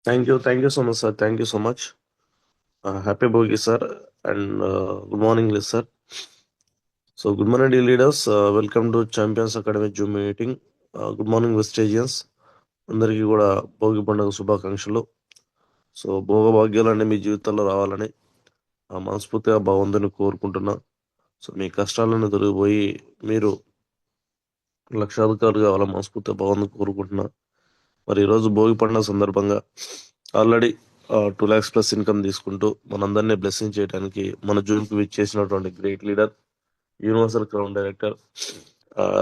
Thank you so much, sir. Thank you so much. Happy Bogi, sir, and good morning, sir. So, good morning, dear leaders. Welcome to Champions Academy Zoom meeting. Good morning, Vestagians. అందరికీ కూడా భోగి పండుగ శుభాకాంక్షలు. So భోగభాగ్యాలన్నీ మీ జీవితాల్లో రావాలని మనస్ఫూర్తిగా భగవంతుని కోరుకుంటున్నా. So మీ కష్టాలను తొలగిపోయి మీరు లక్షాధికారులు కావాలని మనస్ఫూర్తిగా భగవంతుని కోరుకుంటున్నా. మరి ఈరోజు భోగి పండుగ సందర్భంగా ఆల్రెడీ 2 lakhs ప్లస్ ఇన్కమ్ తీసుకుంటూ మనందరినీ బ్లెస్సింగ్ చేయడానికి మన జూన్కి విచ్చేసినటువంటి great leader, universal crown director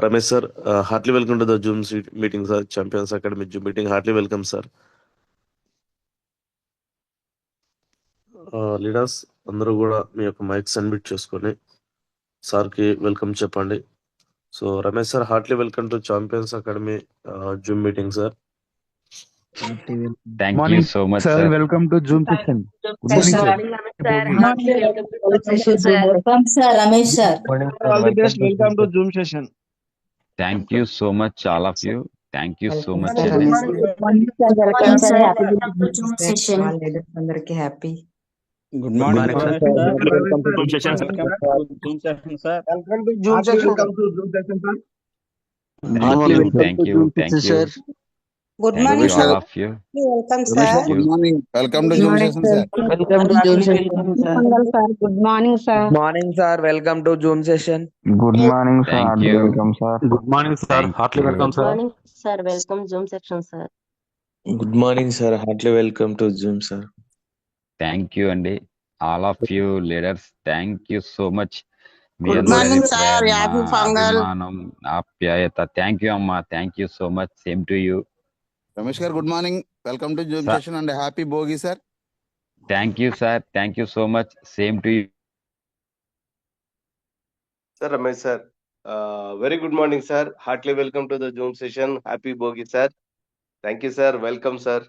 Ramesh sir. Heartly welcome to the Zoom meeting sir. Champions Academy Zoom meeting. Heartly welcome sir. Leaders అందరూ కూడా మీ యొక్క మైక్స్ అన్మ్యూట్ చేసుకొని సార్కి వెల్కమ్ చెప్పండి. So Ramesh sir, heartly welcome to champions Academy Zoom meeting sir. Thank you so much, sir. sir. Welcome to Zoom session. Good morning, sir. Welcome, sir. Ramesh, sir. All the best. Welcome to Zoom session. Thank you so much, all of you. Thank you so much. Good everyone. morning, sir. Welcome, sir. Happy Zoom session. All ladies అందరికి happy. Good morning, sir. Welcome to Zoom session, sir. Zoom session, sir. Welcome to Zoom session. Welcome to Zoom session, sir. Thank you. Good Thank morning, you, sir. all of you. Welcome, sir. Thank you. Good morning. Welcome to Zoom session, sir. Welcome to Zoom session, sir. Good morning, sir. Morning, sir. Welcome to Zoom session. Good morning, sir. Thank you. Welcome, sir. Good morning, sir. Thank Heartily you. welcome, sir. Morning, sir. Welcome Zoom section, sir. Good morning, sir. Heartily welcome to Zoom, sir. Thank you, Andy. All of you leaders, thank you so much. Me Good అందరి morning, sir. ప్రేమ, Happy Pongal. అభిమానం, ఆప్యాయత. Thank you అమ్మా. Thank you so much. Same to you. Ramesh sir, good morning. Welcome to Zoom Sir. session and happy Bogi, sir. Thank you sir. Thank you so much. Same to you. Sir Ramesh sir, very good morning sir. Heartily welcome to the Zoom session. Happy Bogi sir. Thank you sir. Welcome sir.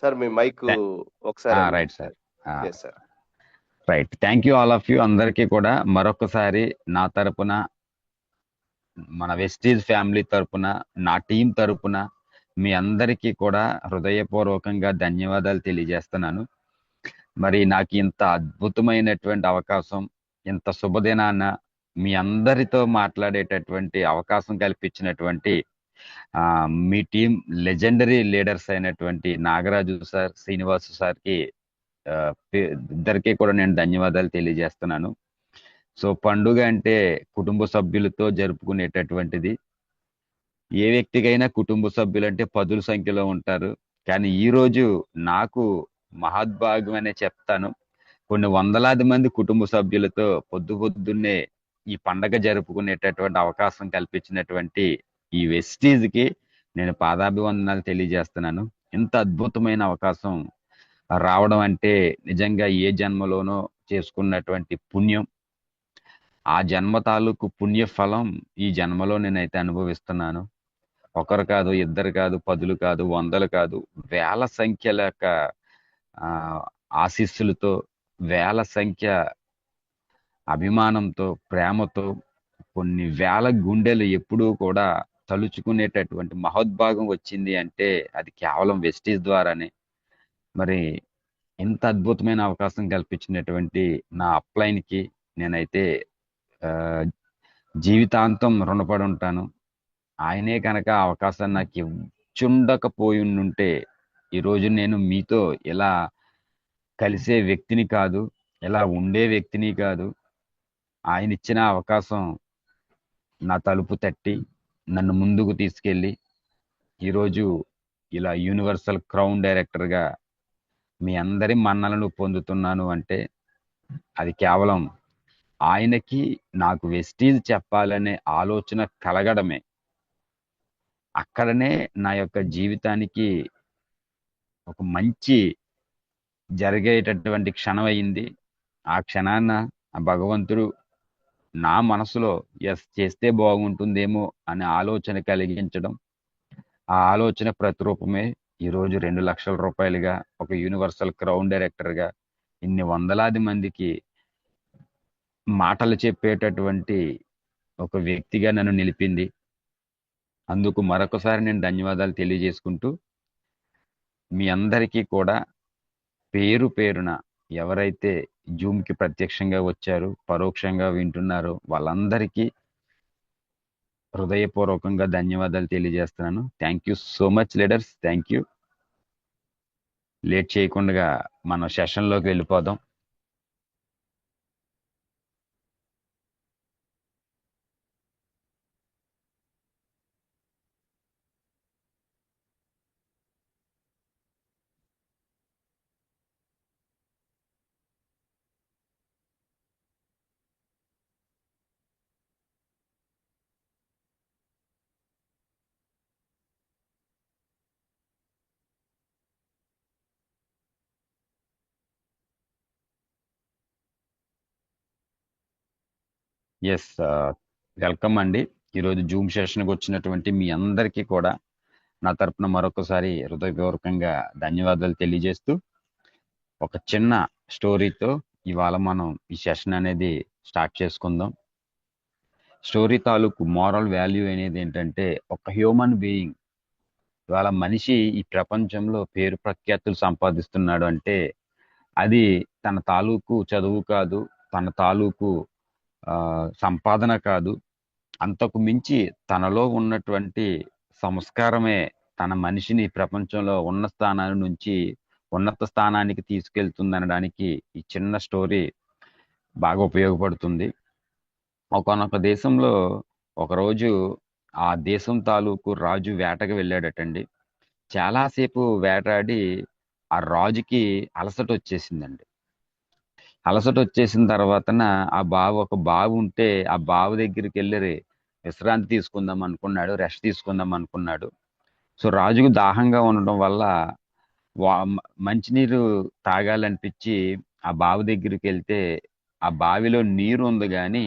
Sir, me mic ఒకసారి. Right sir. Yes sir. Right. Thank you all of you. అందరికీ కూడా మరొకసారి నా తరపున, మన Vestige family తరపున, నా team తరపున మీ అందరికీ కూడా హృదయపూర్వకంగా ధన్యవాదాలు తెలియజేస్తున్నాను. మరి నాకు ఇంత అద్భుతమైనటువంటి అవకాశం, ఇంత శుభదినాన మీ అందరితో మాట్లాడేటటువంటి అవకాశం కల్పించినటువంటి మీ టీం లెజెండరీ లీడర్స్ అయినటువంటి నాగరాజు సార్, శ్రీనివాసు సార్కి ఇద్దరికీ కూడా నేను ధన్యవాదాలు తెలియజేస్తున్నాను. సో పండుగ అంటే కుటుంబ సభ్యులతో జరుపుకునేటటువంటిది. ఏ వ్యక్తికైనా కుటుంబ సభ్యులు అంటే పదుల సంఖ్యలో ఉంటారు. కానీ ఈరోజు నాకు మహద్భాగ్యం అనే చెప్తాను. కొన్ని వందలాది మంది కుటుంబ సభ్యులతో పొద్దున్నే ఈ పండగ జరుపుకునేటటువంటి అవకాశం కల్పించినటువంటి ఈ వెస్టీజ్కి నేను పాదాభివందనాలు తెలియజేస్తున్నాను. ఇంత అద్భుతమైన అవకాశం రావడం అంటే నిజంగా ఏ జన్మలోనో చేసుకున్నటువంటి పుణ్యం. ఆ జన్మ తాలూకు పుణ్య ఫలం ఈ జన్మలో నేనైతే అనుభవిస్తున్నాను. ఒకరు కాదు, ఇద్దరు కాదు, పదులు కాదు, వందలు కాదు, వేల సంఖ్యల యొక్క ఆశీస్సులతో, వేల సంఖ్య అభిమానంతో, ప్రేమతో, కొన్ని వేల గుండెలు ఎప్పుడూ కూడా తలుచుకునేటటువంటి మహోద్భాగం వచ్చింది అంటే అది కేవలం వెస్టీజ్ ద్వారానే. మరి ఇంత అద్భుతమైన అవకాశం కల్పించినటువంటి నా అప్లైన్కి నేనైతే జీవితాంతం రుణపడి ఉంటాను. ఆయనే కనుక అవకాశాన్ని నాకు ఇచ్చుండకపోయి ఉంటే ఈరోజు నేను మీతో ఇలా కలిసే వ్యక్తిని కాదు, ఇలా ఉండే వ్యక్తిని కాదు. ఆయన ఇచ్చిన అవకాశం నా తలుపు తట్టి నన్ను ముందుకు తీసుకెళ్ళి ఈరోజు ఇలా యూనివర్సల్ క్రౌన్ డైరెక్టర్గా మీ అందరి మన్నలను పొందుతున్నాను అంటే అది కేవలం ఆయనకి నాకు వెస్టీజ్ చెప్పాలనే ఆలోచన కలగడమే. అక్కడనే నా యొక్క జీవితానికి ఒక మంచి జరిగేటటువంటి క్షణం అయింది. ఆ క్షణాన్న ఆ భగవంతుడు నా మనసులో చేస్తే బాగుంటుందేమో అనే ఆలోచన కలిగించడం, ఆ ఆలోచన ప్రతిరూపమే ఈరోజు 2 లక్షల రూపాయలుగా ఒక యూనివర్సల్ క్రౌన్ డైరెక్టర్గా ఇన్ని వందలాది మందికి మాటలు చెప్పేటటువంటి ఒక వ్యక్తిగా నన్ను నిలిపింది. అందుకు మరొకసారి నేను ధన్యవాదాలు తెలియజేసుకుంటూ మీ అందరికీ కూడా పేరు పేరున ఎవరైతే జూమ్కి ప్రత్యక్షంగా వచ్చారు, పరోక్షంగా వింటున్నారో వాళ్ళందరికీ హృదయపూర్వకంగా ధన్యవాదాలు తెలియజేస్తున్నాను. Thank you so much leaders. Thank you. Late చేయకుండా మనం సెషన్లోకి వెళ్ళిపోదాం. ఎస్, వెల్కమ్ అండి. ఈరోజు జూమ్ సెషన్కి వచ్చినటువంటి మీ అందరికీ కూడా నా తరపున మరొకసారి హృదయపూర్వకంగా ధన్యవాదాలు తెలియజేస్తూ ఒక చిన్న స్టోరీతో ఇవాళ మనం ఈ సెషన్ అనేది స్టార్ట్ చేసుకుందాం. స్టోరీ తాలూకు మోరల్ వాల్యూ అనేది ఏంటంటే, ఒక హ్యూమన్ బీయింగ్ ఇవాళ మనిషి ఈ ప్రపంచంలో పేరు ప్రఖ్యాతులు సంపాదిస్తున్నాడు అంటే అది తన తాలూకు చదువు కాదు, తన తాలూకు సంపాదన కాదు, అంతకు మించి తనలో ఉన్నటువంటి సంస్కారమే తన మనిషిని ప్రపంచంలో ఉన్న స్థానాల నుంచి ఉన్నత స్థానానికి తీసుకెళ్తుంది అనడానికి ఈ చిన్న స్టోరీ బాగా ఉపయోగపడుతుంది. ఒకానొక దేశంలో ఒకరోజు ఆ దేశం తాలూకు రాజు వేటకు వెళ్ళాడటండి. చాలాసేపు వేటాడి ఆ రాజుకి అలసట వచ్చేసిందండి. అలసట వచ్చేసిన తర్వాతన ఒక బావి ఉంటే ఆ బావి దగ్గరికి వెళ్ళి విశ్రాంతి తీసుకుందాం అనుకున్నాడు, రెస్ట్ తీసుకుందాం అనుకున్నాడు. సో రాజుకు దాహంగా ఉండడం వల్ల మంచినీరు తాగాలనిపించి ఆ బావి దగ్గరికి వెళ్తే ఆ బావిలో నీరు ఉంది కానీ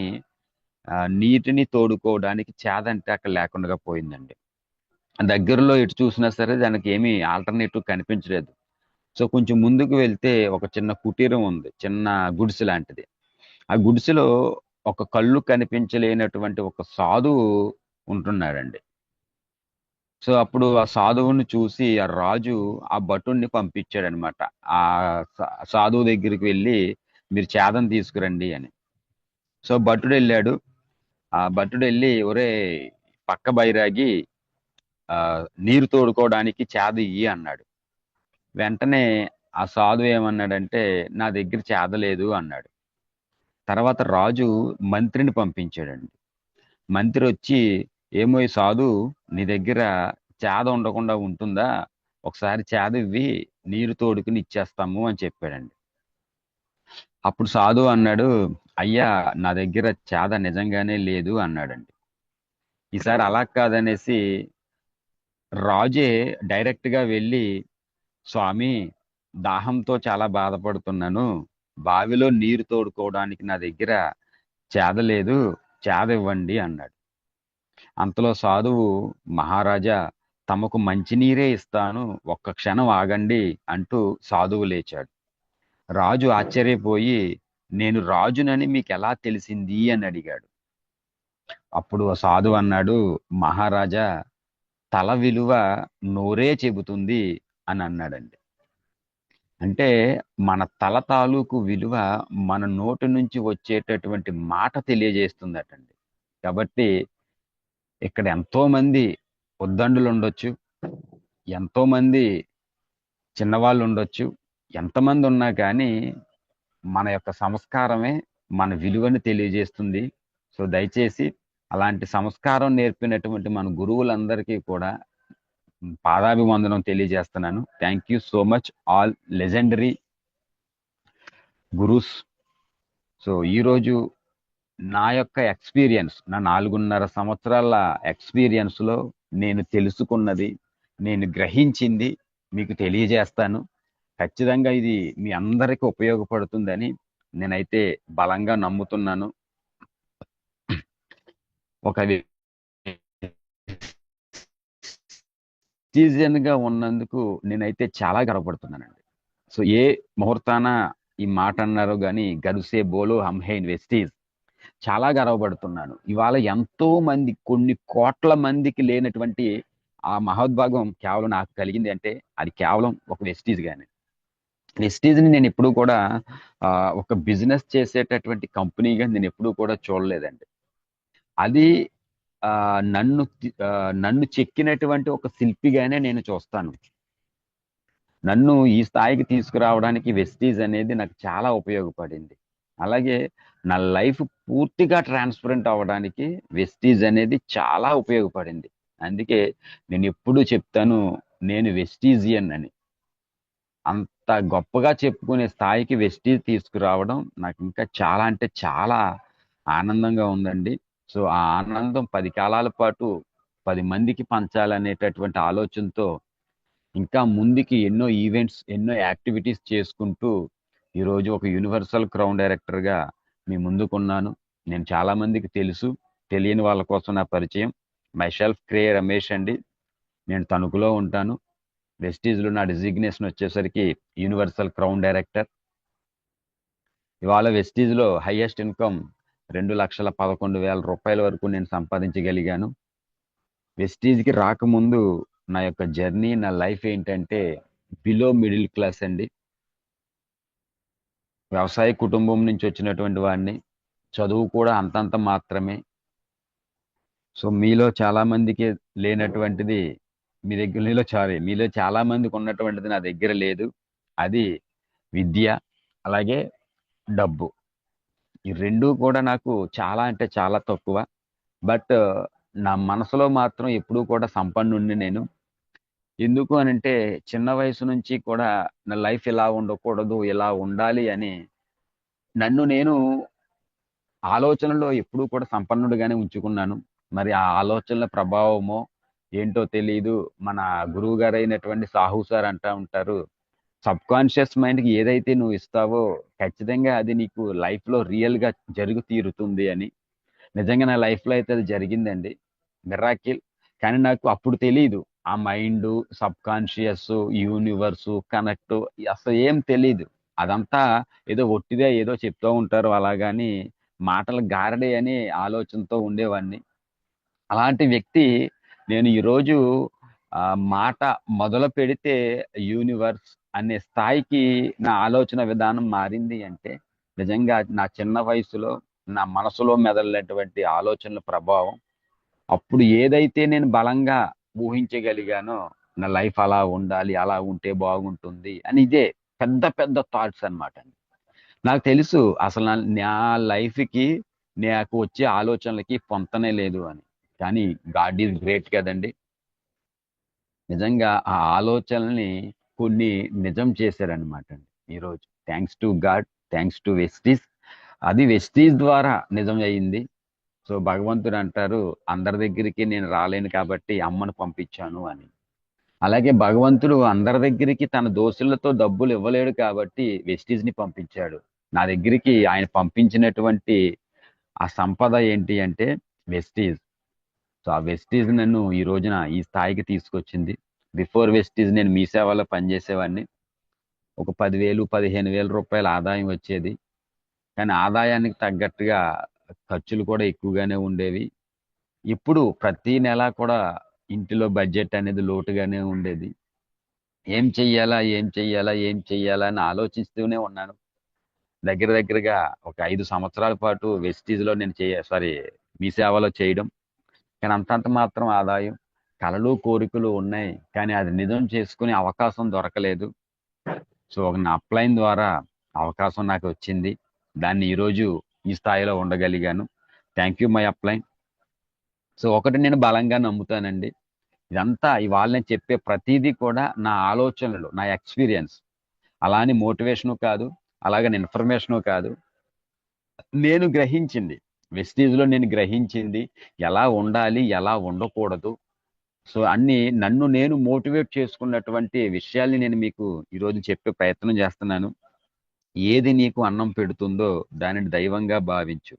నీటిని తోడుకోవడానికి చేదంటే అక్కడ లేకుండా పోయిందండి. దగ్గరలో ఎటు చూసినా సరే దానికి ఏమీ ఆల్టర్నేటివ్ కనిపించలేదు. సో కొంచెం ముందుకు వెళ్తే ఒక చిన్న కుటీరం ఉంది, చిన్న గుడిసె లాంటిది. ఆ గుడిసెలో ఒక కళ్ళు కనిపించలేనటువంటి ఒక సాధువు ఉంటున్నాడండి. సో అప్పుడు ఆ సాధువుని చూసి ఆ రాజు ఆ భటుణ్ణి పంపించాడనమాట. ఆ సాధువు దగ్గరికి వెళ్ళి మీరు చేదం తీసుకురండి అని. సో భటుడు వెళ్ళాడు. ఆ భటుడు వెళ్ళి ఒరే పక్క బైరాగి నీరు తోడుకోవడానికి చేద ఇయ్యి అన్నాడు. వెంటనే ఆ సాధువు ఏమన్నాడంటే నా దగ్గర చేదలేదు అన్నాడు. తర్వాత రాజు మంత్రిని పంపించాడండి. మంత్రి వచ్చి ఏమో ఈ సాధు నీ దగ్గర చేద ఉండకుండా ఉంటుందా, ఒకసారి చేద ఇవ్వి నీరు తోడుకుని ఇచ్చేస్తాము అని చెప్పాడండి. అప్పుడు సాధు అన్నాడు, అయ్యా నా దగ్గర చేద నిజంగానే లేదు అన్నాడండి. ఈసారి అలా కాదనేసి రాజే డైరెక్ట్గా వెళ్ళి స్వామి దాహంతో చాలా బాధపడుతున్నాను, బావిలో నీరు తోడుకోవడానికి నా దగ్గర చేద లేదు, చేద ఇవ్వండి అన్నాడు. అంతలో సాధువు మహారాజా తమకు మంచినీరే ఇస్తాను, ఒక్క క్షణం ఆగండి అంటూ సాధువు లేచాడు. రాజు ఆశ్చర్యపోయి నేను రాజునని మీకు ఎలా తెలిసింది అని అడిగాడు. అప్పుడు సాధువు అన్నాడు, మహారాజా తల విలువ నోరే చెబుతుంది అని అన్నాడండి. అంటే మన తల తాలూకు విలువ మన నోటి నుంచి వచ్చేటటువంటి మాట తెలియజేస్తుందటండి. కాబట్టి ఇక్కడ ఎంతో మంది ఉద్దండులు ఉండొచ్చు, ఎంతో మంది చిన్నవాళ్ళు ఉండొచ్చు, ఎంతమంది ఉన్నా కానీ మన యొక్క సంస్కారమే మన విలువని తెలియజేస్తుంది. సో దయచేసి అలాంటి సంస్కారం నేర్పినటువంటి మన గురువులందరికీ కూడా పాదాభివందనం తెలియజేస్తున్నాను. Thank you so much all legendary gurus. So ఈరోజు నా యొక్క ఎక్స్పీరియన్స్, నా 4.5 సంవత్సరాల ఎక్స్పీరియన్స్లో నేను తెలుసుకున్నది, నేను గ్రహించింది మీకు తెలియజేస్తాను. ఖచ్చితంగా ఇది మీ అందరికీ ఉపయోగపడుతుందని నేనైతే బలంగా నమ్ముతున్నాను. ఒక సిటిజన్గా ఉన్నందుకు నేనైతే చాలా గర్వపడుతున్నానండి. సో ఏ ముహూర్తాన ఈ మాట అన్నారో కానీ గర్వ్ సే బోలో హమ్ హై ఇన్వెస్టీజ్, చాలా గర్వపడుతున్నాను. ఇవాళ ఎంతో మంది, కొన్ని కోట్ల మందికి లేనటువంటి ఆ మహోద్భాగం కేవలం నాకు కలిగింది అంటే అది కేవలం ఒక వెస్టీజ్ గానే. వెస్టీజ్ని నేను ఎప్పుడూ కూడా ఒక బిజినెస్ చేసేటటువంటి కంపెనీగా నేను ఎప్పుడూ కూడా చూడలేదండి. అది నన్ను చెక్కినటువంటి ఒక శిల్పిగానే నేను చూస్తాను. నన్ను ఈ స్థాయికి తీసుకురావడానికి వెస్టీజ్ అనేది నాకు చాలా ఉపయోగపడింది. అలాగే నా లైఫ్ పూర్తిగా ట్రాన్స్పరెంట్ అవ్వడానికి వెస్టీజ్ అనేది చాలా ఉపయోగపడింది. అందుకే నేను ఎప్పుడూ చెప్తాను, నేను వెస్టీజియన్ అని. అంత గొప్పగా చెప్పుకునే స్థాయికి వెస్టీజ్ తీసుకురావడం నాకు ఇంకా చాలా అంటే చాలా ఆనందంగా ఉందండి. సో ఆ ఆనందం 10 కాలాల పాటు 10 మందికి పంచాలనేటటువంటి ఆలోచనతో ఇంకా ముందుకి ఎన్నో ఈవెంట్స్, ఎన్నో యాక్టివిటీస్ చేసుకుంటూ ఈరోజు ఒక యూనివర్సల్ క్రౌన్ డైరెక్టర్గా మీ ముందుకున్నాను. నేను చాలా మందికి తెలుసు, తెలియని వాళ్ళ కోసం నా పరిచయం. మై సెల్ఫ్ క్రే రమేష్ అండి. నేను తణుకులో ఉంటాను. వెస్టీజ్లో నా డిజిగ్నేషన్ వచ్చేసరికి యూనివర్సల్ క్రౌన్ డైరెక్టర్. ఇవాళ వెస్టీజ్లో హైయెస్ట్ ఇన్కమ్ 2,11,000 రూపాయల వరకు నేను సంపాదించగలిగాను. వెస్టీజ్కి రాకముందు నా యొక్క జర్నీ, నా లైఫ్ ఏంటంటే బిలో మిడిల్ క్లాస్ అండి. వ్యవసాయ కుటుంబం నుంచి వచ్చినటువంటి వాడిని. చదువు కూడా అంతంత మాత్రమే. సో మీలో చాలా మందికి లేనటువంటిది మీలో చాలా మందికి ఉన్నటువంటిది నా దగ్గర లేదు. అది విద్య, అలాగే డబ్బు. ఈ రెండూ కూడా నాకు చాలా అంటే చాలా తక్కువ. బట్ నా మనసులో మాత్రం ఎప్పుడూ కూడా సంపన్నుడిని నేను. ఎందుకు అనంటే చిన్న వయసు నుంచి కూడా నా లైఫ్ ఇలా ఉండకూడదు, ఇలా ఉండాలి అని నన్ను నేను ఆలోచనలో ఎప్పుడూ కూడా సంపన్నుడిగానే ఉంచుకున్నాను. మరి ఆ ఆలోచనల ప్రభావమో ఏంటో తెలియదు. మన గురువు గారు అయినటువంటి సాహు సార్ అంటా ఉంటారు, సబ్ కాన్షియస్ మైండ్కి ఏదైతే నువ్వు ఇస్తావో ఖచ్చితంగా అది నీకు లైఫ్లో రియల్గా జరుగు తీరుతుంది అని. నిజంగా నా లైఫ్లో అయితే అది జరిగిందండి, మిరాకిల్. కానీ నాకు అప్పుడు తెలియదు ఆ mind, sub conscious, universe, connect అసలు ఏం తెలియదు. అదంతా ఏదో ఒట్టిదే ఏదో చెప్తూ ఉంటారు అలాగాని మాటలు గారడే అని ఆలోచనతో ఉండేవాడిని. అలాంటి వ్యక్తి నేను ఈరోజు మాట మొదలు పెడితే యూనివర్స్ అనే స్థాయికి నా ఆలోచన విధానం మారింది అంటే నిజంగా నా చిన్న వయసులో నా మనసులో మెదలైనటువంటి ఆలోచనల ప్రభావం. అప్పుడు ఏదైతే నేను బలంగా ఊహించగలిగానో నా లైఫ్ అలా ఉండాలి, అలా ఉంటే బాగుంటుంది అని, ఇదే పెద్ద పెద్ద థాట్స్ అన్నమాట. నాకు తెలుసు అసలు నా లైఫ్కి నాకు వచ్చే ఆలోచనలకి పొంతనే లేదు అని. కానీ గాడ్ ఈజ్ గ్రేట్ కదండి. నిజంగా ఆ ఆలోచనల్ని కొన్ని నిజం చేశారనమాట అండి ఈరోజు. Thanks to God, thanks to Vestige. అది వెస్టీజ్ ద్వారా నిజం అయ్యింది. సో భగవంతుడు అంటారు, అందరి దగ్గరికి నేను రాలేను కాబట్టి అమ్మను పంపించాను అని. అలాగే భగవంతుడు అందరి దగ్గరికి తన దోషులతో డబ్బులు ఇవ్వలేడు కాబట్టి వెస్టీజ్ని పంపించాడు. నా దగ్గరికి ఆయన పంపించినటువంటి ఆ సంపద ఏంటి అంటే వెస్టీజ్. సో ఆ వెస్టీజ్ నన్ను ఈ రోజున ఈ స్థాయికి తీసుకొచ్చింది. బిఫోర్ వెస్టీజ్ నేను మీ సేవలో పనిచేసేవాడిని. ఒక 10,000, 15,000 రూపాయల ఆదాయం వచ్చేది. కానీ ఆదాయానికి తగ్గట్టుగా ఖర్చులు కూడా ఎక్కువగానే ఉండేవి. ఇప్పుడు ప్రతి నెల కూడా ఇంటిలో బడ్జెట్ అనేది లోటుగానే ఉండేది. ఏం చెయ్యాలా అని ఆలోచిస్తూనే ఉన్నాను. దగ్గరగా ఒక 5 సంవత్సరాల పాటు వెస్టీజ్లో నేను మీ సేవలో చేయడం. కానీ అంతంత మాత్రం ఆదాయం. కలలు కోరికలు ఉన్నాయి, కానీ అది నిజం చేసుకునే అవకాశం దొరకలేదు. సో నా అప్లైన్ ద్వారా అవకాశం నాకు వచ్చింది. దాన్ని ఈరోజు ఈ స్థాయిలో ఉండగలిగాను. Thank you my upline. So ఒకటి నేను బలంగా నమ్ముతానండి, ఇదంతా ఇవాళ నేను చెప్పే ప్రతిదీ కూడా నా ఆలోచనలు, నా ఎక్స్పీరియన్స్. అలానే మోటివేషను కాదు, అలాగని ఇన్ఫర్మేషను కాదు. నేను గ్రహించింది, వెస్టీజ్లో నేను గ్రహించింది ఎలా ఉండాలి, ఎలా ఉండకూడదు. సో అన్ని నన్ను నేను మోటివేట్ చేసుకున్నటువంటి విషయాల్ని నేను మీకు ఈరోజు చెప్పే ప్రయత్నం చేస్తున్నాను. ఏది నీకు అన్నం పెడుతుందో దానిని దైవంగా భావించు.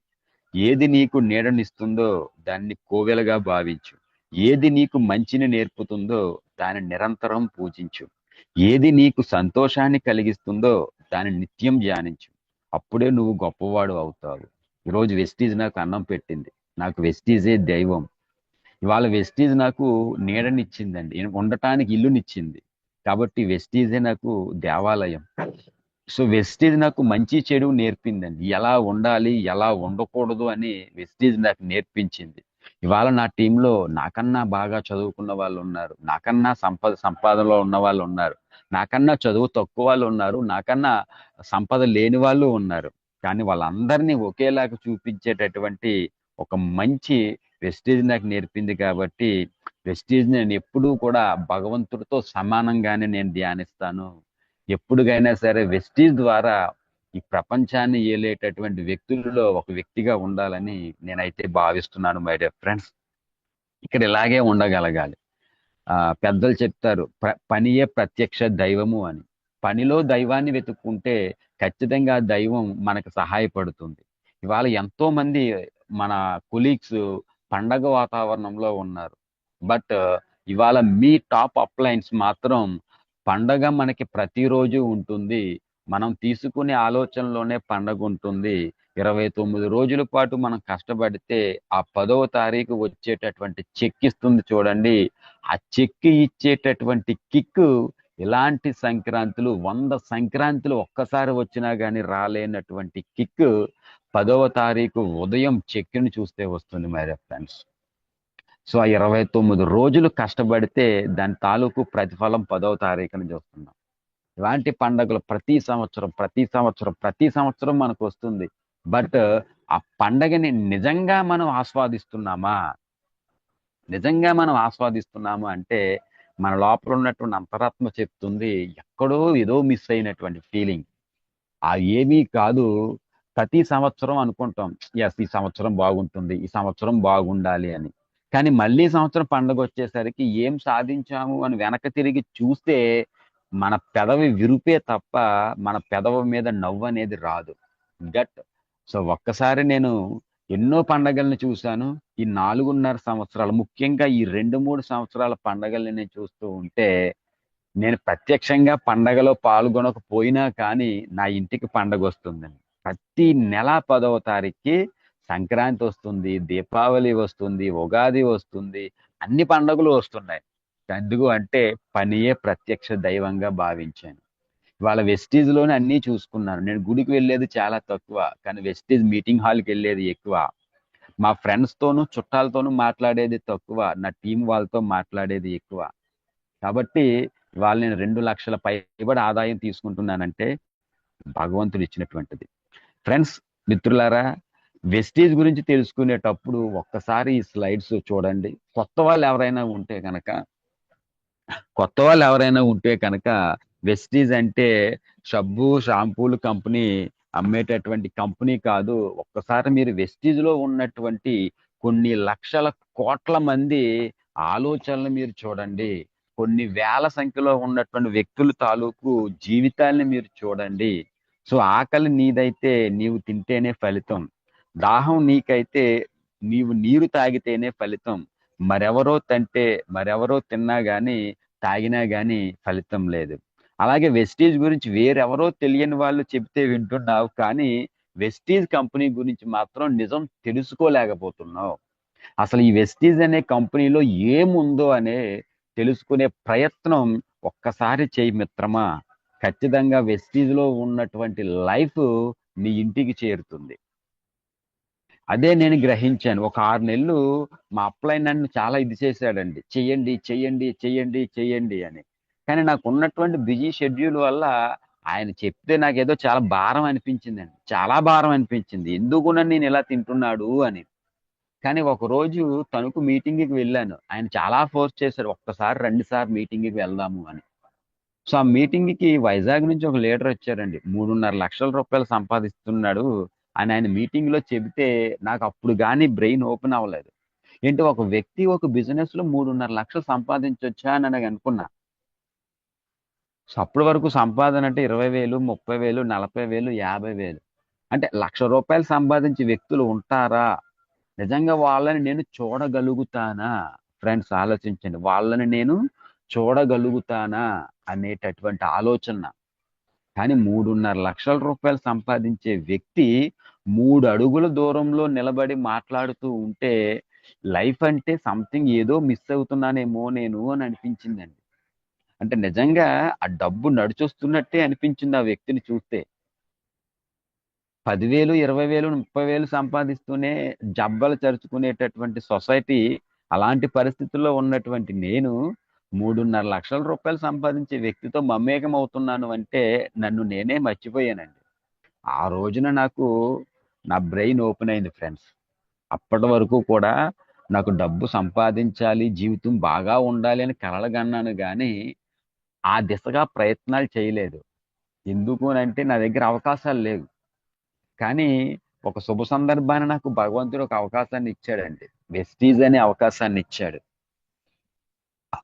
ఏది నీకు నీడనిస్తుందో దాన్ని కోవెలగా భావించు. ఏది నీకు మంచిని నేర్పుతుందో దానిని నిరంతరం పూజించు. ఏది నీకు సంతోషాన్ని కలిగిస్తుందో దాన్ని నిత్యం ధ్యానించు. అప్పుడే నువ్వు గొప్పవాడు అవుతావు. ఈరోజు వెస్టీజ్ నాకు అన్నం పెట్టింది. నాకు వెస్టీజే దైవం. ఇవాళ వెస్టీజ్ నాకు నీడనిచ్చిందండి, ఉండటానికి ఇల్లునిచ్చింది. కాబట్టి వెస్టీజే నాకు దేవాలయం. సో వెస్టీజ్ నాకు మంచి చెడు నేర్పిందండి. ఎలా ఉండాలి, ఎలా ఉండకూడదు అని వెస్టీజ్ నాకు నేర్పించింది. ఇవాళ నా టీంలో నాకన్నా బాగా చదువుకున్న వాళ్ళు ఉన్నారు, నాకన్నా సంపాదనలో ఉన్న వాళ్ళు ఉన్నారు, నాకన్నా చదువు తక్కువ వాళ్ళు ఉన్నారు, నాకన్నా సంపద లేని వాళ్ళు ఉన్నారు. కానీ వాళ్ళందరినీ ఒకేలాగా చూపించేటటువంటి ఒక మంచి వెస్టీజ్ నాకు నేర్పింది. కాబట్టి వెస్టీజ్ నేను ఎప్పుడూ కూడా భగవంతుడితో సమానంగానే నేను ధ్యానిస్తాను. ఎప్పుడుగైనా సరే వెస్టీజ్ ద్వారా ఈ ప్రపంచాన్ని ఏలేటటువంటి వ్యక్తులలో ఒక వ్యక్తిగా ఉండాలని నేనైతే భావిస్తున్నాను మై డియర్ ఫ్రెండ్స్. ఇక్కడ ఇలాగే ఉండగలగాలి. పెద్దలు చెప్తారు పనియే ప్రత్యక్ష దైవము అని. పనిలో దైవాన్ని వెతుక్కుంటే ఖచ్చితంగా దైవం మనకు సహాయపడుతుంది. ఇవాళ ఎంతో మంది మన కొలీగ్స్ పండగ వాతావరణంలో ఉన్నారు. బట్ ఇవాళ మీ టాప్ అప్లైన్స్ మాత్రం పండగ మనకి ప్రతిరోజు ఉంటుంది, మనం తీసుకునే ఆలోచనలోనే పండగ ఉంటుంది. 29 రోజుల పాటు మనం కష్టపడితే ఆ 10వ తారీఖు వచ్చేటటువంటి చెక్ ఇస్తుంది చూడండి. ఆ చెక్ ఇచ్చేటటువంటి కిక్ ఇలాంటి సంక్రాంతులు 100 సంక్రాంతులు ఒక్కసారి వచ్చినా కానీ రాలేనటువంటి కిక్ 10వ తారీఖు ఉదయం చెక్ని చూస్తే వస్తుంది మై ఫ్రెండ్స్. సో ఆ 29 రోజులు కష్టపడితే దాని తాలూకు ప్రతిఫలం 10వ తారీఖుని చూస్తున్నాం. ఇలాంటి పండుగలు ప్రతి సంవత్సరం మనకు వస్తుంది. బట్ ఆ పండగని నిజంగా మనం ఆస్వాదిస్తున్నామా అంటే మన లోపల ఉన్నటువంటి అంతరాత్మ చెప్తుంది ఎక్కడో ఏదో మిస్ అయినటువంటి ఫీలింగ్. ఆ ఏమీ కాదు. ప్రతి సంవత్సరం అనుకుంటాం ఎస్ ఈ సంవత్సరం బాగుంటుంది, ఈ సంవత్సరం బాగుండాలి అని. కానీ మళ్ళీ సంవత్సరం పండుగ వచ్చేసరికి ఏం సాధించాము అని వెనక తిరిగి చూస్తే మన పెదవి విరుపే తప్ప మన పెదవి మీద నవ్వు అనేది రాదు. సో ఒక్కసారి నేను ఎన్నో పండగల్ని చూశాను. ఈ 4.5 సంవత్సరాలు, ముఖ్యంగా ఈ 2-3 సంవత్సరాల పండగల్ని నేను చూస్తూ ఉంటే నేను ప్రత్యక్షంగా పండగలో పాల్గొనకపోయినా కానీ నా ఇంటికి పండగ వస్తుందండి. ప్రతి నెల 10వ తారీఖుకి సంక్రాంతి వస్తుంది, దీపావళి వస్తుంది, ఉగాది వస్తుంది, అన్ని పండుగలు వస్తున్నాయి. ఎందుకు అంటే పనియే ప్రత్యక్ష దైవంగా భావించాను. ఇవాళ వెస్టీజ్లోనే అన్నీ చూసుకున్నాను. నేను గుడికి వెళ్ళేది చాలా తక్కువ, కానీ వెస్టీజ్ మీటింగ్ హాల్కి వెళ్ళేది ఎక్కువ. మా ఫ్రెండ్స్తోనూ చుట్టాలతోనూ మాట్లాడేది తక్కువ, నా టీం వాళ్ళతో మాట్లాడేది ఎక్కువ. కాబట్టి ఇవాళ నేను 2 లక్షల పైబడి ఆదాయం తీసుకుంటున్నానంటే భగవంతుడు ఇచ్చినటువంటిది. ఫ్రెండ్స్, మిత్రులారా, వెస్టీజ్ గురించి తెలుసుకునేటప్పుడు ఒక్కసారి ఈ స్లైడ్స్ చూడండి. కొత్త వాళ్ళు ఎవరైనా ఉంటే కనుక వెస్టీజ్ అంటే సబ్బు షాంపూలు కంపెనీ అమ్మేటటువంటి కంపెనీ కాదు. ఒక్కసారి మీరు వెస్టీజ్లో ఉన్నటువంటి కొన్ని లక్షల కోట్ల మంది ఆలోచనలు మీరు చూడండి. కొన్ని వేల సంఖ్యలో ఉన్నటువంటి వ్యక్తుల తాలూకు జీవితాల్ని మీరు చూడండి. సో ఆకలి నీదైతే నీవు తింటేనే ఫలితం, దాహం నీకైతే నీవు నీరు తాగితేనే ఫలితం, మరెవరో తిన్నా గానీ తాగినా గానీ ఫలితం లేదు. అలాగే వెస్టీజ్ గురించి వేరెవరో తెలియని వాళ్ళు చెబితే వింటున్నావు, కానీ వెస్టీజ్ కంపెనీ గురించి మాత్రం నిజం తెలుసుకోలేకపోతున్నావు. అసలు ఈ వెస్టీజ్ అనే కంపెనీలో ఏముందో అనే తెలుసుకునే ప్రయత్నం ఒక్కసారి చేయి మిత్రమా. ఖచ్చితంగా వెస్టీజ్లో ఉన్నటువంటి లైఫ్ నీ ఇంటికి చేరుతుంది. అదే నేను గ్రహించాను. ఒక 6 నెలలు మా అప్లై నన్ను చాలా ఇది చేశాడండి, చెయ్యండి అని. కానీ నాకు ఉన్నటువంటి బిజీ షెడ్యూల్ వల్ల ఆయన చెప్తే నాకేదో చాలా భారం అనిపించిందండి, చాలా భారం అనిపించింది. ఎందుకు నేను ఇలా తింటున్నాడు అని. కానీ ఒకరోజు తణుకు మీటింగ్కి వెళ్ళాను. ఆయన చాలా ఫోర్స్ చేశారు, ఒక్కసారి 2 సార్లు మీటింగ్కి వెళ్దాము అని. సో ఆ మీటింగ్కి వైజాగ్ నుంచి ఒక లీడర్ వచ్చారండి. 3.5 లక్షల రూపాయలు సంపాదిస్తున్నాడు అని ఆయన మీటింగ్లో చెబితే నాకు అప్పుడు కానీ బ్రెయిన్ ఓపెన్ అవ్వలేదు. ఏంటి, ఒక వ్యక్తి ఒక బిజినెస్లో 3.5 లక్షలు సంపాదించొచ్చా అని నాకు అనుకున్నా. సో అప్పటి వరకు సంపాదన అంటే 20,000, 30,000, 40,000, 50,000 అంటే 1,00,000 రూపాయలు సంపాదించే వ్యక్తులు ఉంటారా? నిజంగా వాళ్ళని నేను చూడగలుగుతానా? ఫ్రెండ్స్ ఆలోచించండి, వాళ్ళని నేను చూడగలుగుతానా అనేటటువంటి ఆలోచన. కానీ 3.5 లక్షల రూపాయలు సంపాదించే వ్యక్తి 3 అడుగుల దూరంలో నిలబడి మాట్లాడుతూ ఉంటే లైఫ్ అంటే సంథింగ్ ఏదో మిస్ అవుతున్నానేమో నేను అని అనిపించిందండి. అంటే నిజంగా ఆ డబ్బు నడిచొస్తున్నట్టే అనిపించింది ఆ వ్యక్తిని చూస్తే. 10,000, 20,000, 30,000 సంపాదిస్తూనే జబ్బలు చరుచుకునేటటువంటి సొసైటీ, అలాంటి పరిస్థితుల్లో ఉన్నటువంటి నేను 3.5 లక్షల రూపాయలు సంపాదించే వ్యక్తితో మమేకం అవుతున్నాను అంటే నన్ను నేనే మర్చిపోయానండి. ఆ రోజున నాకు నా బ్రెయిన్ ఓపెన్ అయింది ఫ్రెండ్స్. అప్పటి వరకు కూడా నాకు డబ్బు సంపాదించాలి, జీవితం బాగా ఉండాలి అని కలలుగన్నాను గానీ, ఆ దిశగా ప్రయత్నాలు చేయలేదు. ఎందుకు అనంటే నా దగ్గర అవకాశాలు లేవు. కానీ ఒక శుభ సందర్భాన నాకు భగవంతుడు ఒక అవకాశాన్ని ఇచ్చాడండి. వెస్టీజ్ అనే అవకాశాన్ని ఇచ్చాడు.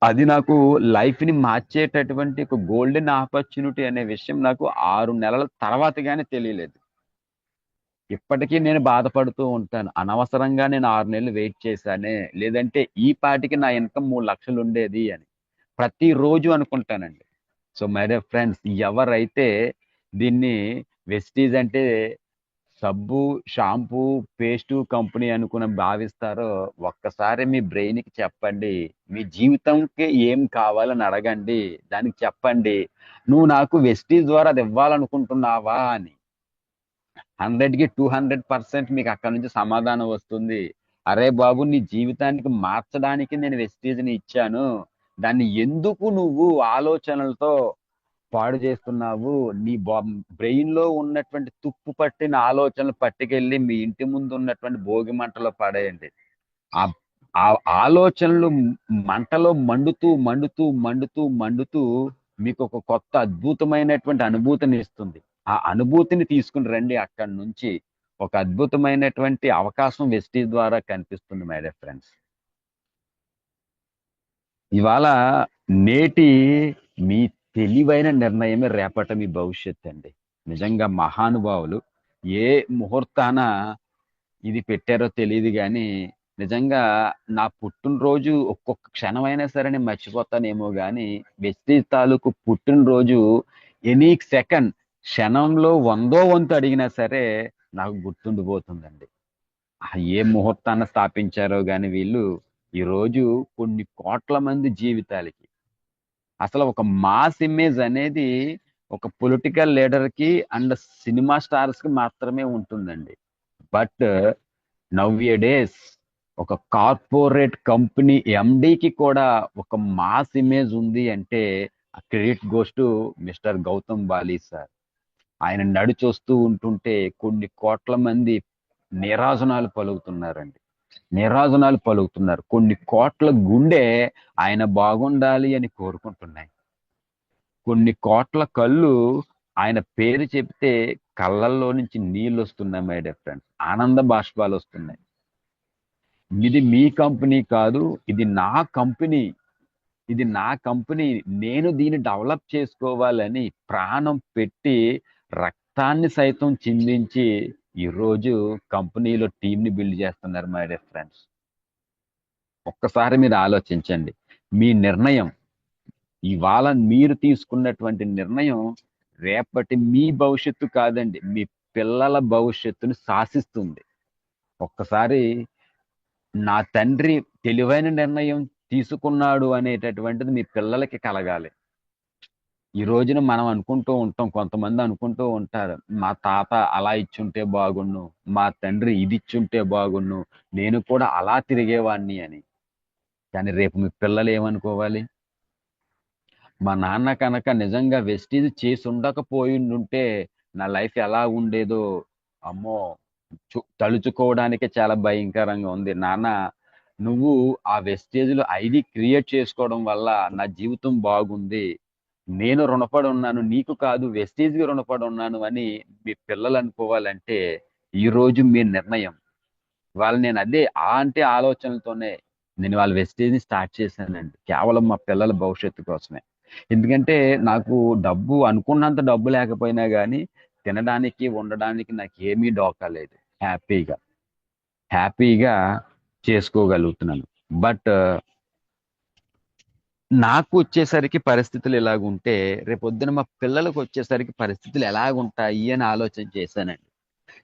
అది నాకు లైఫ్‌ని మార్చేటటువంటి ఒక గోల్డెన్ ఆపర్చునిటీ అనే విషయం నాకు 6 నెలల తర్వాత గాని తెలియలేదు. ఇప్పటికీ నేను బాధపడుతూ ఉంటాను. అనవసరంగా నేను 6 నెలలు వెయిట్ చేశానే, లేదంటే ఈ పాటికి నా ఇన్‌కమ్ 3 లక్షలు ఉండేది అని. ప్రతిరోజు అనుకుంటానండి. సో మై డియర్ ఫ్రెండ్స్, ఎవరైతే దీన్ని వెస్టీజ్ అంటే సబ్బు, షాంపూ, పేస్టు కంపెనీ అనుకుని భావిస్తారో, ఒక్కసారి మీ బ్రెయిన్‌కి చెప్పండి. మీ జీవితంకి ఏం కావాలని అడగండి. దానికి చెప్పండి. నువ్వు నాకు వెస్టీజ్ ద్వారా అది ఇవ్వాలనుకుంటున్నావా అని. 100కి 200% మీకు అక్కడి నుంచి సమాధానం వస్తుంది. అరే బాబు! నీ జీవితానికి మార్చడానికి నేను వెస్టీజ్‌ని ఇచ్చాను. దాన్ని ఎందుకు నువ్వు ఆలోచనలతో పాడు చేస్తున్నావు? నీ బ్రెయిన్‌లో ఉన్నటువంటి తుప్పు పట్టిన ఆలోచనలు పట్టుకెళ్ళి మీ ఇంటి ముందు ఉన్నటువంటి భోగి మంటలో పడేయండి. ఆ ఆ ఆలోచనలు మంటలో మండుతూ, మండుతూ, మండుతూ, మండుతూ మీకొక కొత్త అద్భుతమైనటువంటి అనుభూతినిస్తుంది. ఆ అనుభూతిని తీసుకొని రండి అక్కడి నుంచి. ఒక అద్భుతమైనటువంటి అవకాశం వెస్టీజ్ ద్వారా కనిపిస్తుంది మై డియర్ ఫ్రెండ్స్. ఇవాళ నేటి మీ తెలివైన నిర్ణయమే రేపటి మీ భవిష్యత్తు అండి. నిజంగా మహానుభావులు ఏ ముహూర్తాన ఇది పెట్టారో తెలియదు గానీ, నిజంగా నా పుట్టినరోజు ఒక్కొక్క క్షణమైనా సరే నేను మర్చిపోతానేమో గానీ, వెస్టీజ్ తాలూకు పుట్టినరోజు ఎనీ సెకండ్ క్షణంలో 100వ వంతు అడిగినా సరే నాకు గుర్తుండిపోతుందండి. ఏ ముహూర్తాన స్థాపించారో గాని వీళ్ళు ఈరోజు కొన్ని కోట్ల మంది జీవితాలకి అసలు ఒక మాస్ ఇమేజ్ అనేది ఒక పొలిటికల్ లీడర్ కి అండ్ సినిమా స్టార్స్ కి మాత్రమే ఉంటుందండి. బట్ నవ్ ఏ డేస్ ఒక కార్పొరేట్ కంపెనీ ఎండికి కూడా ఒక మాస్ ఇమేజ్ ఉంది అంటే ఆ credit goes to mister Gautam Bali sir. ఆయన నడిచొస్తూ ఉంటుంటే కొన్ని కోట్ల మంది నీరాజనాలు పలుకుతున్నారండి. నీరాజనాలు పలుకుతున్నారు. కొన్ని కోట్ల గుండె ఆయన బాగుండాలి అని కోరుకుంటున్నాయి. కొన్ని కోట్ల కళ్ళు ఆయన పేరు చెప్తే కళ్ళల్లో నుంచి నీళ్ళు వస్తున్నాయి మై డియర్ ఫ్రెండ్స్. ఆనంద బాష్పాలు వస్తున్నాయి. ఇది మీ కంపెనీ కాదు, ఇది నా కంపెనీ. ఇది నా కంపెనీ. నేను దీన్ని డెవలప్ చేసుకోవాలని ప్రాణం పెట్టి రక్తాన్ని సైతం చిందించి ఈరోజు కంపెనీలో టీంని బిల్డ్ చేస్తున్నారు మై డియర్ ఫ్రెండ్స్. ఒక్కసారి మీరు ఆలోచించండి. మీ నిర్ణయం ఇవాళ మీరు తీసుకున్నటువంటి నిర్ణయం రేపటి మీ భవిష్యత్తు కాదండి, మీ పిల్లల భవిష్యత్తుని శాసిస్తుంది. ఒక్కసారి నా తండ్రి తెలివైన నిర్ణయం తీసుకున్నాడు అనేటటువంటిది మీ పిల్లలకి కలగాలి. ఈ రోజున మనం అనుకుంటూ ఉంటాం, కొంతమంది అనుకుంటూ ఉంటారు, మా తాత అలా ఇచ్చుంటే బాగున్ను, మా తండ్రి ఇది ఇచ్చుంటే బాగున్ను, నేను కూడా అలా తిరిగేవాణ్ణి అని. కానీ రేపు మీ పిల్లలు ఏమనుకోవాలి? మా నాన్న కనుక నిజంగా వెస్టీజ్ చేసి ఉండకపోయిండుంటే నా లైఫ్ ఎలా ఉండేదో అమ్మో తలుచుకోవడానికే చాలా భయంకరంగా ఉంది. నాన్న, నువ్వు ఆ వెస్టేజ్లో ఐడి క్రియేట్ చేసుకోవడం వల్ల నా జీవితం బాగుంది, నేను రుణపడి ఉన్నాను, నీకు కాదు వెస్టేజ్కి రుణపడి ఉన్నాను అని మీ పిల్లలు అనుకోవాలంటే ఈ రోజు మీ నిర్ణయం. వాళ్ళు నేను అదే అంటే ఆలోచనలతోనే నేను వాళ్ళ వెస్టేజ్ని స్టార్ట్ చేశానండి, కేవలం మా పిల్లల భవిష్యత్తు కోసమే. ఎందుకంటే నాకు డబ్బు అనుకున్నంత డబ్బు లేకపోయినా కానీ తినడానికి ఉండడానికి నాకు ఏమీ డోకా లేదు. హ్యాపీగా హ్యాపీగా చేసుకోగలుగుతున్నాను. బట్ నాకు వచ్చేసరికి పరిస్థితులు ఎలాగుంటే రేపొద్దున మా పిల్లలకు వచ్చేసరికి పరిస్థితులు ఎలాగుంటాయి అని ఆలోచన చేశానండి.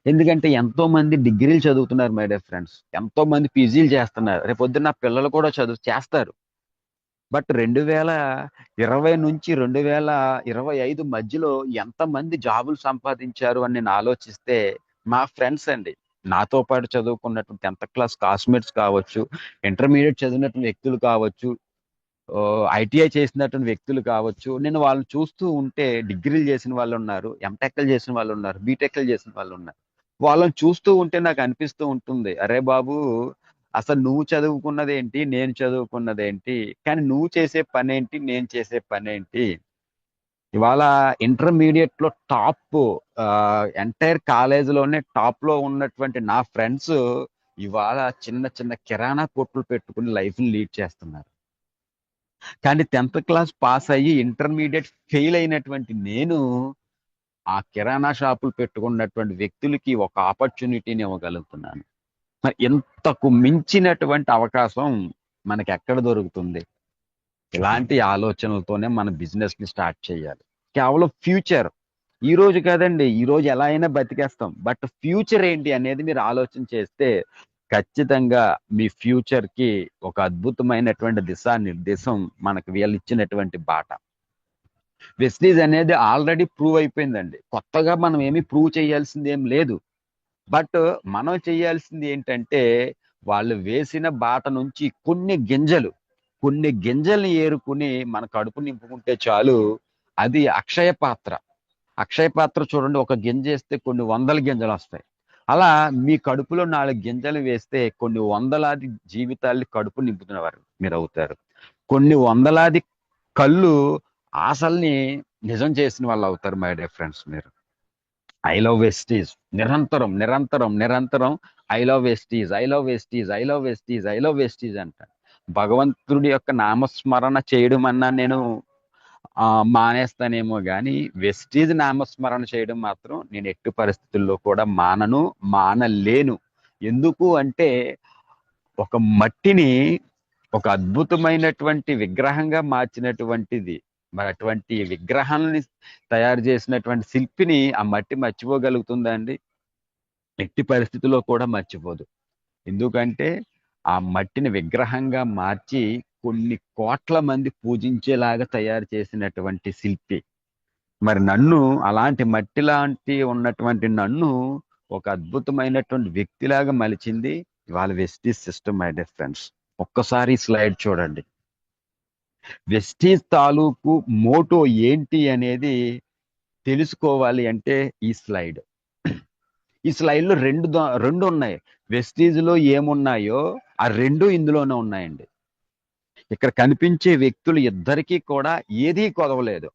ఎందుకంటే ఎంతో మంది డిగ్రీలు చదువుతున్నారు మై డియర్ ఫ్రెండ్స్, ఎంతో మంది పీజీలు చేస్తున్నారు, రేపొద్దున నా పిల్లలు కూడా చదువు చేస్తారు. బట్ 2020 నుంచి 2025 మధ్యలో ఎంతమంది జాబులు సంపాదించారు అని నేను ఆలోచిస్తే మా ఫ్రెండ్స్ అండి, నాతో పాటు చదువుకున్నటువంటి 10th క్లాస్ క్లాస్మేట్స్ కావచ్చు, ఇంటర్మీడియట్ చదివినటువంటి వ్యక్తులు కావచ్చు, ఐటీఐ చేసినటువంటి వ్యక్తులు కావచ్చు, నేను వాళ్ళని చూస్తూ ఉంటే డిగ్రీలు చేసిన వాళ్ళు ఉన్నారు, ఎంటెక్లు చేసిన వాళ్ళు ఉన్నారు, బీటెక్లు చేసిన వాళ్ళు ఉన్నారు. వాళ్ళని చూస్తూ ఉంటే నాకు అనిపిస్తూ ఉంటుంది, అరే బాబు, అసలు నువ్వు చదువుకున్నది ఏంటి, నేను చదువుకున్నది ఏంటి, కానీ నువ్వు చేసే పని ఏంటి, నేను చేసే పని ఏంటి. ఇవాళ ఇంటర్మీడియట్ లో టాప్, ఎంటైర్ కాలేజీలోనే టాప్ లో ఉన్నటువంటి నా ఫ్రెండ్స్ ఇవాళ చిన్న చిన్న కిరాణా కొట్లు పెట్టుకుని లైఫ్ ని లీడ్ చేస్తున్నారు. కానీ 10th క్లాస్ పాస్ అయ్యి ఇంటర్మీడియట్ ఫెయిల్ అయినటువంటి నేను ఆ కిరాణా షాపులు పెట్టుకున్నటువంటి వ్యక్తులకి ఒక ఆపర్చునిటీని ఇవ్వగలుగుతున్నాను. మరి ఇంతకు మించినటువంటి అవకాశం మనకి ఎక్కడ దొరుకుతుంది? ఇలాంటి ఆలోచనలతోనే మన బిజినెస్ ని స్టార్ట్ చేయాలి. కేవలం ఫ్యూచర్ ఈ రోజు కాదండి, ఈ రోజు ఎలా అయినా బతికేస్తాం, బట్ ఫ్యూచర్ ఏంటి అనేది మీరు ఆలోచన చేస్తే ఖచ్చితంగా మీ ఫ్యూచర్ కి ఒక అద్భుతమైనటువంటి దిశానిర్దేశం మనకు వీళ్ళు ఇచ్చినటువంటి బాట. వెస్టీజ్ అనేది ఆల్రెడీ ప్రూవ్ అయిపోయిందండి, కొత్తగా మనం ఏమీ ప్రూవ్ చేయాల్సింది ఏం లేదు. బట్ మనం చేయాల్సింది ఏంటంటే వాళ్ళు వేసిన బాట నుంచి కొన్ని గింజల్ని ఏరుకుని మన కడుపు నింపుకుంటే చాలు. అది అక్షయ పాత్ర. అక్షయ పాత్ర చూడండి, ఒక గింజ వేస్తే కొన్ని 100 గింజలు వస్తాయి. అలా మీ కడుపులో 4 గింజలు వేస్తే కొన్ని వందలాది జీవితాల్ని కడుపు నింపుతున్నవారు మీరు అవుతారు. కొన్ని వందలాది కళ్ళు ఆశల్ని నిజం చేసిన వాళ్ళు అవుతారు మై డియర్ ఫ్రెండ్స్. మీరు ఐ లవ్ వెస్టీజ్, నిరంతరం నిరంతరం నిరంతరం I love Vestige, I love Vestige, I love Vestige, I love Vestige అంట. భగవంతుడి యొక్క నామస్మరణ చేయడం అన్నా నేను మానేస్తానేమో కానీ వెస్టీజ్ నామస్మరణ చేయడం మాత్రం నేను ఎట్టి పరిస్థితుల్లో కూడా మానలేను. ఎందుకు అంటే ఒక మట్టిని ఒక అద్భుతమైనటువంటి విగ్రహంగా మార్చినటువంటిది, మరి అటువంటి విగ్రహాన్ని తయారు చేసినటువంటి శిల్పిని ఆ మట్టి మర్చిపోగలుగుతుందా అండి? ఎట్టి పరిస్థితుల్లో కూడా మర్చిపోదు. ఎందుకంటే ఆ మట్టిని విగ్రహంగా మార్చి కొన్ని కోట్ల మంది పూజించేలాగా తయారు చేసినటువంటి శిల్పి. మరి నన్ను, అలాంటి మట్టి లాంటి ఉన్నటువంటి నన్ను ఒక అద్భుతమైనటువంటి వ్యక్తిలాగా మలిచింది ఇవాళ Vestige system my dear friends. ఒక్కసారి స్లైడ్ చూడండి. వెస్టీజ్ తాలూకు మోటో ఏంటి అనేది తెలుసుకోవాలి అంటే ఈ స్లైడ్ లో రెండు ఉన్నాయి. వెస్టీజ్ లో ఏమున్నాయో ఆ రెండు ఇందులోనే ఉన్నాయండి. ఇక్కడ కనిపించే వ్యక్తులు ఇద్దరికీ కూడా ఏదీ కొదవలేదు,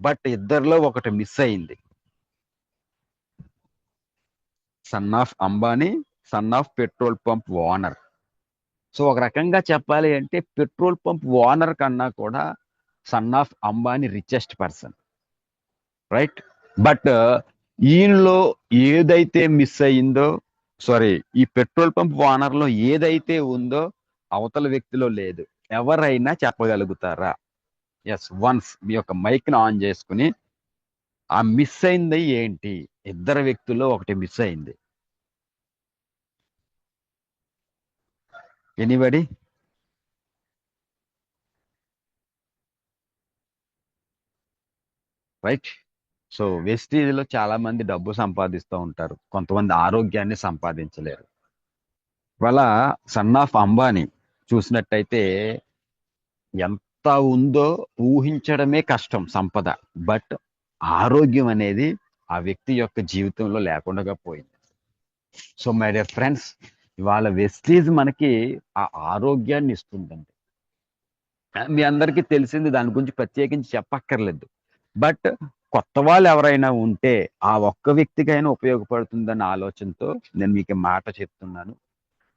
బట్ ఇద్దరిలో ఒకటి మిస్ అయింది. Son of Ambani, son of petrol pump owner. So ఒక రకంగా చెప్పాలి అంటే పెట్రోల్ పంప్ ఓనర్ కన్నా కూడా son of Ambani richest person, right? But ఈయనలో ఏదైతే మిస్ అయిందో, ఈ పెట్రోల్ పంప్ ఓనర్ లో ఏదైతే ఉందో అవతల వ్యక్తిలో లేదు. ఎవరైనా చెప్పగలుగుతారా? ఎస్, వన్స్ మీ యొక్క మైక్ ని ఆన్ చేసుకుని ఆ మిస్ అయింది ఏంటి? ఇద్దరు వ్యక్తుల్లో ఒకటి మిస్ అయింది. ఎనీబడి? రైట్. సో వెస్టీజ్ లో చాలా మంది డబ్బు సంపాదిస్తూ ఉంటారు, కొంతమంది ఆరోగ్యాన్ని సంపాదించలేరు. ఇవాళ సన్ ఆఫ్ అంబానీ చూసినట్టయితే ఎంత ఉందో ఊహించడమే కష్టం సంపద, బట్ ఆరోగ్యం అనేది ఆ వ్యక్తి యొక్క జీవితంలో లేకుండా పోయింది. సో మై డియర్ ఫ్రెండ్స్, ఇవాళ వెస్టీజ్ మనకి ఆ ఆరోగ్యాన్ని ఇస్తుందండి. మీ అందరికీ తెలిసింది, దాని గురించి ప్రత్యేకించి చెప్పక్కర్లేదు. బట్ కొత్త వాళ్ళు ఎవరైనా ఉంటే ఆ ఒక్క వ్యక్తికైనా ఉపయోగపడుతుందన్న ఆలోచనతో నేను మీకు మాట చెప్తున్నాను.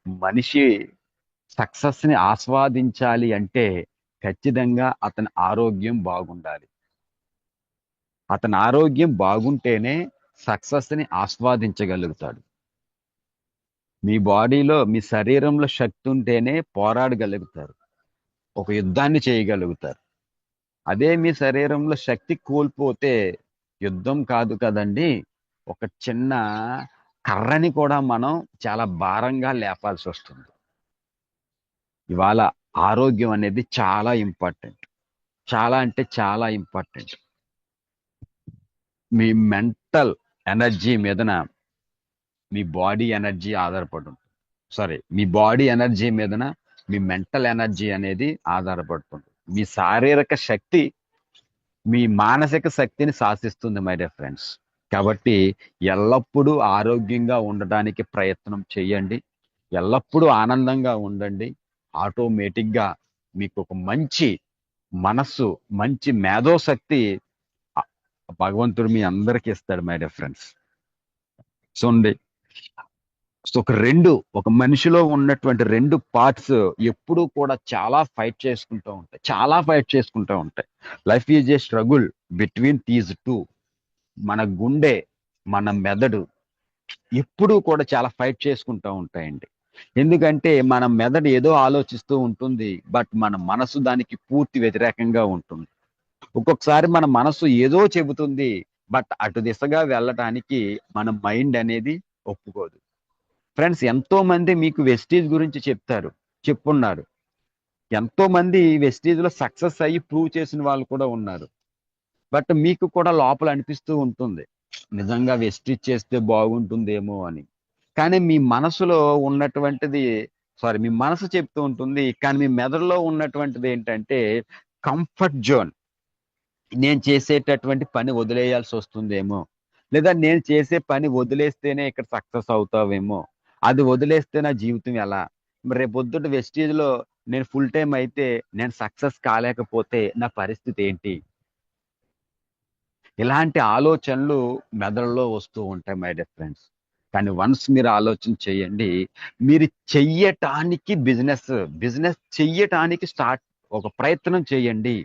మనిషి సక్సెస్ ని ఆస్వాదించాలి అంటే ఖచ్చితంగా అతని ఆరోగ్యం బాగుండాలి. అతని ఆరోగ్యం బాగుంటేనే సక్సెస్ ని ఆస్వాదించగలుగుతాడు. మీ బాడీలో, మీ శరీరంలో శక్తి ఉంటేనే పోరాడగలుగుతారు, ఒక యుద్ధాన్ని చేయగలుగుతారు. అదే మీ శరీరంలో శక్తి కోల్పోతే యుద్ధం కాదు కదండి, ఒక చిన్న కర్రని కూడా మనం చాలా భారంగా లేపాల్సి వస్తుంది. ఇవాళ ఆరోగ్యం అనేది చాలా ఇంపార్టెంట్. చాలా అంటే చాలా ఇంపార్టెంట్. మీ మెంటల్ ఎనర్జీ మీదన మీ బాడీ ఎనర్జీ ఆధారపడి ఉంటుంది. మీ బాడీ ఎనర్జీ మీదన మీ మెంటల్ ఎనర్జీ అనేది ఆధారపడుతుంది. మీ శారీరక శక్తి మీ మానసిక శక్తిని శాసిస్తుంది మై డియర్ ఫ్రెండ్స్. కాబట్టి ఎల్లప్పుడూ ఆరోగ్యంగా ఉండడానికి ప్రయత్నం చేయండి. ఎల్లప్పుడూ ఆనందంగా ఉండండి. ఆటోమేటిక్గా మీకు ఒక మంచి మనస్సు, మంచి మేధోశక్తి భగవంతుడు మీ అందరికీ ఇస్తాడు మై డియర్ ఫ్రెండ్స్. చూడండి, ఒక మనిషిలో ఉన్నటువంటి 2 పార్ట్స్ ఎప్పుడూ కూడా చాలా ఫైట్ చేసుకుంటూ ఉంటాయి. Life is a struggle between these 2. మన గుండె, మన మెదడు ఎప్పుడూ కూడా చాలా ఫైట్ చేసుకుంటూ ఉంటాయండి. ఎందుకంటే మన మెదడు ఏదో ఆలోచిస్తూ ఉంటుంది, బట్ మన మనసు దానికి పూర్తి వ్యతిరేకంగా ఉంటుంది. ఒక్కొక్కసారి మన మనసు ఏదో చెబుతుంది, బట్ అటు దిశగా వెళ్ళటానికి మన మైండ్ అనేది ఒప్పుకోదు. ఫ్రెండ్స్, ఎంతో మంది మీకు వెస్టీజ్ గురించి చెప్పున్నారు. ఎంతో మంది వెస్టీజ్ లో సక్సెస్ అయ్యి ప్రూవ్ చేసిన వాళ్ళు కూడా ఉన్నారు. బట్ మీకు కూడా లోపల అనిపిస్తూ ఉంటుంది, నిజంగా వెస్టీజ్ చేస్తే బాగుంటుందేమో అని. కానీ మీ మనసులో ఉన్నటువంటిది మీ మనసు చెప్తూ ఉంటుంది, కానీ మీ మెదడులో ఉన్నటువంటిది ఏంటంటే కంఫర్ట్ జోన్. నేను చేసేటటువంటి పని వదిలేయాల్సి వస్తుందేమో, లేదా నేను చేసే పని వదిలేస్తేనే ఇక్కడ సక్సెస్ అవుతావేమో, అది వదిలేస్తే నా జీవితం ఎలా, రేపొద్దుట వెస్టీజ్ లో నేను ఫుల్ టైం అయితే నేను సక్సెస్ కాలేకపోతే నా పరిస్థితి ఏంటి? ఇలాంటి ఆలోచనలు మెదడులో వస్తూ ఉంటాయి మై డియర్ ఫ్రెండ్స్. కానీ వన్స్ మీరు ఆలోచన చేయండి, మీరు చెయ్యటానికి బిజినెస్ చెయ్యటానికి ఒక ప్రయత్నం చేయండి.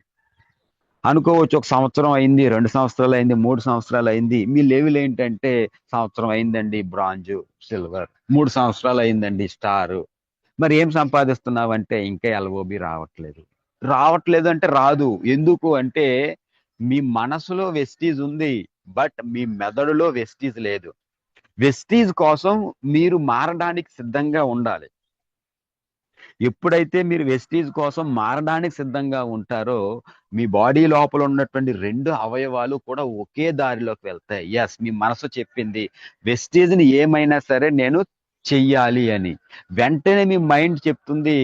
అనుకోవచ్చు, 1 సంవత్సరం అయింది, 2 సంవత్సరాలు అయింది, 3 సంవత్సరాలు అయింది. మీ లెవెల్ ఏంటంటే సంవత్సరం అయిందండి బ్రాంజ్, సిల్వర్, 3 సంవత్సరాలు అయిందండి స్టార్. మరి ఏం సంపాదిస్తున్నావంటే ఇంకా ఎల్ఓబి రావట్లేదు అంటే రాదు. ఎందుకు అంటే మీ మనసులో వెస్టీజ్ ఉంది, బట్ మీ మెదడులో వెస్టీజ్ లేదు. వెస్టీజ్ కోసం మీరు మారడానికి సిద్ధంగా ఉండాలి. ఎప్పుడైతే మీరు వెస్టీజ్ కోసం మారడానికి సిద్ధంగా ఉంటారో మీ బాడీ లోపల ఉన్నటువంటి 2 అవయవాలు కూడా ఒకే దారిలోకి వెళ్తాయి. ఎస్, మీ మనసు చెప్పింది వెస్టీజ్ని ఏమైనా సరే నేను చెయ్యాలి అని. వెంటనే మీ మైండ్ చెప్తుంది,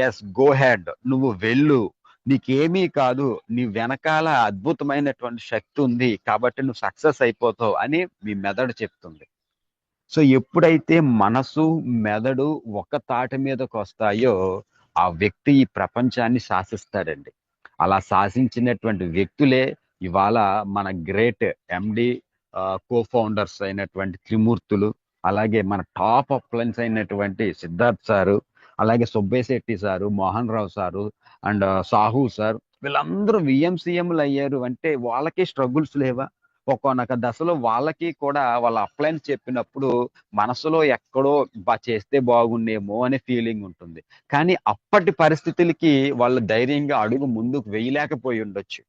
ఎస్ గో హెడ్, నువ్వు వెళ్ళు, నీకేమీ కాదు, నీ వెనకాల అద్భుతమైనటువంటి శక్తి ఉంది, కాబట్టి నువ్వు సక్సెస్ అయిపోతావు అని మీ మెదడు చెప్తుంది. సో ఎప్పుడైతే మనసు, మెదడు ఒక తాటి మీదకి వస్తాయో ఆ వ్యక్తి ఈ ప్రపంచాన్ని శాసిస్తాడండి. అలా శాసించినటువంటి వ్యక్తులే ఇవాళ మన గ్రేట్ ఎండి కో-ఫౌండర్స్ అయినటువంటి త్రిమూర్తులు, అలాగే మన టాప్ అప్లయన్స్ అయినటువంటి సిద్ధార్థ్ సారు, అలాగే Subbaiah Shetty sir, Mohan Rao sir and Sahu sir. వీళ్ళందరూ విఎంసీఎంలు అయ్యారు అంటే వాళ్ళకి స్ట్రగుల్స్ లేవా? ఒక్కొక్క దశలో వాళ్ళకి కూడా వాళ్ళ అప్లయన్స్ చెప్పినప్పుడు మనసులో ఎక్కడో చేస్తే బాగుండేమో అనే ఫీలింగ్ ఉంటుంది. కానీ అప్పటి పరిస్థితులకి వాళ్ళు ధైర్యంగా అడుగు ముందుకు వేయలేకపోయి ఉండొచ్చు.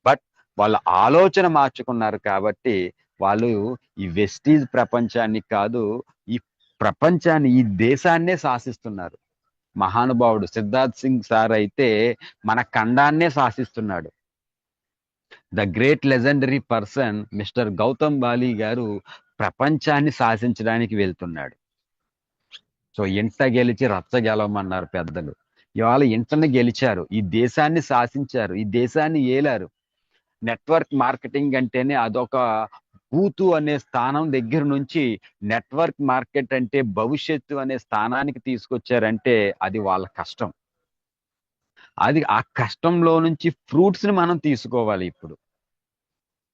బట్ వాళ్ళ ఆలోచన మార్చుకున్నారు కాబట్టి వాళ్ళు ఈ వెస్టీజ్ ప్రపంచాన్ని కాదు, ఈ ప్రపంచాన్ని, ఈ దేశాన్నే శాసిస్తున్నారు. మహానుభావుడు సిద్ధార్థ్ సింగ్ సార్ అయితే మన ఖండాన్నే శాసిస్తున్నాడు. The great legendary person mister Gautam Bali గారు ప్రపంచాన్ని శాసించడానికి వెళ్తున్నాడు. సో ఇంట గెలిచి రచ్చ గెలవమన్నారు పెద్దలు. ఇవాళ ఇంటను గెలిచారు, ఈ దేశాన్ని శాసించారు, ఈ దేశాన్ని ఏలారు. నెట్వర్క్ మార్కెటింగ్ అంటేనే అదొక బూతు అనే స్థానం దగ్గర నుంచి నెట్వర్క్ మార్కెట్ అంటే భవిష్యత్తు అనే స్థానానికి తీసుకొచ్చారంటే అది వాళ్ళ కష్టం. అది ఆ కష్టంలో నుంచి ఫ్రూట్స్ ని మనం తీసుకోవాలి. ఇప్పుడు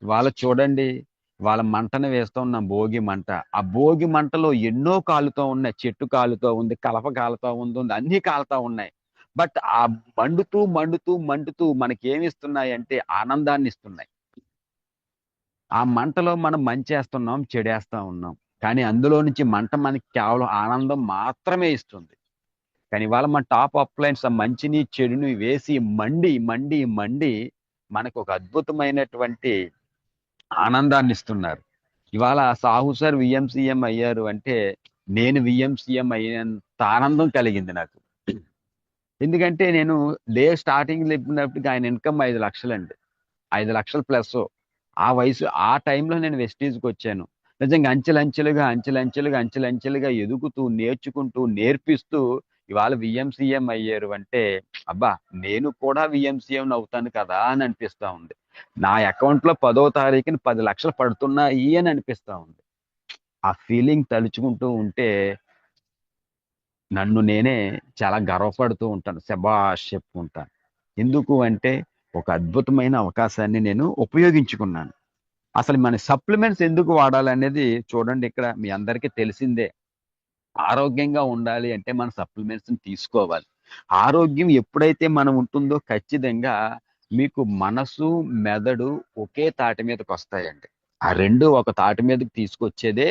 వాళ్ళ చూడండి, వాళ్ళ మంటను వేస్తూ ఉన్న భోగి మంట, ఆ భోగి మంటలో ఎన్నో కాలుతో ఉన్నాయి. చెట్టు కాలుతో ఉంది, కలప కాలుతో ఉంది, అన్ని కాలుతా ఉన్నాయి. బట్ ఆ మండుతూ మండుతూ మండుతూ మనకి ఏమి ఇస్తున్నాయి అంటే ఆనందాన్ని ఇస్తున్నాయి. ఆ మంటలో మనం మంచేస్తున్నాం, చెడేస్తా ఉన్నాం, కానీ అందులో నుంచి మంట మనకి కేవలం ఆనందం మాత్రమే ఇస్తుంది. కానీ ఇవాళ మన టాప్ అప్లయన్స్ ఆ మంచిని చెడుని వేసి మండి మండి మండి మనకు ఒక అద్భుతమైనటువంటి ఆనందాన్ని ఇస్తున్నారు. ఇవాళ సాహు సార్ విఎంసీఎం అయ్యారు అంటే నేను విఎంసీఎం అయినంత ఆనందం కలిగింది నాకు. ఎందుకంటే నేను స్టార్టింగ్ చెప్పినప్పటికి ఆయన ఇన్కమ్ 5 లక్షలండి. 5 లక్షలు ప్లస్. ఆ వయసు ఆ టైంలో నేను వెస్టీజ్కి వచ్చాను. నిజంగా అంచెలంచెలుగా ఎదుగుతూ నేర్చుకుంటూ నేర్పిస్తూ ఇవాళ విఎంసీఎం అయ్యారు అంటే అబ్బా నేను కూడా విఎంసీఎం అవుతాను కదా అని అనిపిస్తా ఉంది. నా అకౌంట్లో 10వ తారీఖుని 10 లక్షలు పడుతున్నాయి అని అనిపిస్తా ఉంది. ఆ ఫీలింగ్ తలుచుకుంటూ ఉంటే నన్ను నేనే చాలా గర్వపడుతూ ఉంటాను, శభాష్ చెప్పుకుంటాను. ఎందుకు అంటే ఒక అద్భుతమైన అవకాశాన్ని నేను ఉపయోగించుకున్నాను. అసలు మన సప్లిమెంట్స్ ఎందుకు వాడాలనేది చూడండి, ఇక్కడ మీ అందరికీ తెలిసిందే. ఆరోగ్యంగా ఉండాలి అంటే మన సప్లిమెంట్స్ని తీసుకోవాలి. ఆరోగ్యం ఎప్పుడైతే మనం ఉంటుందో ఖచ్చితంగా మీకు మనసు మెదడు ఒకే తాటి మీదకి వస్తాయండి. ఆ రెండు ఒక తాటి మీదకి తీసుకొచ్చేదే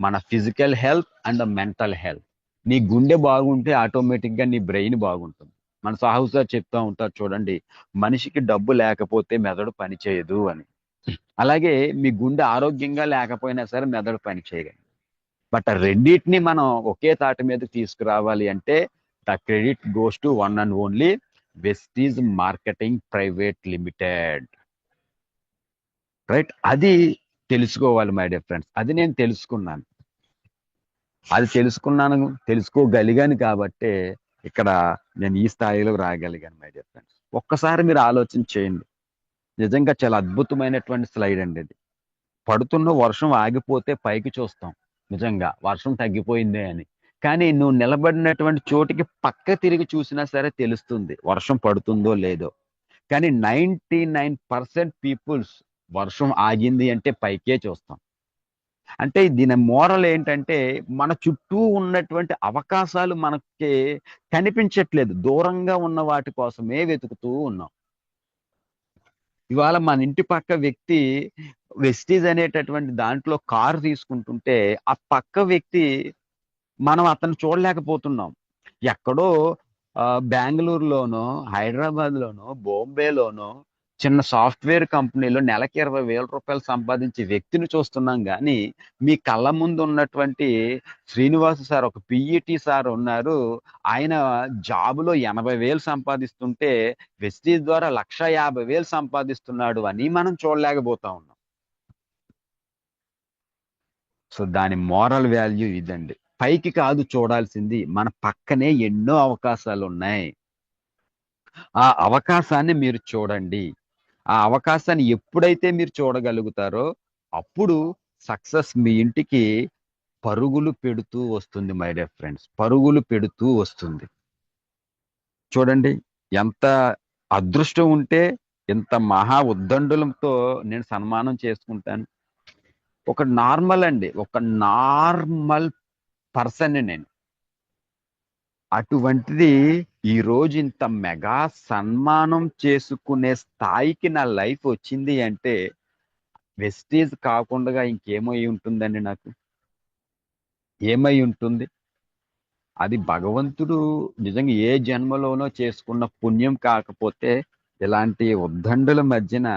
మన physical health and mental health. నీ గుండె బాగుంటే ఆటోమేటిక్గా నీ బ్రెయిన్ బాగుంటుంది. మన సాహు సార్ చెప్తా ఉంటారు చూడండి, మనిషికి డబ్బు లేకపోతే మెదడు పనిచేయదు అని. అలాగే మీ గుండె ఆరోగ్యంగా లేకపోయినా సరే మెదడు పని చేయగలదు. బట్ ఆ రెండింటిని మనం ఒకే తాటి మీద తీసుకురావాలి అంటే the credit goes to one and only Vestige marketing private limited. Right, అది తెలుసుకోవాలి మై డియర్ ఫ్రెండ్స్. అది నేను తెలుసుకున్నాను. అది తెలుసుకోగలిగాను కాబట్టే ఇక్కడ నేను ఈ స్థాయిలో రాగలిగాను మై డియర్ ఫ్రెండ్స్. ఒక్కసారి మీరు ఆలోచన చేయండి. నిజంగా చాలా అద్భుతమైనటువంటి స్లైడ్ అండి ఇది. పడుతున్న వర్షం ఆగిపోతే పైకి చూస్తాం, నిజంగా వర్షం తగ్గిపోయిందే అని. కానీ నువ్వు నిలబడినటువంటి చోటికి పక్క తిరిగి చూసినా సరే తెలుస్తుంది వర్షం పడుతుందో లేదో. కానీ 99% పీపుల్స్ వర్షం ఆగింది అంటే పైకే చూస్తాం. అంటే దీని మోరల్ ఏంటంటే మన చుట్టూ ఉన్నటువంటి అవకాశాలు మనకి కనిపించట్లేదు, దూరంగా ఉన్న వాటి కోసమే వెతుకుతూ ఉన్నాం. ఇవాళ మన ఇంటి పక్క వ్యక్తి వెస్టీజ్ అనేటటువంటి దాంట్లో కారు తీసుకుంటుంటే ఆ పక్క వ్యక్తి మనం అతను చూడలేకపోతున్నాం. ఎక్కడో బెంగళూరులోనో హైదరాబాద్లోనో బాంబేలోనో చిన్న సాఫ్ట్వేర్ కంపెనీలో నెలకి 20,000 రూపాయలు సంపాదించే వ్యక్తిని చూస్తున్నాం. కానీ మీ కళ్ళ ముందు ఉన్నటువంటి శ్రీనివాస్ సార్, ఒక పిఈటి సార్ ఉన్నారు, ఆయన జాబులో 80,000 సంపాదిస్తుంటే వెస్టీజ్ ద్వారా 1,50,000 సంపాదిస్తున్నాడు అని మనం చూడలేకపోతా ఉన్నాం. సో దాని మోరల్ వాల్యూ ఇదండి. పైకి కాదు చూడాల్సింది, మన పక్కనే ఎన్నో అవకాశాలు ఉన్నాయి. ఆ అవకాశాన్ని మీరు చూడండి. ఆ అవకాశాన్ని ఎప్పుడైతే మీరు చూడగలుగుతారో అప్పుడు సక్సెస్ మీ ఇంటికి పరుగులు పెడుతూ వస్తుంది మై డియర్ ఫ్రెండ్స్, పరుగులు పెడుతూ వస్తుంది. చూడండి, ఎంత అదృష్టం ఉంటే ఇంత మహా ఉద్దండులతో నేను సన్మానం చేసుకుంటాను. ఒక నార్మల్ పర్సన్ నేను. అటువంటిది ఈ రోజు ఇంత మెగా సన్మానం చేసుకునే స్థాయికి నా లైఫ్ వచ్చింది అంటే వెస్టీజ్ కాకుండా ఇంకేమై ఉంటుందండి నాకు? ఏమై ఉంటుంది? అది భగవంతుడు నిజంగా ఏ జన్మలోనో చేసుకున్న పుణ్యం కాకపోతే ఇలాంటి ఉద్దండుల మధ్యన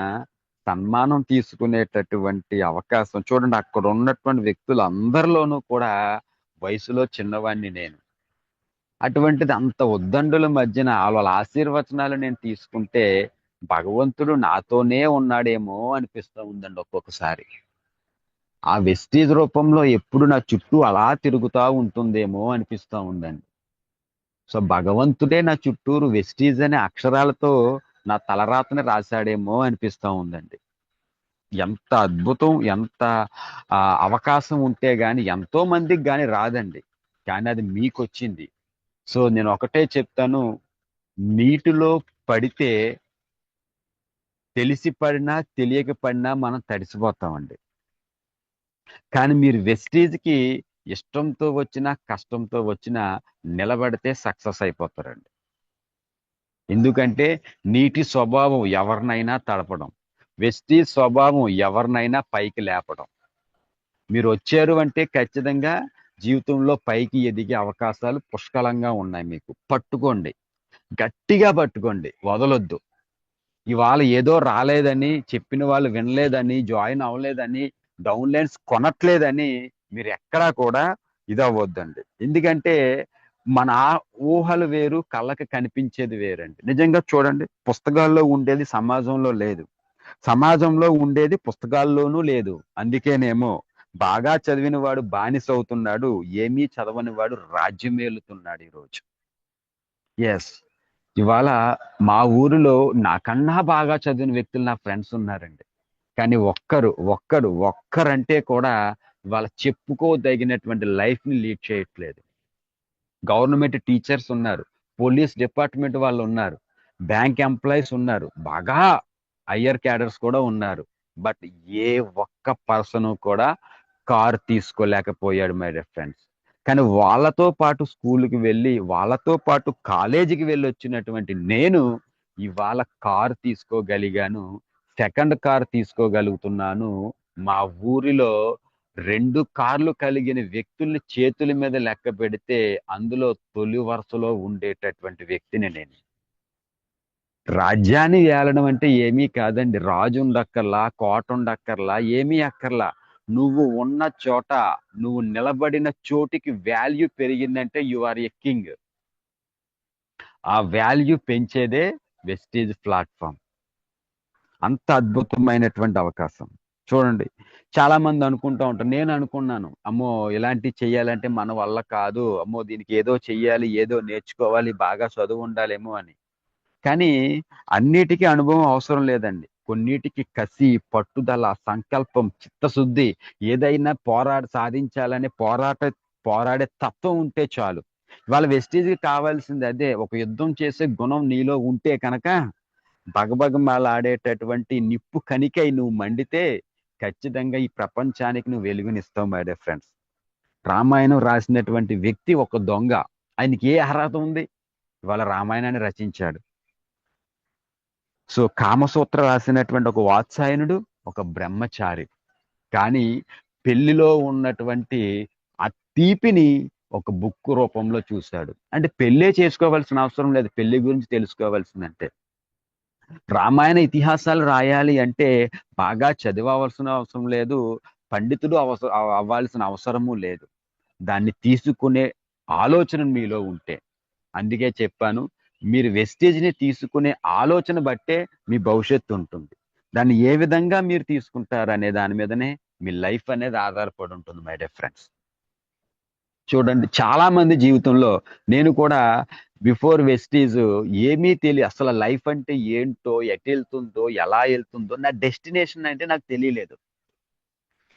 సన్మానం తీసుకునేటటువంటి అవకాశం. చూడండి, అక్కడ ఉన్నటువంటి వ్యక్తులు అందరిలోనూ కూడా వయసులో చిన్నవాడిని నేను. అటువంటిది అంత ఉద్దండుల మధ్యన వాళ్ళ ఆశీర్వచనాలు నేను తీసుకుంటే భగవంతుడు నాతోనే ఉన్నాడేమో అనిపిస్తూ ఉందండి ఒక్కొక్కసారి. ఆ వెస్టీజ్ రూపంలో ఎప్పుడు నా చుట్టూ అలా తిరుగుతూ ఉంటుందేమో అనిపిస్తూ ఉందండి. సో భగవంతుడే నా చుట్టూరు వెస్టీజ్ అనే అక్షరాలతో నా తలరాతని రాశాడేమో అనిపిస్తూ ఉందండి. ఎంత అద్భుతం, ఎంత అవకాశం ఉంటే గాని ఎంతో మందికి కానీ రాదండి, కానీ అది మీకు వచ్చింది. సో నేను ఒకటే చెప్తాను, నీటిలో పడితే తెలిసి పడినా తెలియక పడినా మనం తడిసిపోతామండి. కానీ మీరు వెస్టీజ్కి ఇష్టంతో వచ్చినా కష్టంతో వచ్చినా నిలబడితే సక్సెస్ అయిపోతారండి. ఎందుకంటే నీటి స్వభావం ఎవరినైనా తడపడం, వెస్టీజ్ స్వభావం ఎవరినైనా పైకి లేపడం. మీరు వచ్చారు అంటే ఖచ్చితంగా జీవితంలో పైకి ఎదిగే అవకాశాలు పుష్కలంగా ఉన్నాయి. మీకు పట్టుకోండి, గట్టిగా పట్టుకోండి, వదలొద్దు. ఇవాళ ఏదో రాలేదని, చెప్పిన వాళ్ళు వినలేదని, జాయిన్ అవ్వలేదని డౌన్ లైన్స్ కొనట్లేదని మీరు ఎక్కడా కూడా ఇదవ్వద్దండి. ఎందుకంటే మన ఊహలు వేరు, కళ్ళకి కనిపించేది వేరండి. నిజంగా చూడండి, పుస్తకాల్లో ఉండేది సమాజంలో లేదు, సమాజంలో ఉండేది పుస్తకాల్లోనూ లేదు. అందుకేనేమో బాగా చదివిన వాడు బానిస అవుతున్నాడు, ఏమీ చదవని వాడు రాజ్యమేలుతున్నాడు ఈరోజు. ఎస్, ఇవాళ మా ఊరిలో నాకన్నా బాగా చదివిన వ్యక్తులు నా ఫ్రెండ్స్ ఉన్నారండి. కానీ ఒక్కరంటే కూడా ఇవాళ చెప్పుకోదగినటువంటి లైఫ్ ని లీడ్ చేయట్లేదు. గవర్నమెంట్ టీచర్స్ ఉన్నారు, పోలీస్ డిపార్ట్మెంట్ వాళ్ళు ఉన్నారు, బ్యాంక్ ఎంప్లాయీస్ ఉన్నారు, బాగా హయ్యర్ క్యాడర్స్ కూడా ఉన్నారు. బట్ ఏ ఒక్క పర్సన్ కూడా కార్ తీసుకోలేకపోయాడు మై డియర్ ఫ్రెండ్స్. కానీ వాళ్ళతో పాటు స్కూల్కి వెళ్ళి, వాళ్ళతో పాటు కాలేజీకి వెళ్ళి వచ్చినటువంటి నేను ఇవాళ కార్ తీసుకోగలిగాను, సెకండ్ కార్ తీసుకోగలుగుతున్నాను. మా ఊరిలో 2 కార్లు కలిగిన వ్యక్తుల్ని చేతుల మీద లెక్క పెడితే అందులో తొలి వరుసలో ఉండేటటువంటి వ్యక్తిని నేను. రాజ్యాన్ని ఏలడం అంటే ఏమీ కాదండి. రాజు ఉండక్కర్లా, కోట ఉండక్కర్లా, ఏమీ అక్కర్లా. నువ్వు ఉన్న చోట, నువ్వు నిలబడిన చోటికి వాల్యూ పెరిగిందంటే యు ఆర్ ఎ కింగ్. ఆ వాల్యూ పెంచేదే వెస్టీజ్ ప్లాట్ఫామ్. అంత అద్భుతమైనటువంటి అవకాశం. చూడండి, చాలా మంది అనుకుంటూ ఉంటారు, నేను అనుకున్నాను, అమ్మో ఇలాంటివి చెయ్యాలంటే మన వల్ల కాదు, అమ్మో దీనికి ఏదో చెయ్యాలి, ఏదో నేర్చుకోవాలి, బాగా చదువు ఉండాలేమో అని. కానీ అన్నిటికీ అనుభవం అవసరం లేదండి. కొన్నిటికి కసి, పట్టుదల, సంకల్పం, చిత్తశుద్ధి, ఏదైనా సాధించాలనే పోరాడే తత్వం ఉంటే చాలు. ఇవాళ వెస్టీజ్కి కావాల్సింది అదే. ఒక యుద్ధం చేసే గుణం నీలో ఉంటే కనుక బగబగమాలాడేటటువంటి నిప్పు కనికై నువ్వు మండితే ఖచ్చితంగా ఈ ప్రపంచానికి నువ్వు వెలుగునిస్తావు మై డియర్ ఫ్రెండ్స్. రామాయణం రాసినటువంటి వ్యక్తి ఒక దొంగ. ఆయనకి ఏ అర్హత ఉంది? ఇవాళ రామాయణాన్ని రచించాడు. సో కామసూత్ర రాసినటువంటి ఒక వాత్సాయనుడు ఒక బ్రహ్మచారి. కానీ పెళ్లిలో ఉన్నటువంటి ఆ తీపిని ఒక బుక్ రూపంలో చూశాడు. అంటే పెళ్ళే చేసుకోవాల్సిన అవసరం లేదు, పెళ్లి గురించి తెలుసుకోవాల్సిందంటే. రామాయణ ఇతిహాసాలు రాయాలి అంటే బాగా చదివవలసిన అవసరం లేదు, పండితుడు అవ్వాల్సిన అవసరము లేదు. దాన్ని తీసుకునే ఆలోచన మీలో ఉంటే. అందుకే చెప్పాను, మీరు వెస్టేజ్ని తీసుకునే ఆలోచన బట్టే మీ భవిష్యత్తు ఉంటుంది. దాన్ని ఏ విధంగా మీరు తీసుకుంటారు అనే దాని మీదనే మీ లైఫ్ అనేది ఆధారపడి ఉంటుంది మై డియర్ ఫ్రెండ్స్. చూడండి, చాలా మంది జీవితంలో, నేను కూడా బిఫోర్ వెస్టీజ్ ఏమీ తెలియదు, అసలు లైఫ్ అంటే ఏంటో, ఎటు వెళ్తుందో, ఎలా వెళ్తుందో, నా డెస్టినేషన్ అంటే నాకు తెలియలేదు.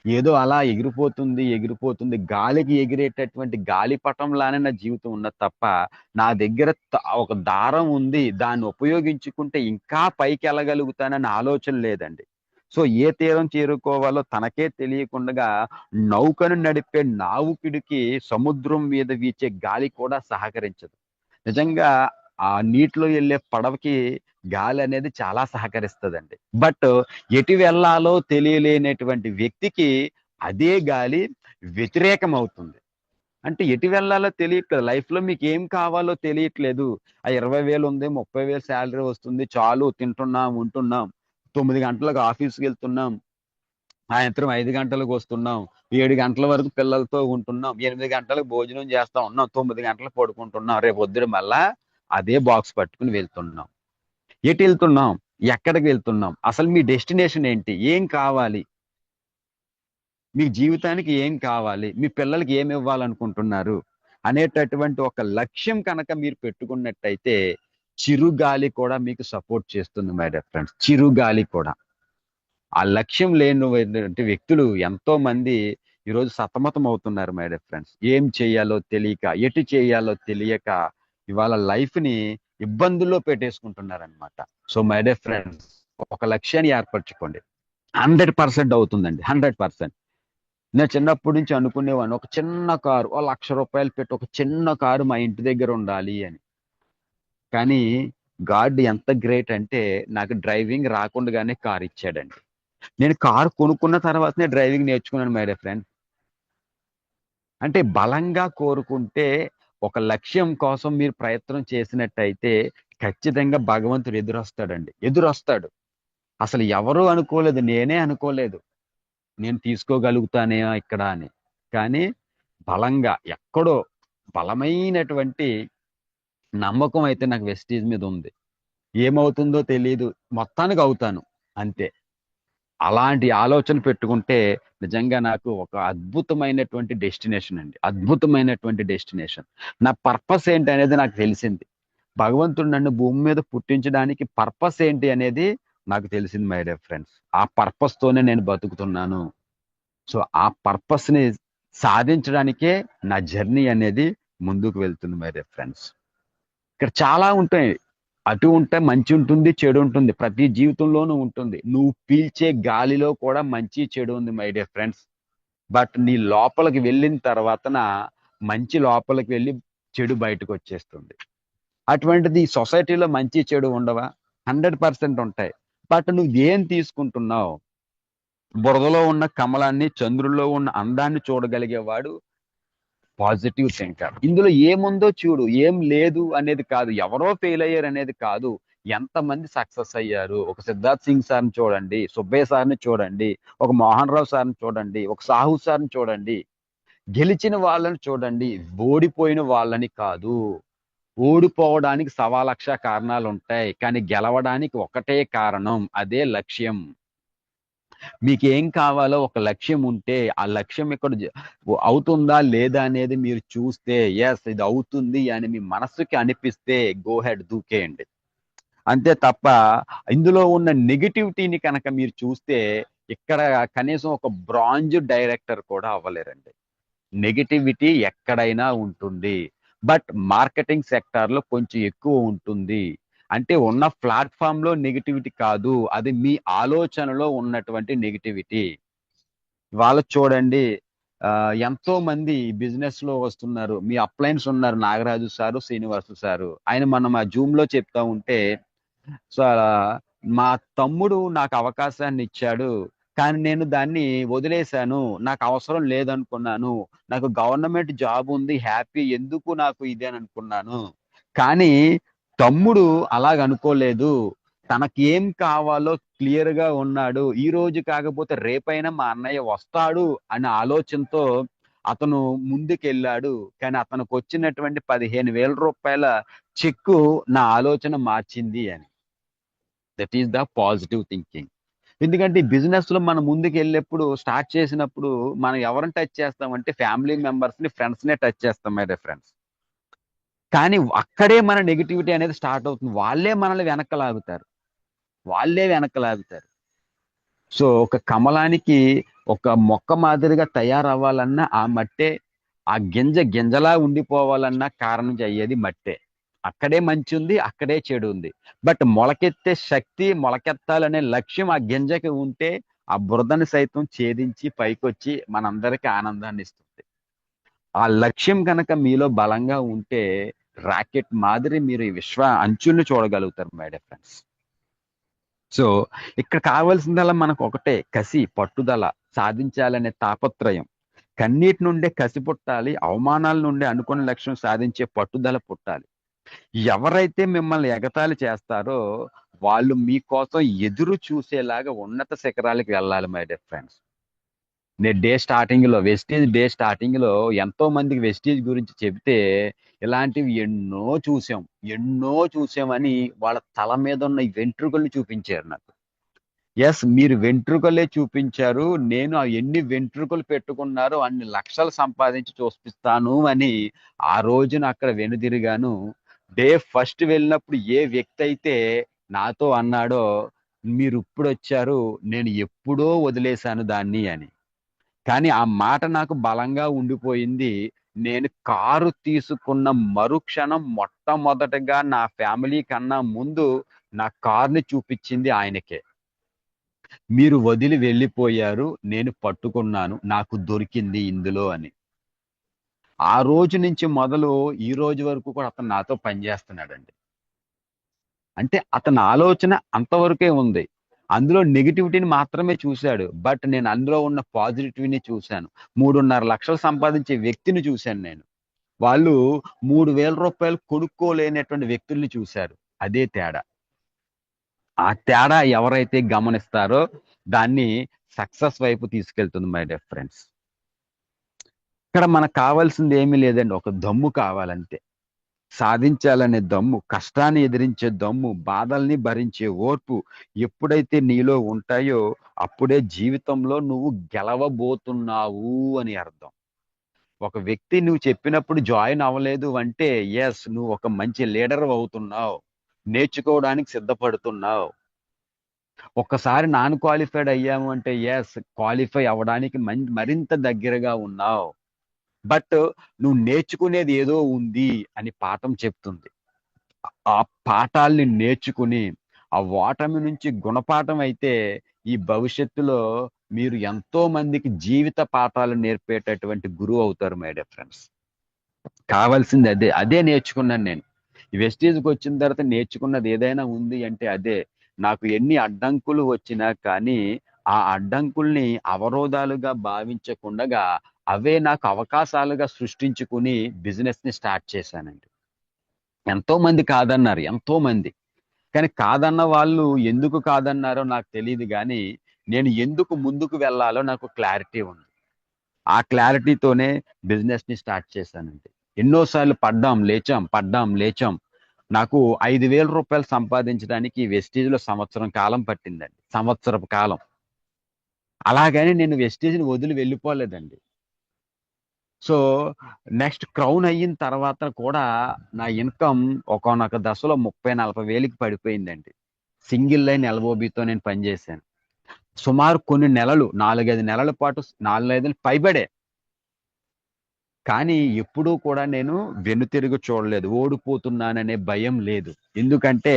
ఏదో అలా ఎగిరిపోతుంది, గాలికి ఎగిరేటటువంటి గాలిపటంలానే నా జీవితం ఉన్నది తప్ప, నా దగ్గర ఒక దారం ఉంది, దాన్ని ఉపయోగించుకుంటే ఇంకా పైకి వెళ్ళగలుగుతానని ఆలోచన లేదండి. సో ఏ తీరం చేరుకోవాలో తనకే తెలియకుండా నౌకను నడిపే నావికుడికి సముద్రం మీద వీచే గాలి కూడా సహకరించదు. నిజంగా ఆ నీటిలో వెళ్ళే పడవకి గాలి అనేది చాలా సహకరిస్తుందండి. బట్ ఎటు వెళ్ళాలో తెలియలేనటువంటి వ్యక్తికి అదే గాలి వ్యతిరేకం అవుతుంది. అంటే ఎటు వెళ్ళాలో తెలియట్లేదు, లైఫ్లో మీకు ఏం కావాలో తెలియట్లేదు. ఆ 20,000 ఉంది, 30,000 శాలరీ వస్తుంది, చాలు, తింటున్నాం, ఉంటున్నాం, 9 గంటలకు ఆఫీస్కి వెళ్తున్నాం, సాయంత్రం 5 గంటలకు వస్తున్నాం, 7 గంటల వరకు పిల్లలతో ఉంటున్నాం, 8 గంటలకు భోజనం చేస్తా ఉన్నాం, 9 గంటలకు పడుకుంటున్నాం, రేపు పొద్దున మళ్ళా అదే బాక్స్ పట్టుకుని వెళ్తున్నాం. ఎటు వెళ్తున్నాం, ఎక్కడికి వెళ్తున్నాం, అసలు మీ డెస్టినేషన్ ఏంటి, ఏం కావాలి, మీ జీవితానికి ఏం కావాలి, మీ పిల్లలకి ఏమి ఇవ్వాలనుకుంటున్నారు అనేటటువంటి ఒక లక్ష్యం కనుక మీరు పెట్టుకున్నట్టయితే చిరుగాలి కూడా మీకు సపోర్ట్ చేస్తుంది మై డియర్ ఫ్రెండ్స్. చిరుగాలి కూడా. ఆ లక్ష్యం లేని వ్యక్తులు ఎంతో మంది ఈరోజు సతమతం అవుతున్నారు మై డియర్ ఫ్రెండ్స్. ఏం చేయాలో తెలియక, ఎటు చేయాలో తెలియక ఇవాళ లైఫ్ని ఇబ్బందుల్లో పెట్టేసుకుంటున్నారు అనమాట. సో మై డియర్ ఫ్రెండ్స్, ఒక లక్ష్యాన్ని ఏర్పరచుకోండి. 100% అవుతుందండి, 100%. నేను చిన్నప్పటి నుంచి అనుకునేవాడిని, ఒక చిన్న కారు, ఓ ₹1,00,000 పెట్టి ఒక చిన్న కారు మా ఇంటి దగ్గర ఉండాలి అని. కానీ గాడ్ ఎంత గ్రేట్ అంటే నాకు డ్రైవింగ్ రాకుండానే కారు ఇచ్చాడండి. నేను కారు కొనుక్కున్న తర్వాతనే డ్రైవింగ్ నేర్చుకున్నాను మై డియర్ ఫ్రెండ్. అంటే బలంగా కోరుకుంటే, ఒక లక్ష్యం కోసం మీరు ప్రయత్నం చేసినట్టయితే ఖచ్చితంగా భగవంతుడు ఎదురొస్తాడండి, ఎదురొస్తాడు. అసలు ఎవరు అనుకోలేదు, నేనే అనుకోలేదు. నేను తీసుకోగలుగుతానే ఇక్కడ అని. కానీ బలంగా ఎక్కడో బలమైనటువంటి నమ్మకం అయితే నాకు వెస్టీజ్ మీద ఉంది. ఏమవుతుందో తెలియదు, మొత్తానికి అవుతాను అంతే. అలాంటి ఆలోచన పెట్టుకుంటే నిజంగా నాకు ఒక అద్భుతమైనటువంటి డెస్టినేషన్ అండి, అద్భుతమైనటువంటి డెస్టినేషన్. నా పర్పస్ ఏంటి అనేది నాకు తెలిసింది. భగవంతుడు నన్ను భూమి మీద పుట్టించడానికి పర్పస్ ఏంటి అనేది నాకు తెలిసింది మై డియర్ ఫ్రెండ్స్. ఆ పర్పస్ తోనే నేను బతుకుతున్నాను. సో ఆ పర్పస్ ని సాధించడానికే నా జర్నీ అనేది ముందుకు వెళ్తుంది మై డియర్ ఫ్రెండ్స్. ఇక్కడ చాలా ఉంటాయి, అటు ఉంటే మంచి ఉంటుంది, చెడు ఉంటుంది, ప్రతి జీవితంలోనూ ఉంటుంది. నువ్వు పీల్చే గాలిలో కూడా మంచి చెడు ఉంది మై డియర్ ఫ్రెండ్స్. బట్ నీ లోపలికి వెళ్ళిన తర్వాత మంచి లోపలికి వెళ్ళి చెడు బయటకు వచ్చేస్తుంది. అటువంటిది సొసైటీలో మంచి చెడు ఉండవా? 100% ఉంటాయి. బట్ నువ్వు ఏం తీసుకుంటున్నావు? బురదలో ఉన్న కమలాన్ని, చంద్రుల్లో ఉన్న అందాన్ని చూడగలిగేవాడు పాజిటివ్ థింకర్. ఇందులో ఏముందో చూడు, ఏం లేదు అనేది కాదు, ఎవరో ఫెయిల్ అయ్యారు అనేది కాదు, ఎంతమంది సక్సెస్ అయ్యారు. ఒక సిద్ధార్థ్ సింగ్ సార్ని చూడండి, సుబ్బయ్య సార్ని చూడండి, ఒక మోహన్ రావు సార్ని చూడండి, ఒక సాహు సార్ని చూడండి. గెలిచిన వాళ్ళని చూడండి, ఓడిపోయిన వాళ్ళని కాదు. ఓడిపోవడానికి 1,00,000 కారణాలు ఉంటాయి, కానీ గెలవడానికి ఒకటే కారణం, అదే లక్ష్యం. మీకు ఏం కావాలో ఒక లక్ష్యం ఉంటే ఆ లక్ష్యం ఇక్కడ అవుతుందా లేదా అనేది మీరు చూస్తే, ఎస్ ఇది అవుతుంది అని మీ మనసుకి అనిపిస్తే గో హెడ్ దూకేయండి. అంతే తప్ప ఇందులో ఉన్న నెగిటివిటీని కనుక మీరు చూస్తే ఇక్కడ కనీసం ఒక బ్రాంజ్ డైరెక్టర్ కూడా అవ్వలేరండి. నెగిటివిటీ ఎక్కడైనా ఉంటుంది, బట్ మార్కెటింగ్ సెక్టార్లో కొంచెం ఎక్కువ ఉంటుంది. అంటే ఉన్న ప్లాట్ఫామ్ లో నెగిటివిటీ కాదు, అది మీ ఆలోచనలో ఉన్నటువంటి నెగిటివిటీ. వాళ్ళు చూడండి, ఎంతో మంది బిజినెస్ లో వస్తున్నారు. మీ అప్లైన్స్ ఉన్నారు, నాగరాజు సారు, శ్రీనివాసు సారు. ఆయన మనం ఆ జూమ్ లో చెప్తా ఉంటే, సో మా తమ్ముడు నాకు అవకాశాన్ని ఇచ్చాడు, కానీ నేను దాన్ని వదిలేశాను, నాకు అవసరం లేదనుకున్నాను, నాకు గవర్నమెంట్ జాబ్ ఉంది, హ్యాపీ, ఎందుకు నాకు ఇదే అని అనుకున్నాను. కానీ తమ్ముడు అలాగనుకోలేదు, తనకి ఏం కావాలో క్లియర్ గా ఉన్నాడు. ఈ రోజు కాకపోతే రేపైనా మా అన్నయ్య వస్తాడు అనే ఆలోచనతో అతను ముందుకెళ్ళాడు. కానీ అతనికి వచ్చినటువంటి 15,000 రూపాయల చెక్కు నా ఆలోచన మార్చింది అని. That is the positive thinking. ఎందుకంటే ఈ బిజినెస్ లో మనం ముందుకు వెళ్ళేప్పుడు, స్టార్ట్ చేసినప్పుడు మనం ఎవరిని టచ్ చేస్తామంటే ఫ్యామిలీ మెంబర్స్ ని, ఫ్రెండ్స్ నే టచ్ చేస్తాం మై డియర్ ఫ్రెండ్స్. కానీ అక్కడే మన నెగిటివిటీ అనేది స్టార్ట్ అవుతుంది. వాళ్ళే మనల్ని వెనకలాగుతారు, వాళ్ళే వెనకలాగుతారు. సో ఒక కమలానికి ఒక మొక్క మాదిరిగా తయారవ్వాలన్నా ఆ మట్టే, ఆ గింజలా ఉండిపోవాలన్నా కారణం అయ్యేది మట్టే. అక్కడే మంచి ఉంది, అక్కడే చెడు ఉంది. బట్ మొలకెత్తే శక్తి, మొలకెత్తాలనే లక్ష్యం ఆ గింజకి ఉంటే ఆ బురదని సైతం ఛేదించి పైకొచ్చి మనందరికీ ఆనందాన్ని ఇస్తుంది. ఆ లక్ష్యం కనుక మీలో బలంగా ఉంటే రాకెట్ మాదిరి మీరు ఈ విశ్వ అంచుల్ని చూడగలుగుతారు మై డియర్ ఫ్రెండ్స్. సో ఇక్కడ కావాల్సిందల్లా మనకు ఒకటే, కసి, పట్టుదల, సాధించాలనే తాపత్రయం. కన్నీటి నుండే కసి పుట్టాలి, అవమానాల నుండి అనుకున్న లక్ష్యం సాధించే పట్టుదల పుట్టాలి. ఎవరైతే మిమ్మల్ని ఎగతాళి చేస్తారో వాళ్ళు మీకోసం ఎదురు చూసేలాగా ఉన్నత శిఖరాలకు వెళ్ళాలి మై డియర్ ఫ్రెండ్స్. నేను డే స్టార్టింగ్ లో, వెస్టీజ్ డే స్టార్టింగ్ లో ఎంతో మందికి వెస్టీజ్ గురించి చెబితే ఇలాంటివి ఎన్నో చూసామని వాళ్ళ తల మీద ఉన్న ఈ వెంట్రుకల్ని చూపించారు నాకు. ఎస్, మీరు వెంట్రుకలే చూపించారు, నేను ఎన్ని వెంట్రుకలు పెట్టుకున్నారో అన్ని లక్షలు సంపాదించి చూపిస్తాను అని ఆ రోజున అక్కడ వెనుదిరిగాను. డే ఫస్ట్ వెళ్ళినప్పుడు ఏ వ్యక్తి అయితే నాతో అన్నాడో, మీరు ఇప్పుడు వచ్చారు, నేను ఎప్పుడో వదిలేశాను దాన్ని అని. కానీ ఆ మాట నాకు బలంగా ఉండిపోయింది. నేను కారు తీసుకున్న మరుక్షణం మొట్టమొదటగా నా ఫ్యామిలీ కన్నా ముందు నా కార్ని చూపించింది ఆయనకే. మీరు వదిలి వెళ్ళిపోయారు, నేను పట్టుకున్నాను, నాకు దొరికింది ఇందులో అని. ఆ రోజు నుంచి మొదలు ఈ రోజు వరకు కూడా అతను నాతో పనిచేస్తున్నాడండి. అంటే అతని ఆలోచన అంతవరకే ఉంది, అందులో నెగిటివిటీని మాత్రమే చూశాడు. బట్ నేను అందులో ఉన్న పాజిటివిటీని చూశాను. 3.5 లక్షలు సంపాదించే వ్యక్తిని చూశాను నేను. వాళ్ళు 3,000 రూపాయలు కొనుక్కోలేనటువంటి వ్యక్తుల్ని చూశారు. అదే తేడా. ఆ తేడా ఎవరైతే గమనిస్తారో దాన్ని సక్సెస్ వైపు తీసుకెళ్తుంది మై డియర్ ఫ్రెండ్స్. ఇక్కడ మనకు కావాల్సింది ఏమీ లేదండి, ఒక దమ్ము కావాలంతే. సాధించాలనే దమ్ము, కష్టాన్ని ఎదిరించే దమ్ము, బాధల్ని భరించే ఓర్పు ఎప్పుడైతే నీలో ఉంటాయో అప్పుడే జీవితంలో నువ్వు గెలవబోతున్నావు అని అర్థం. ఒక వ్యక్తి నువ్వు చెప్పినప్పుడు జాయిన్ అవ్వలేదు అంటే ఎస్, నువ్వు ఒక మంచి లీడర్ అవుతున్నావు, నేర్చుకోవడానికి సిద్ధపడుతున్నావు. ఒక్కసారి నాన్ క్వాలిఫైడ్ అయ్యాము అంటే ఎస్, క్వాలిఫై అవ్వడానికి మరింత దగ్గరగా ఉన్నావు. బట్ నువ్వు నేర్చుకునేది ఏదో ఉంది అని పాఠం చెప్తుంది. ఆ పాఠాల్ని నేర్చుకుని ఆ ఓటమి నుంచి గుణపాఠం అయితే ఈ భవిష్యత్తులో మీరు ఎంతో మందికి జీవిత పాఠాలు నేర్పేటటువంటి గురువు అవుతారు మై డియర్ ఫ్రెండ్స్. కావాల్సింది అదే నేర్చుకున్నాను నేను. ఈ వెస్టీజ్కి వచ్చిన తర్వాత నేర్చుకున్నది ఏదైనా ఉంది అంటే అదే. నాకు ఎన్ని అడ్డంకులు వచ్చినా కానీ ఆ అడ్డంకుల్ని అవరోధాలుగా భావించకుండా అవే నాకు అవకాశాలుగా సృష్టించుకుని బిజినెస్ ని స్టార్ట్ చేశానండి. ఎంతో మంది కాదన్నారు, ఎంతో మంది. కానీ కాదన్న వాళ్ళు ఎందుకు కాదన్నారో నాకు తెలియదు, కానీ నేను ఎందుకు ముందుకు వెళ్ళాలో నాకు క్లారిటీ ఉంది. ఆ క్లారిటీతోనే బిజినెస్ ని స్టార్ట్ చేశానండి. ఎన్నోసార్లు పడ్డాం లేచాం. నాకు 5,000 రూపాయలు సంపాదించడానికి వెస్టీజ్ లో సంవత్సరం కాలం పట్టిందండి, సంవత్సరపు కాలం. అలాగని నేను వెస్టీజ్ని వదిలి వెళ్ళిపోలేదండి. సో నెక్స్ట్ క్రౌన్ అయిన తర్వాత కూడా నా ఇన్కమ్ ఒకనొక దశలో 30-40 వేలకి పడిపోయిందండి. సింగిల్ లైన్ ఎల్ఓబితో నేను పనిచేశాను. సుమారు కొన్ని నెలలు, 4-5 నెలల పాటు, 4-5 పైబడే. కానీ ఎప్పుడూ కూడా నేను వెనుతిరుగు చూడలేదు. ఓడిపోతున్నాననే భయం లేదు. ఎందుకంటే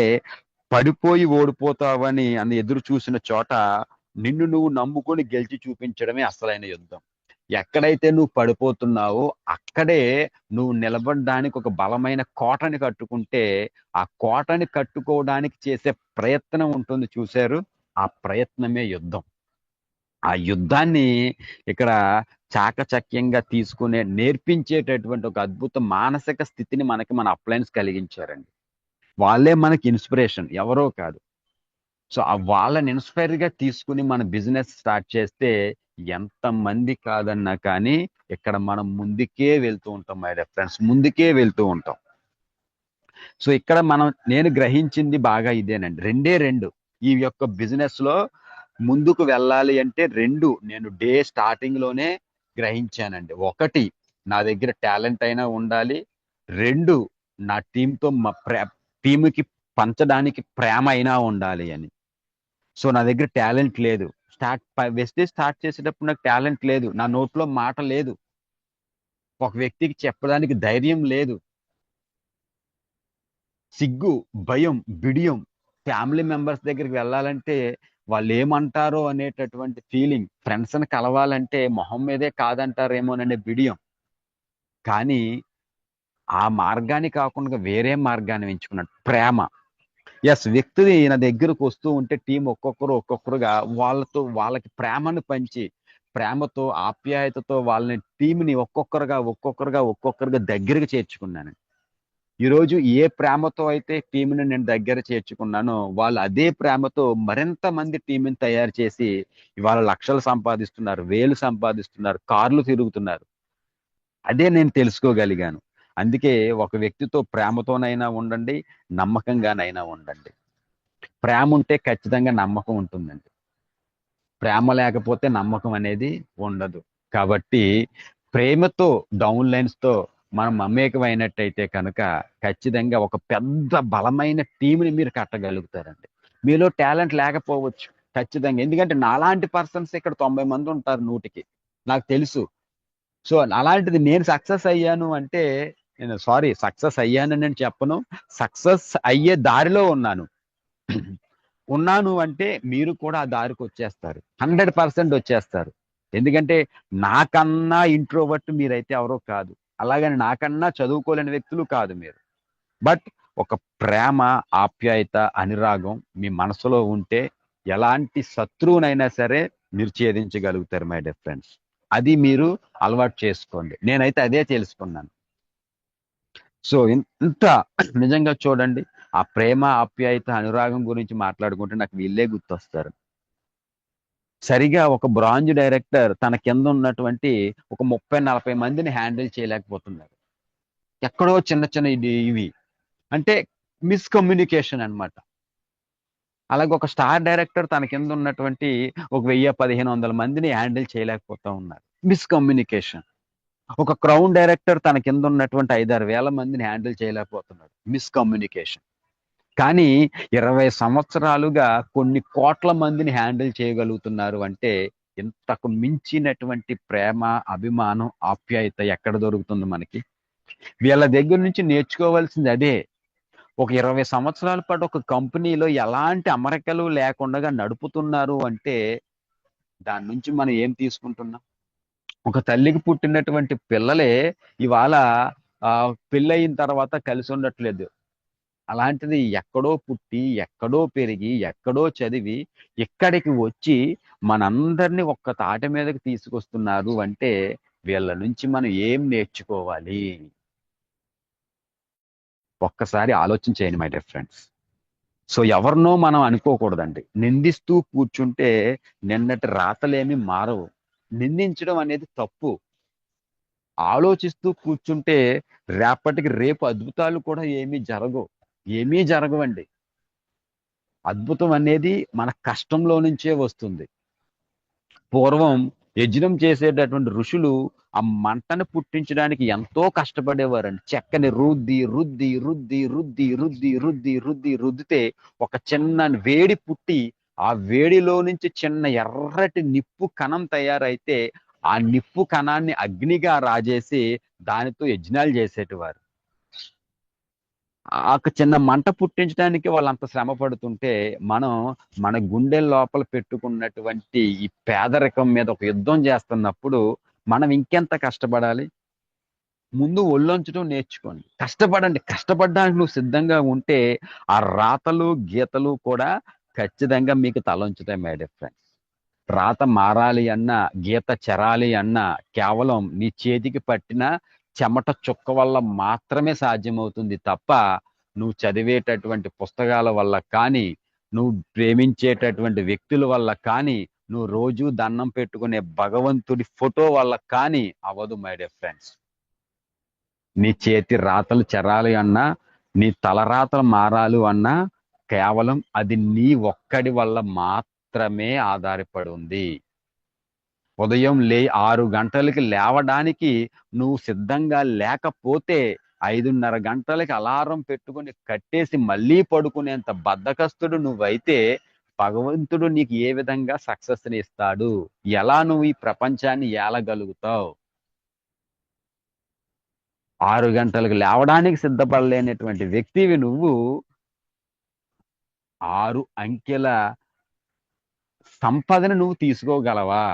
పడిపోయి ఓడిపోతావని అని ఎదురు చూసిన చోట నిన్ను నువ్వు నమ్ముకొని గెలిచి చూపించడమే అసలైన యుద్ధం. ఎక్కడైతే నువ్వు పడిపోతున్నావో అక్కడే నువ్వు నిలబడడానికి ఒక బలమైన కోటని కట్టుకుంటే ఆ కోటని కట్టుకోవడానికి చేసే ప్రయత్నం ఉంటుంది చూశారు, ఆ ప్రయత్నమే యుద్ధం. ఆ యుద్ధాన్ని ఇక్కడ చాకచక్యంగా తీసుకునే నేర్పించేటటువంటి ఒక అద్భుత మానసిక స్థితిని మనకి మన అప్లయన్స్ కలిగించారండి. వాళ్ళే మనకి ఇన్స్పిరేషన్, ఎవరో కాదు. సో వాళ్ళని ఇన్స్పైర్గా తీసుకుని మన బిజినెస్ స్టార్ట్ చేస్తే ఎంతమంది కాదన్నా కానీ ఇక్కడ మనం ముందుకే వెళ్తూ ఉంటాం మై డియర్ ఫ్రెండ్స్, ముందుకే వెళ్తూ ఉంటాం. సో ఇక్కడ నేను గ్రహించింది బాగా ఇదేనండి, రెండు ఈ యొక్క బిజినెస్ లో ముందుకు వెళ్ళాలి అంటే నేను డే స్టార్టింగ్ లోనే గ్రహించానండి. 1, నా దగ్గర టాలెంట్ అయినా ఉండాలి. 2, నా టీంతో టీంకి పంచడానికి ప్రేమ అయినా ఉండాలి అని. సో నా దగ్గర టాలెంట్ లేదు. వెస్టీజ్ స్టార్ట్ చేసేటప్పుడు నాకు టాలెంట్ లేదు, నా నోట్లో మాట లేదు, ఒక వ్యక్తికి చెప్పడానికి ధైర్యం లేదు, సిగ్గు, భయం, బిడియం. ఫ్యామిలీ మెంబర్స్ దగ్గరికి వెళ్ళాలంటే వాళ్ళు ఏమంటారో అనేటటువంటి ఫీలింగ్, ఫ్రెండ్స్ని కలవాలంటే మొహం మీదే కాదంటారేమోననే బిడియం. కానీ ఆ మార్గాన్ని కాకుండా వేరే మార్గాన్ని ఎంచుకున్నాడు, ప్రేమ. ఎస్, వ్యక్తి నా దగ్గరకు వస్తూ ఉంటే టీం ఒక్కొక్కరుగా వాళ్ళకి ప్రేమను పంచి, ప్రేమతో ఆప్యాయతతో వాళ్ళని టీంని ఒక్కొక్కరుగా దగ్గరికి చేర్చుకున్నాను. ఈరోజు ఏ ప్రేమతో అయితే టీంని నేను దగ్గర చేర్చుకున్నానో వాళ్ళు అదే ప్రేమతో మరింత మంది టీంని తయారు చేసి ఇవాళ లక్షలు సంపాదిస్తున్నారు, వేలు సంపాదిస్తున్నారు, కార్లు తిరుగుతున్నారు. అదే నేను తెలుసుకోగలిగాను. అందుకే ఒక వ్యక్తితో ప్రేమతోనైనా ఉండండి, నమ్మకంగానైనా ఉండండి. ప్రేమ ఉంటే ఖచ్చితంగా నమ్మకం ఉంటుందండి, ప్రేమ లేకపోతే నమ్మకం అనేది ఉండదు. కాబట్టి ప్రేమతో డౌన్ లైన్స్తో మనం మమేకమైనట్టయితే కనుక ఖచ్చితంగా ఒక పెద్ద బలమైన టీంని మీరు కట్టగలుగుతారండి. మీలో టాలెంట్ లేకపోవచ్చు ఖచ్చితంగా, ఎందుకంటే నాలాంటి పర్సన్స్ ఇక్కడ 90 మంది ఉంటారు 100కి, నాకు తెలుసు. సో అలాంటిది నేను సక్సెస్ అయ్యాను అంటే సక్సెస్ అయ్యానని నేను చెప్పను, సక్సెస్ అయ్యే దారిలో ఉన్నాను అంటే మీరు కూడా ఆ దారికి వచ్చేస్తారు, 100% వచ్చేస్తారు. ఎందుకంటే నాకన్నా ఇంట్రోవర్ట్ మీరైతే ఎవరో కాదు, అలాగని నాకన్నా చదువుకోలేని వ్యక్తులు కాదు మీరు. బట్ ఒక ప్రేమ, ఆప్యాయత, అనురాగం మీ మనసులో ఉంటే ఎలాంటి శత్రువునైనా సరే మీరు ఛేదించగలుగుతారు మై డియర్ ఫ్రెండ్స్. అది మీరు అలవాటు చేసుకోండి. నేనైతే అదే తెలుసుకున్నాను. సో ఇంత నిజంగా చూడండి, ఆ ప్రేమ, ఆప్యాయత, అనురాగం గురించి మాట్లాడుకుంటే నాకు వీళ్ళే గుర్తొస్తారు. సరిగా ఒక బ్రాంజ్ డైరెక్టర్ తన కింద ఉన్నటువంటి ఒక 30-40 మందిని హ్యాండిల్ చేయలేకపోతున్నారు. ఎక్కడో చిన్న చిన్న ఇవి అంటే మిస్కమ్యూనికేషన్ అన్నమాట. అలాగే ఒక స్టార్ డైరెక్టర్ తన కింద ఉన్నటువంటి ఒక 1000-1500 మందిని హ్యాండిల్ చేయలేకపోతా ఉన్నారు. మిస్కమ్యూనికేషన్. ఒక క్రౌన్ డైరెక్టర్ తన కింద ఉన్నటువంటి 5-6 వేల మందిని హ్యాండిల్ చేయలేకపోతున్నాడు. మిస్కమ్యూనికేషన్. కానీ 20 సంవత్సరాలుగా కొన్ని కోట్ల మందిని హ్యాండిల్ చేయగలుగుతున్నారు అంటే ఇంతకు మించినటువంటి ప్రేమ, అభిమానం, ఆప్యాయత ఎక్కడ దొరుకుతుంది మనకి? వీళ్ళ దగ్గర నుంచి నేర్చుకోవాల్సింది అదే. ఒక 20 సంవత్సరాల పాటు ఒక కంపెనీలో ఎలాంటి అమరికలు లేకుండా నడుపుతున్నారు అంటే దాని నుంచి మనం ఏం తీసుకుంటున్నాం? ఒక తల్లికి పుట్టినటువంటి పిల్లలే ఇవాళ పెళ్ళయిన తర్వాత కలిసి ఉండట్లేదు. అలాంటిది ఎక్కడో పుట్టి, ఎక్కడో పెరిగి, ఎక్కడో చదివి ఇక్కడికి వచ్చి మనందరినీ ఒక్క తాటి మీదకి తీసుకొస్తున్నారు అంటే వీళ్ళ నుంచి మనం ఏం నేర్చుకోవాలి? ఒక్కసారి ఆలోచన చేయండి మై డియర్ ఫ్రెండ్స్. సో ఎవరినో మనం అనుకోకూడదండి. నిందిస్తూ కూర్చుంటే నిన్నటి రాతలేమి మారవు. నిందించడం అనేది తప్పు. ఆలోచిస్తూ కూర్చుంటే రేపటికి రేపు అద్భుతాలు కూడా ఏమీ జరగవండి. అద్భుతం అనేది మన కష్టంలో నుంచే వస్తుంది. పూర్వం యజ్ఞం చేసేటటువంటి ఋషులు ఆ మంటను పుట్టించడానికి ఎంతో కష్టపడేవారండి. చెక్కని రుద్దితే ఒక చిన్న వేడి పుట్టి ఆ వేడిలో నుంచి చిన్న ఎర్రటి నిప్పు కణం తయారైతే ఆ నిప్పు కణాన్ని అగ్నిగా రాజేసి దానితో యజ్ఞాలు చేసేటివారు. ఆ చిన్న మంట పుట్టించడానికి వాళ్ళు అంత శ్రమ పడుతుంటే మనం మన గుండె లోపల పెట్టుకున్నటువంటి ఈ పేదరికం మీద ఒక యుద్ధం చేస్తున్నప్పుడు మనం ఇంకెంత కష్టపడాలి? ముందు ఒళ్ళొంచడం నేర్చుకోండి. కష్టపడండి. కష్టపడడానికి నువ్వు సిద్ధంగా ఉంటే ఆ రాతలు గీతలు కూడా ఖచ్చితంగా మీకు తలొంచుతాయి మై డియర్ ఫ్రెండ్స్. రాత మారాలి అన్నా, గీత చెరాలి అన్నా కేవలం నీ చేతికి పట్టిన చెమట చుక్క వల్ల మాత్రమే సాధ్యమవుతుంది తప్ప నువ్వు చదివేటటువంటి పుస్తకాల వల్ల కానీ, నువ్వు ప్రేమించేటటువంటి వ్యక్తుల వల్ల కానీ, నువ్వు రోజు దండం పెట్టుకునే భగవంతుడి ఫోటో వల్ల కానీ అవ్వదు మై డియర్ ఫ్రెండ్స్. నీ చేతి రాతలు చెరాలి అన్నా, నీ తలరాతలు మారాలి అన్నా కేవలం అది నీ ఒక్కడి వల్ల మాత్రమే ఆధారపడి ఉంది. ఉదయం 6 గంటలకి లేవడానికి నువ్వు సిద్ధంగా లేకపోతే 5:30 గంటలకి అలారం పెట్టుకుని కట్టేసి మళ్ళీ పడుకునేంత బద్ధకస్తుడు నువ్వైతే భగవంతుడు నీకు ఏ విధంగా సక్సెస్ని ఇస్తాడు? ఎలా నువ్వు ఈ ప్రపంచాన్ని ఏలగలుగుతావు? 6 గంటలకు లేవడానికి సిద్ధపడలేనటువంటి వ్యక్తివి నువ్వు 6 అంకెల సంపదను నువ్వు తీసుకోగలవా?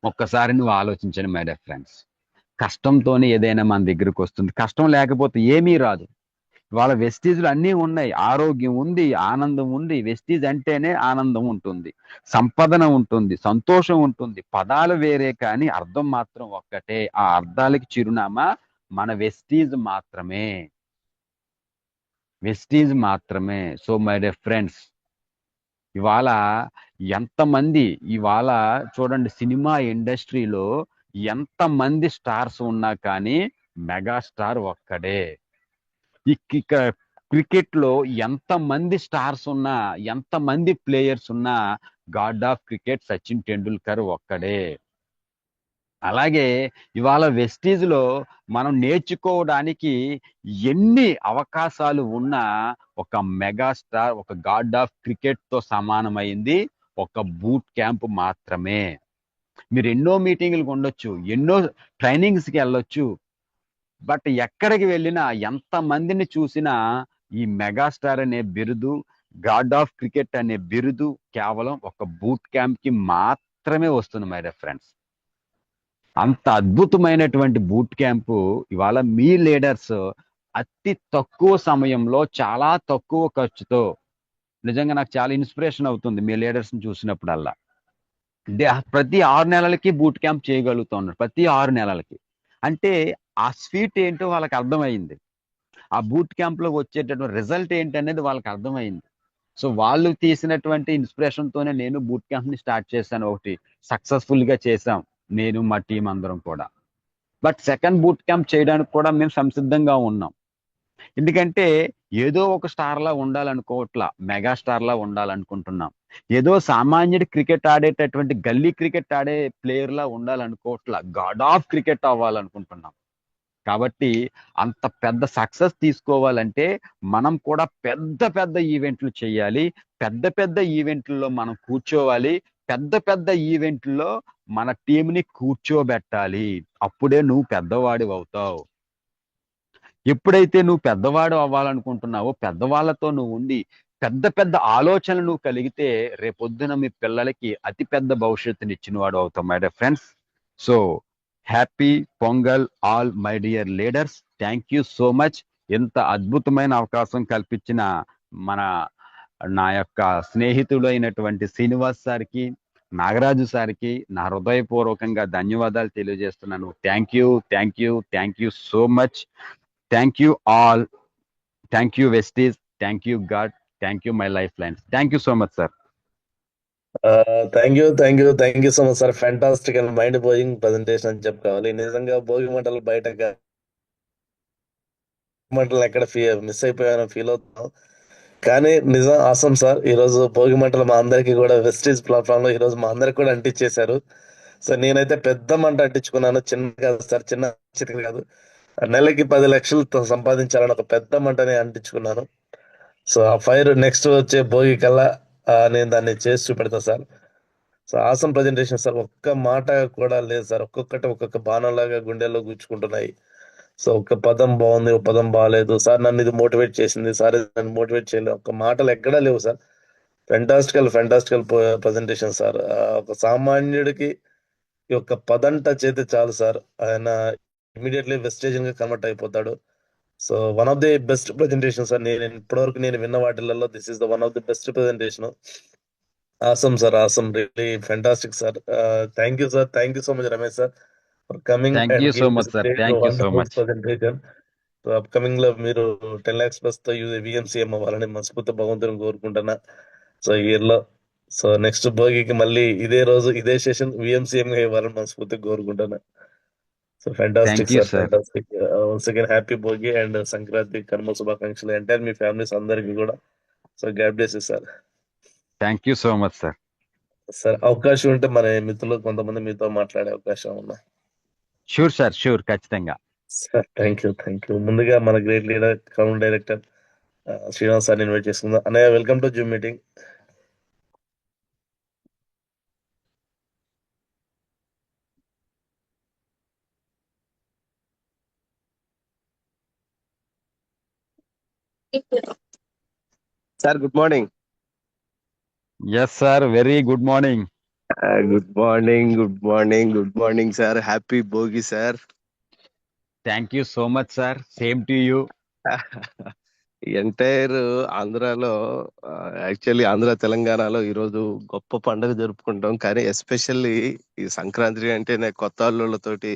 ఒక్కసారి నువ్వు ఆలోచించండి మై డియర్ ఫ్రెండ్స్. కష్టంతోనే ఏదైనా మన దగ్గరికి వస్తుంది. కష్టం లేకపోతే ఏమీ రాదు. వాళ్ళ వెస్టీజ్లు అన్నీ ఉన్నాయి. ఆరోగ్యం ఉంది, ఆనందం ఉంది. వెస్టీజ్ అంటేనే ఆనందం ఉంటుంది, సంపదన ఉంటుంది, సంతోషం ఉంటుంది. పదాలు వేరే కానీ అర్థం మాత్రం ఒక్కటే. ఆ అర్థాలకి చిరునామా మన వెస్టీజ్ మాత్రమే. సో మై డియర్ ఫ్రెండ్స్, ఇవాళ చూడండి, సినిమా ఇండస్ట్రీలో ఎంతమంది స్టార్స్ ఉన్నా కానీ మెగాస్టార్ ఒక్కడే. క్రికెట్ లో ఎంతమంది స్టార్స్ ఉన్నా, ఎంతమంది ప్లేయర్స్ ఉన్నా God of cricket Sachin Tendulkar ఒక్కడే. అలాగే ఇవాళ వెస్టీజ్ లో మనం నేర్చుకోవడానికి ఎన్ని అవకాశాలు ఉన్నా ఒక మెగాస్టార్, ఒక గాడ్ ఆఫ్ క్రికెట్ తో సమానమైంది ఒక బూట్ క్యాంప్ మాత్రమే. మీరు ఎన్నో మీటింగులకు ఉండొచ్చు, ఎన్నో ట్రైనింగ్స్కి వెళ్ళొచ్చు, బట్ ఎక్కడికి వెళ్ళినా ఎంత మందిని చూసినా ఈ మెగాస్టార్ అనే బిరుదు, గాడ్ ఆఫ్ క్రికెట్ అనే బిరుదు కేవలం ఒక బూట్ క్యాంప్ కి మాత్రమే వస్తుంది మై డియర్ ఫ్రెండ్స్. అంత అద్భుతమైనటువంటి బూట్ క్యాంపు ఇవాళ మీ లీడర్స్ అతి తక్కువ సమయంలో చాలా తక్కువ ఖర్చుతో, నిజంగా నాకు చాలా ఇన్స్పిరేషన్ అవుతుంది మీ లీడర్స్ని చూసినప్పుడల్లా. ప్రతి 6 నెలలకి బూట్ క్యాంప్ చేయగలుగుతున్నారు. ప్రతి 6 నెలలకి అంటే ఆ స్వీట్ ఏంటో వాళ్ళకి అర్థమైంది. ఆ బూట్ క్యాంప్ లో వచ్చేటటువంటి రిజల్ట్ ఏంటి అనేది వాళ్ళకి అర్థమైంది. సో వాళ్ళు తీసినటువంటి ఇన్స్పిరేషన్ తోనే నేను బూట్ క్యాంప్ ని స్టార్ట్ చేశాను. ఒకటి సక్సెస్ఫుల్ గా చేశాం నేను మా టీం అందరం కూడా. బట్ సెకండ్ బూట్ క్యాంప్ చేయడానికి కూడా మేము సంసిద్ధంగా ఉన్నాం. ఎందుకంటే ఏదో ఒక స్టార్ లా ఉండాలనుకోవట్లా, మెగా స్టార్ లా ఉండాలనుకుంటున్నాం. ఏదో సామాన్యుడి క్రికెట్ ఆడేటటువంటి గల్లీ క్రికెట్ ఆడే ప్లేయర్ లా ఉండాలనుకోవట్లా, గాడ్ ఆఫ్ క్రికెట్ అవ్వాలనుకుంటున్నాం. కాబట్టి అంత పెద్ద సక్సెస్ తీసుకోవాలంటే మనం కూడా పెద్ద పెద్ద ఈవెంట్లు చేయాలి. పెద్ద పెద్ద ఈవెంట్లలో మనం కూర్చోవాలి. పెద్ద పెద్ద ఈవెంట్లలో మన టీంని కూర్చోబెట్టాలి. అప్పుడే నువ్వు పెద్దవాడివి అవుతావు. ఎప్పుడైతే నువ్వు పెద్దవాడు అవ్వాలనుకుంటున్నావో, పెద్దవాళ్ళతో నువ్వు ఉండి పెద్ద పెద్ద ఆలోచనలు నువ్వు కలిగితే రేపొద్దున మీ పిల్లలకి అతి పెద్ద భవిష్యత్తుని ఇచ్చిన వాడు అవుతావు my dear friends. So happy pongal all my dear leaders. Thank you so much. ఎంత అద్భుతమైన అవకాశం కల్పించిన నా యొక్క స్నేహితుడు అయినటువంటి శ్రీనివాస్ సార్కి, నాగరాజు సార్కి నా హృదయపూర్వకంగా ధన్యవాదాలు తెలియజేస్తున్నాను. Thank you, thank you, thank you so much. Thank you all. Thank you Vestige. Thank you God. Thank you my life lines. Thank you so much sir. Thank you so much sir. Fantastic and mind blowing presentation అని చెప్పుకోవాలి. నిజంగా భోగి మంటలు బయట మంటలు ఎక్కడ miss అయిపోయానో feel అవుతున్నాం. కానీ నిజం ఆసం సార్. ఈ రోజు భోగి మంటలు మా అందరికి కూడా వెస్టీజ్ ప్లాట్ఫామ్ లో ఈ రోజు మా అందరికి కూడా అంటించేశారు. సో నేనైతే పెద్ద మంట అంటించుకున్నాను. చిన్న కాదు సార్, చిన్న చిటిక కాదు. నెలకి 10 లక్షలు సంపాదించాలని ఒక పెద్ద మంటని అంటించుకున్నాను. సో ఆ ఫైర్ నెక్స్ట్ వచ్చే భోగి కల్లా నేను దాన్ని చేసి చూపెడతా sir. So awesome presentation sir. ఒక్క మాట కూడా లేదు సార్. ఒక్కొక్క బాణంలాగా గుండెల్లో గుచ్చుకుంటున్నాయి. సో ఒక పదం బాగుంది, ఒక పదం బాగాలేదు. సార్ నన్ను ఇది మోటివేట్ చేసింది, సార్ ఇది నన్ను మోటివేట్ చేయలేదు, ఒక మాటలు ఎక్కడా లేవు సార్. ఫెంటాస్టికల్ presentation sir. ఒక సామాన్యుడికి ఈ యొక్క పదంట చేతి చాలు సార్. ఆయన ఇమీడియట్లీ వెస్టేజన్ గా కన్వర్ట్ అయిపోతాడు. So one of the best presentation sir. ఇప్పటివరకు నేను విన్న వాటిలలో this is the one of the best presentation. Awesome sir, awesome, really fantastic sir. Thank you sir. Thank you so much Ramesh sir for coming thank you so much sir. Thank you so much. Presentation. So upcoming లో మీరు 10 lakhs plus తో విఎంసీఎం అవ్వాలని మనస్ఫూర్తి భగవంతుని కోరుకుంటున్నా. So year లో so next భోగికి మళ్ళీ ఇదే రోజు ఇదే సెషన్ విఎంసీఎం గా ఇవ్వాలని మనస్ఫూర్తి కోరుకుంటున్నా. So fantastic sir, fantastic. Once again happy Bhogi and Sankranti కర్మ శుభాకాంక్షలు ఎంటైర్ మీ ఫ్యామిలీస్ అందరికి కూడా. So God bless you sir. Thank you so much sir. Sir అవకాశం ఉంటే మన మిత్రులు కొంతమంది మీతో మాట్లాడే అవకాశం ఉందా? షూర్ సార్, షూర్, ఖచ్చితంగా సార్. Thank you. ముందుగా మన great leader crown director Srinivas sir invite చేసుకుందాం. అన్నయ్య welcome to Zoom meeting. Sir good morning. Yes sir, very good morning. Good morning sir. Happy Bhogi sir. Thank you so much sir. Same to you. Entire ఆంధ్రాలో, actually Andhra తెలంగాణలో ఈరోజు గొప్ప పండుగ జరుపుకుంటాం. కానీ especially ఈ సంక్రాంతి అంటేనే కొత్త అల్లుళ్ళతోటి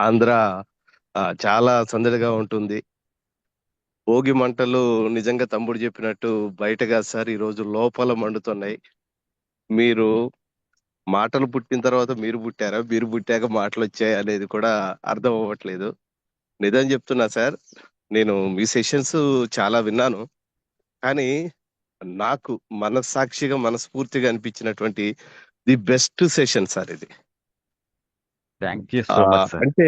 ఆంధ్ర చాలా సందడిగా ఉంటుంది. భోగి మంటలు నిజంగా తమ్ముడు చెప్పినట్టు బయటగా సార్ ఈరోజు లోపల మండుతున్నాయి. మీరు మాటలు పుట్టిన తర్వాత మీరు పుట్టారా, మీరు పుట్టాక మాటలు వచ్చాయి అనేది కూడా అర్థం అవ్వట్లేదు. నిజం చెప్తున్నా సార్, నేను మీ సెషన్స్ చాలా విన్నాను. కానీ నాకు మనస్సాక్షిగా మనస్ఫూర్తిగా అనిపించినటువంటి ది బెస్ట్ సెషన్ సార్ ఇది. Thank you so much sir. అంటే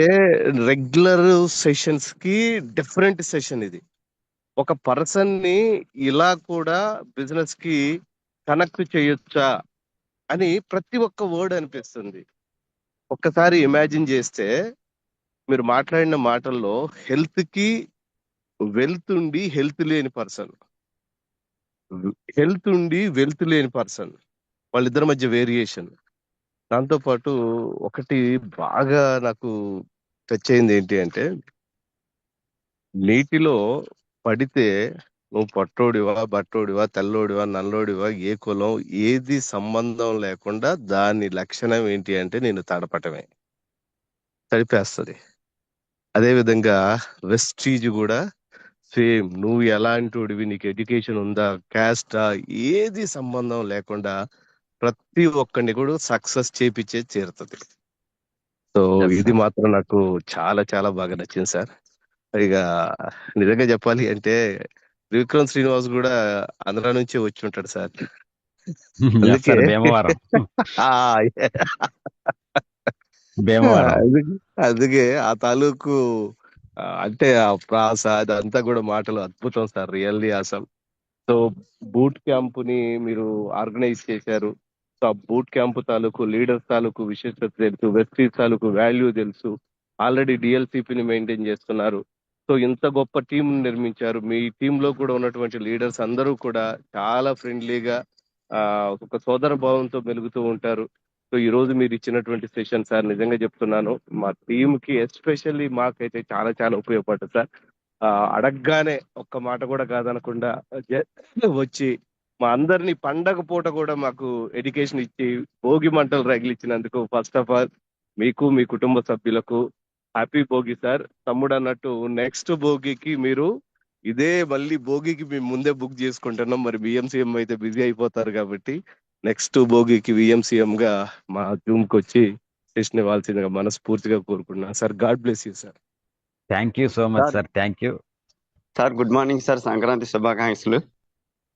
రెగ్యులర్ సెషన్స్ కి డిఫరెంట్ సెషన్ ఇది. ఒక పర్సన్ ని ఇలా కూడా బిజినెస్ కి కనెక్ట్ చేయొచ్చా అని ప్రతి ఒక్క వర్డ్ అనిపిస్తుంది. ఒక్కసారి ఇమాజిన్ చేస్తే మీరు మాట్లాడిన మాటల్లో హెల్త్ కి వెల్త్ ఉండి హెల్త్ లేని పర్సన్, హెల్త్ ఉండి వెల్త్ లేని పర్సన్, వాళ్ళిద్దరి మధ్య వేరియేషన్. దాంతో పాటు ఒకటి బాగా నాకు టచ్ అయింది ఏంటి అంటే, నీటిలో పడితే నువ్వు పొట్టోడివా, బట్టోడివా, తెల్లోడివా, నల్లోడివా, ఏ కులం, ఏది సంబంధం లేకుండా దాని లక్షణం ఏంటి అంటే నేను తడపటమే, తడిపేస్తుంది. అదేవిధంగా వెస్టీజ్ కూడా సేమ్ నువ్వు ఎలాంటివి, నీకు ఎడ్యుకేషన్ ఉందా, క్యాస్టా, ఏది సంబంధం లేకుండా ప్రతి ఒక్కరిని కూడా సక్సెస్ చేపిచ్చే తీరుతుంది. సో Yes, ఇది sir. మాత్రం నాకు చాలా చాలా బాగా నచ్చింది సార్. ఇక నిజంగా చెప్పాలి అంటే విక్రమ్ శ్రీనివాస్ కూడా ఆంధ్ర నుంచే వచ్చి ఉంటాడు సార్. Yes, అందుకే sir. భీమవరం. ఆ, భీమవరం. అందుకే ఆ తాలూకు అంటే ఆ ప్రాస అదంతా కూడా మాటలు అద్భుతం సార్, రియల్లీ అసలు. సో బూట్ క్యాంప్ ని మీరు ఆర్గనైజ్ చేశారు. సో ఆ బూట్ క్యాంప్ తాలూకు లీడర్స్ తాలూకు విశేషత తెలుసు, వెస్టీస్ తాలూకు వాల్యూ తెలుసు, ఆల్రెడీ డిఎల్సిపిని మెయింటైన్ చేస్తున్నారు. సో ఇంత గొప్ప టీం నిర్మించారు. మీ టీం లో కూడా ఉన్నటువంటి లీడర్స్ అందరూ కూడా చాలా ఫ్రెండ్లీగా ఒక సోదర భావంతో మెలుగుతూ ఉంటారు. సో ఈ రోజు మీరు ఇచ్చినటువంటి సెషన్ సార్, నిజంగా చెప్తున్నాను, మా టీం కి ఎస్పెషల్లీ మాకైతే చాలా చాలా ఉపయోగపడ్డది సార్. అడగగానే ఒక్క మాట కూడా కాదనకుండా వచ్చి మా అందరినీ పండగ పూట కూడా మాకు ఎడ్యుకేషన్ ఇచ్చి భోగి మంటలు రగిలిచ్చినందుకు ఫస్ట్ ఆఫ్ ఆల్ మీకు, మీ కుటుంబ సభ్యులకు హ్యాపీ భోగి సార్. తమ్ముడు అన్నట్టు నెక్స్ట్ భోగికి మీరు ఇదే మళ్ళీ భోగికి మేము ముందే బుక్ చేసుకుంటున్నాం. మరి బిఎంసీఎం అయితే బిజీ అయిపోతారు కాబట్టి నెక్స్ట్ భోగికి విఎంసీఎం గా మా జూమ్ కి వచ్చి సెషన్ ఇవ్వాల్సిందిగా మనస్ఫూర్తిగా కోరుకుంటున్నాను sir. God bless you sir. Thank you so much sir. Thank you. Sir good morning sir, Sankranti శుభాకాంక్షలు.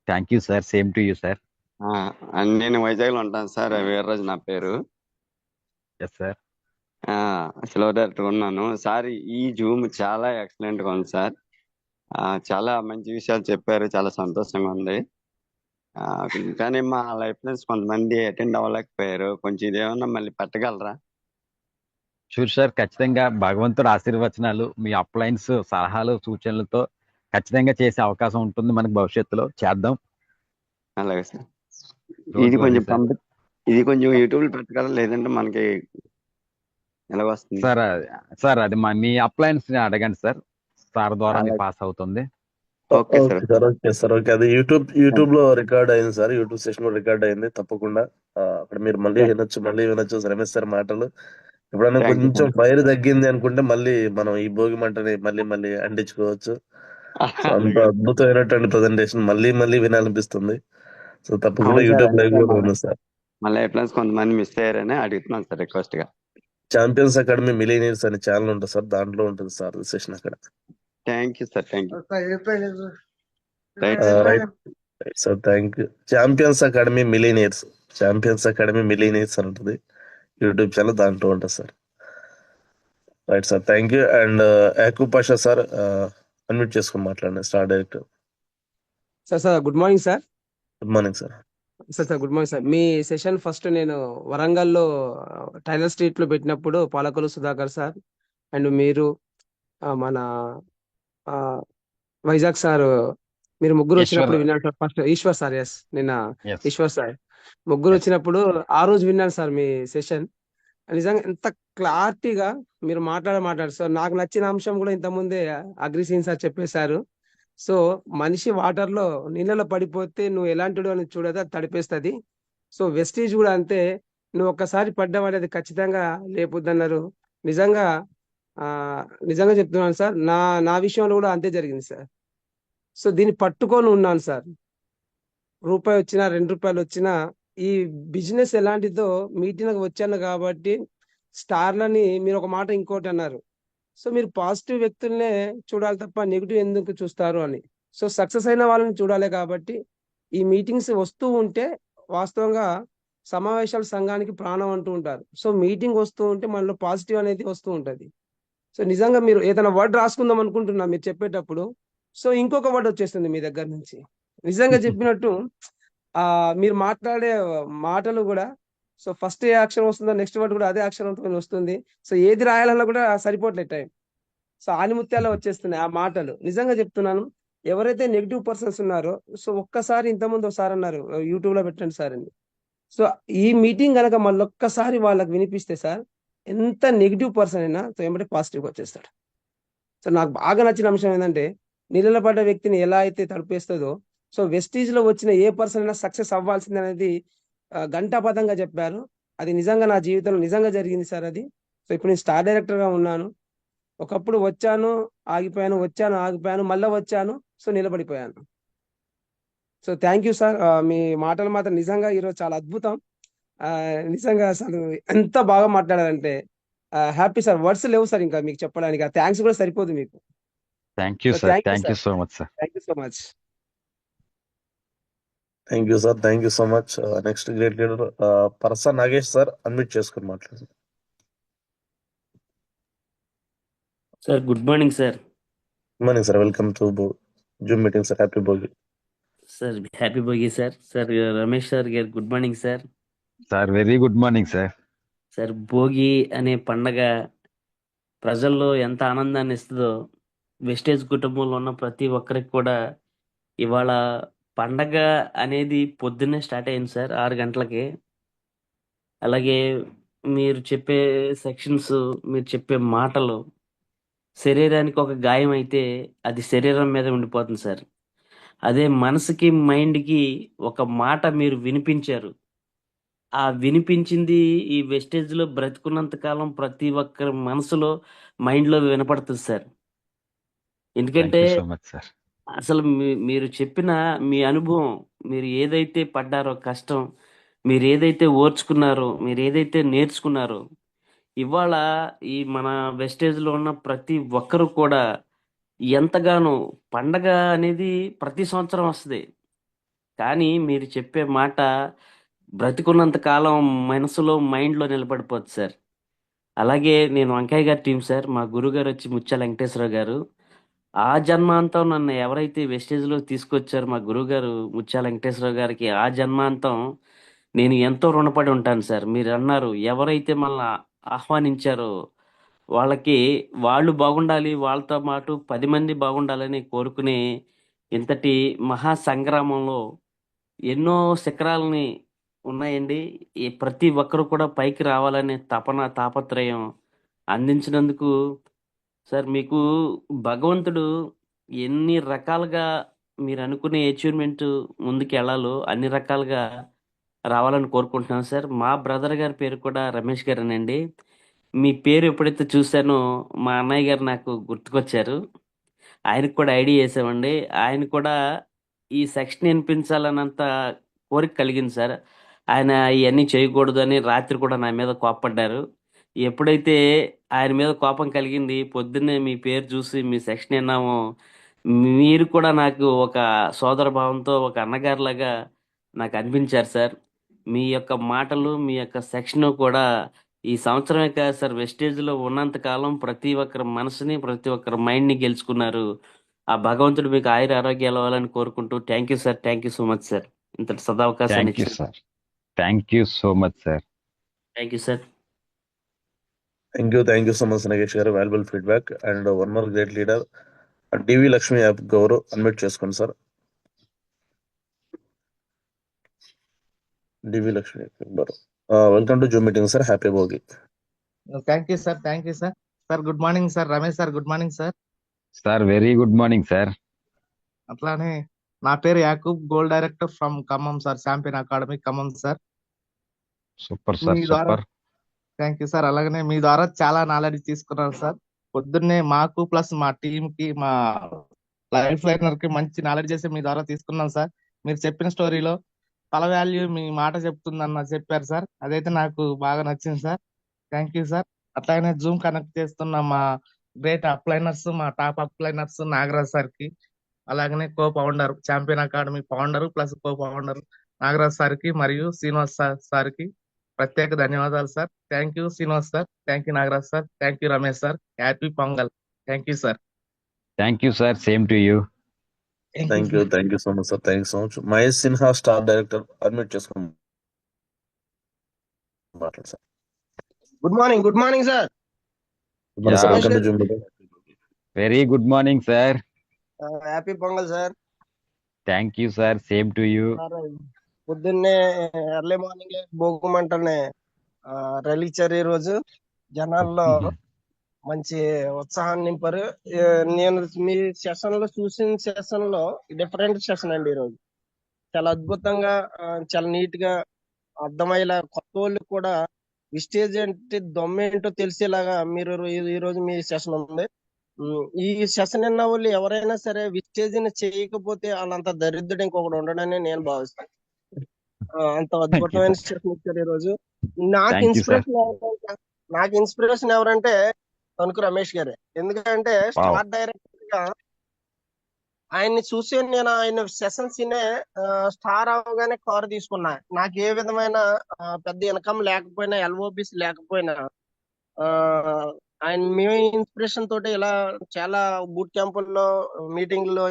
Thank you sir. Same to you sir. నేను వైజాగ్లో ఉంటాను సార్, వీర్రాజు నా పేరు. Yes sir. స్లో డైరెక్టర్ ఉన్నాను సార్. ఈ జూమ్ చాలా ఎక్సలెంట్ గా ఉంది సార్. చాలా మంచి విషయాలు చెప్పారు, చాలా సంతోషంగా ఉంది. కానీ మా లైఫ్ ఫ్రెండ్స్ కొంతమంది అటెండ్ అవ్వలేకపోయారు. కొంచెం ఇదేమన్నా మళ్ళీ పెట్టగలరా? షూర్ సార్, ఖచ్చితంగా భగవంతుడు ఆశీర్వచనాలు, మీ అప్లైన్స్ సలహాలు సూచనలతో ఖచ్చితంగా చేసే అవకాశం ఉంటుంది మనకి భవిష్యత్తులో. చేద్దాం. అలాగే సార్. Don't ఇది worry, కొంచెం sir. ఇది కొంచెం యూట్యూబ్ లో పెట్టగలరా, లేదంటే మనకి ఎలా వస్తుంది? సార్ అది మీ అప్లైన్స్ అడగండి సార్. సార్ ద్వారా అలాగే. పాస్ అవుతుంది. Okay okay sir. Sir, okay sir, okay. అది యూట్యూబ్ లో రికార్డ్ అయింది సార్, యూట్యూబ్ సెషన్ లో రికార్డ్ అయింది. తప్పకుండా అక్కడ మీరు మళ్ళీ వినొచ్చు రమేష్ సార్ మాటలు. ఎప్పుడైనా Thank you, కొంచెం sir. ఫైర్ తగ్గింది అనుకుంటే మళ్ళీ మనం ఈ భోగి మంటని మళ్ళీ అంటించుకోవచ్చు. సో అంత అద్భుతమైనటువంటి ప్రజెంటేషన్ మళ్ళీ వినాలనిపిస్తుంది. సో తప్పకుండా అవును సార్, యూట్యూబ్ లైవ్ అందుకే కూడా ఉంది సార్. మళ్ళీ ఎట్లా కొంతమంది మిస్ అయ్యారని అడుగుతున్నాను సార్, రిక్వెస్ట్ గా. ఛాంపియన్స్ అకాడమీ మిలీనియర్స్ అనే ఛానల్ ఉంటుంది సార్, దాంట్లో ఉంటుంది సార్ సెషన్ అక్కడ. Thank you sir. Thank you. Right sir, thank you. Champions academy millionaires అని ఉంటుంది యూట్యూబ్ ఛానల్, దాంట్లో ఉంటుంది sir. Right sir, thank you. And Yakub Pasha sir, unmute చేసుకొని మాట్లాడండి, star director. Sir good morning sir. Good morning sir. Sir good morning sir. మీ session first నేను వరంగల్లో tailor street లో పెట్టినప్పుడు పాలకొల్లు సుధాకర్ సార్ అండ్ మీరు మన వైజాగ్ సార్, మీరు ముగ్గురు వచ్చినప్పుడు విన్నాను sir. First Eshwar sir, yes, నిన్న ఈశ్వర్ సార్ ముగ్గురు వచ్చినప్పుడు ఆ రోజు విన్నాను సార్ మీ సెషన్. నిజంగా ఎంత క్లారిటీగా మీరు మాట్లాడారు సార్. నాకు నచ్చిన అంశం కూడా ఇంతకుముందే అగ్రిసీన్ సార్ చెప్పేశారు. సో మనిషి వాటర్ లో నీళ్ళలో పడిపోతే నువ్వు ఎలాంటి అని చూడదా, తడిపేస్తుంది. సో వెస్టీజ్ కూడా అంతే, నువ్వు ఒక్కసారి పడ్డావనేది ఖచ్చితంగా లేపుద్దన్నారు. నిజంగా నిజంగా చెప్తున్నాను సార్, నా విషయంలో కూడా అంతే జరిగింది సార్. సో దీన్ని పట్టుకొని ఉన్నాను సార్. రూపాయి వచ్చినా 2 రూపాయలు వచ్చినా ఈ బిజినెస్ ఎలాంటిదో మీటింగ్ వచ్చాను కాబట్టి స్టార్లని మీరు ఒక మాట ఇంకోటి అన్నారు. సో మీరు పాజిటివ్ వ్యక్తులనే చూడాలి తప్ప నెగిటివ్ ఎందుకు చూస్తారు అని. సో సక్సెస్ అయిన వాళ్ళని చూడాలి కాబట్టి ఈ మీటింగ్స్ వస్తూ ఉంటే వాస్తవంగా సమావేశాల సంఘానికి ప్రాణం అంటూ ఉంటారు. సో మీటింగ్ వస్తూ ఉంటే మనలో పాజిటివ్ అనేది వస్తూ ఉంటది. సో నిజంగా మీరు ఏదైనా వర్డ్ రాసుకుందాం అనుకుంటున్నా మీరు చెప్పేటప్పుడు, సో ఇంకొక వర్డ్ వచ్చేస్తుంది మీ దగ్గర నుంచి. నిజంగా చెప్పినట్టు మీరు మాట్లాడే మాటలు కూడా, సో ఫస్ట్ ఏ అక్షరం వస్తుందో నెక్స్ట్ వర్డ్ కూడా అదే అక్షరంతో వస్తుంది. సో ఏది రాయాలన్నా కూడా సరిపోవట్లేదు టైం. సో ఆనిముత్యాల్లో వచ్చేస్తున్నాయి ఆ మాటలు. నిజంగా చెప్తున్నాను, ఎవరైతే నెగిటివ్ పర్సన్స్ ఉన్నారో, సో ఒక్కసారి ఇంతకుముందు ఒకసారి అన్నారు యూట్యూబ్ లో పెట్టండి సార్ అని. సో ఈ మీటింగ్ కనుక మళ్ళొక్కసారి వాళ్ళకి వినిపిస్తే సార్, ఎంత నెగిటివ్ పర్సన్ అయినా సో ఏమంటే పాజిటివ్గా వచ్చేస్తాడు. సో నాకు బాగా నచ్చిన అంశం ఏంటంటే, నీళ్ళలో పడ్డ వ్యక్తిని ఎలా అయితే తడిపేస్తుందో, సో వెస్టీజ్ లో వచ్చిన ఏ పర్సన్ అయినా సక్సెస్ అవ్వాల్సింది అనేది గంటాపదంగా చెప్పారు. అది నిజంగా నా జీవితంలో నిజంగా జరిగింది సార్ అది. సో ఇప్పుడు నేను స్టార్ డైరెక్టర్ గా ఉన్నాను. ఒకప్పుడు వచ్చాను ఆగిపోయాను, వచ్చాను ఆగిపోయాను, మళ్ళీ వచ్చాను, సో నిలబడిపోయాను. So thank you sir. మీ మాటలు మాత్రం నిజంగా ఈరోజు చాలా అద్భుతం. నిజంగా అసలు ఎంత బాగా మాట్లాడారంటే హ్యాపీ సార్. వర్డ్స్ లేవు సార్ ఇంకా మీకు చెప్పడానికి. థ్యాంక్స్ కూడా సరిపోదు మీకు. Thank you so sir, thank you thank you sir, so much sir. Thank you so much. Thank you sir, thank you so much. Next great leader Parasa Nagesh sir, unmute చేసుకుని మాట్లాడండి. Sir good morning sir. Good morning sir, welcome to Zoom meeting sir. Happy Bhogi sir. Happy Bhogi sir. Sir Ramesh sir గారు good morning sir. Sir very good morning sir. Sir Bhogi అనే పండగ ప్రజల్లో ఎంత ఆనందాన్ని ఇస్తుందో, wastage కుటుంబంలో ఉన్న ప్రతి ఒక్కరికి కూడా ఇవాళ పండగ అనేది పొద్దున్నే స్టార్ట్ అయింది సార్ 6 గంటలకి. అలాగే మీరు చెప్పే సెక్షన్స్, మీరు చెప్పే మాటలు శరీరానికి ఒక గాయం అయితే అది శరీరం మీద ఉండిపోతుంది సార్. అదే మనసుకి మైండ్కి ఒక మాట మీరు వినిపించారు. ఆ వినిపించింది ఈ వెస్టేజ్లో బ్రతుకున్నంత కాలం ప్రతి ఒక్కరి మనసులో మైండ్లో వినపడుతుంది సార్. థ్యాంక్ ఎందుకంటే యూ సో మచ్ సార్. అసలు మీరు చెప్పిన మీ అనుభవం, మీరు ఏదైతే పడ్డారో కష్టం, మీరు ఏదైతే ఓర్చుకున్నారో, మీరు ఏదైతే నేర్చుకున్నారో, ఇవాళ ఈ మన వెస్టేజ్లో ఉన్న ప్రతి ఒక్కరు కూడా ఎంతగానో పండగ అనేది ప్రతి సంవత్సరం వస్తుంది. కానీ మీరు చెప్పే మాట బ్రతికున్నంత కాలం మనసులో మైండ్లో నిలబడిపోతుంది సార్. అలాగే నేను వంకాయ గారి టీం సార్. మా గురుగారు వచ్చి ముత్యాల వెంకటేశ్వరరావు గారు. ఆ జన్మాంతం నన్ను ఎవరైతే వెస్టేజ్లో తీసుకొచ్చారో మా గురుగారు ముత్యాల వెంకటేశ్వరరావు గారికి ఆ జన్మాంతం నేను ఎంతో రుణపడి ఉంటాను సార్. మీరు అన్నారు ఎవరైతే మనల్ని ఆహ్వానించారో వాళ్ళకి వాళ్ళు బాగుండాలి, వాళ్ళతో పాటు 10 మంది బాగుండాలని కోరుకునే ఇంతటి మహా సంగ్రామంలో ఎన్నో శిఖరాలని ఉన్నాయండి. ఈ ప్రతి ఒక్కరు కూడా పైకి రావాలనే తాపత్రయం అందించినందుకు సార్ మీకు భగవంతుడు ఎన్ని రకాలుగా మీరు అనుకునే అచీవ్మెంట్ ముందుకు వెళ్ళాలో అన్ని రకాలుగా రావాలని కోరుకుంటున్నాను సార్. మా బ్రదర్ గారి పేరు కూడా రమేష్ గారేనండి. మీ పేరు ఎప్పుడైతే చూశానో మా అన్నయ్య గారు నాకు గుర్తుకొచ్చారు. ఆయనకు కూడా ఐడియా వేసామండి. ఆయన కూడా ఈ సెక్షన్ వినిపించాలన్నంత కోరిక కలిగింది సార్. ఆయన ఇవన్నీ చేయకూడదు అని రాత్రి కూడా నా మీద కోప్పడ్డారు. ఎప్పుడైతే ఆయన మీద కోపం కలిగింది, పొద్దున్నే మీ పేరు చూసి మీ సెక్షన్ విన్నామో, మీరు కూడా నాకు ఒక సోదర భావంతో ఒక అన్నగారిలాగా నాకు అనిపించారు సార్. మీ యొక్క మాటలు, మీ యొక్క సెక్షన్ కూడా ఈ సంవత్సరమే కాదు సార్, వెస్టేజ్లో ఉన్నంత కాలం ప్రతి ఒక్కరి మనసుని, ప్రతి ఒక్కరి మైండ్ని గెలుచుకున్నారు. ఆ భగవంతుడు మీకు ఆయుర ఆరోగ్యాలు ఇవ్వాలని కోరుకుంటూ thank you sir, thank you so much sir. ఇంతటి సదావకాశాన్ని థ్యాంక్ యూ ఇచ్చారు. Sir, thank you so much sir. Thank you sir. Thank you so much Nagesh garu, valuable feedback. And one more great leader DV Lakshmi యాప్ Gouru, unmute చేసుకోండి sir. DV Lakshmi Gouru, welcome to Zoom meeting sir. Happy Bhogi. Thank you sir, thank you sir. Sir good morning sir. Ramesh sir good morning sir. Sir very good morning sir. అట్లానే నా పేరు Yakub, goal director from Khammam sir, champion academy Khammam sir. Super sir, మీ ద్వారా super. Thank you sir. అలాగనే మీ ద్వారా చాలా knowledge తీసుకున్నాను sir. పొద్దున్నే మాకు ప్లస్ మా టీమ్ కి, మా లైఫ్ లైనర్ కి మంచి నాలెడ్జ్ చేసి మీ ద్వారా తీసుకున్నాను సార్. మీరు చెప్పిన స్టోరీలో పల వాల్యూ మీ మాట చెప్తుందన్న చెప్పారు సార్. అదైతే నాకు బాగా నచ్చింది సార్. Thank you sir. అట్లానే జూమ్ కనెక్ట్ చేస్తున్న మా గ్రేట్ అప్లైనర్స్, మా టాప్ అప్లైనర్స్ నాగరాజ్ సార్ కి, అలాగనే co founder champion academy founder plus co founder Nagaraj sir కి మరియు శ్రీనివాస్ సార్ కి ప్రత్యేక ధన్యవాదాలు sir. Thank you Srinivas sir, thank you Nagaraj sir, thank you Ramesh sir. Happy pongal. Thank you sir. Thank you sir, same to you. Thank you so much sir, thank you so much. Mahesh Sinha star director, unmute చేసుకోండి మాట్లాడు sir. Good morning, good morning sir. Good morning sir, welcome to Zoom meeting. Very good morning sir. Happy Pongal sir. Thank you sir, same to you. పొద్దున్నే early morning భోగుమంటనే రిలీచారు. ఈ రోజు జనాల్లో మంచి ఉత్సాహాన్ని నింపారు. నేను మీ సెషన్ లో చూసిన సెషన్ లో డిఫరెంట్ సెషన్ అండి. ఈ రోజు చాలా అద్భుతంగా, చాలా నీట్ గా అర్థమయ్యేలా కొత్త వాళ్ళు కూడా విస్టేజ్ అంటే దొమ్మేంటో తెలిసేలాగా మీరు ఈ రోజు మీ సెషన్ ఉంది. ఈ సెషన్ విన్న వాళ్ళు ఎవరైనా సరే విస్టేజ్ని చేయకపోతే వాళ్ళంత దరిద్రుడు ఇంకొకటి ఉండడని నేను భావిస్తాను. అంత అద్భుతమైన సెషన్ ఇచ్చారు ఈ రోజు. నాకు ఇన్స్పిరేషన్ ఎవరంటే తణుకు రమేష్ గారే. ఎందుకంటే స్టార్ డైరెక్టర్ గా ఆయన్ని చూసి నేను ఆయన సెషన్స్ స్టార్ అవగానే కారు తీసుకున్నా. నాకు ఏ విధమైన పెద్ద ఇన్కమ్ లేకపోయినా, ఎల్ఓబిస్ లేకపోయినా ఆయన మేము ఇన్స్పిరేషన్ తోటి ఇలా చాలా బూట్ క్యాంపుల్లో మీటింగ్లో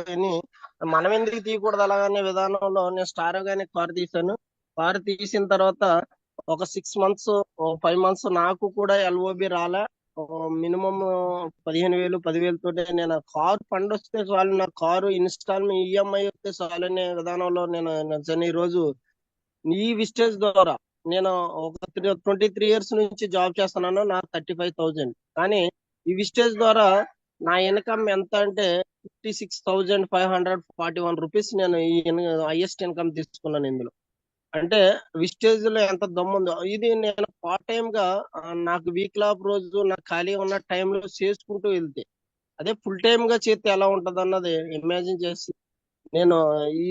మనం ఎందుకు తీయకూడదు అలాగనే విధానంలో నేను స్టార్ అవగానే కారు తీశాను. కారు తీసిన తర్వాత ఒక 6 months 5 months నాకు కూడా ఎల్ఓబి రాలే. మినిమం 15,000 10,000 తోటి నేను కారు ఫండ్ వస్తే చాలు, నా కారు ఇన్స్టాల్మెంట్ ఈఎంఐ వస్తే చాలు అనే విధానంలో నేను ఈ రోజు ఈ విస్టేజ్ ద్వారా నేను ఒక 23 years నుంచి జాబ్ చేస్తున్నాను. నా 35,000. కానీ ఈ విస్టేజ్ ద్వారా నా ఇన్కమ్ ఎంత అంటే 56,541 రూపీస్ నేను ఈ హైయెస్ట్ ఇన్కమ్ తీసుకున్నాను ఇందులో. అంటే విస్టేజ్ లో ఎంత దమ్ముందో ఇది నేను పార్ట్ టైం గా నాకు వీక్ ఆఫ్ రోజు నాకు ఖాళీ ఉన్న టైంలో చేసుకుంటూ వెళ్తే, అదే ఫుల్ టైం గా చేస్తే ఎలా ఉంటది అన్నది ఇమాజిన్ చేసి నేను ఈ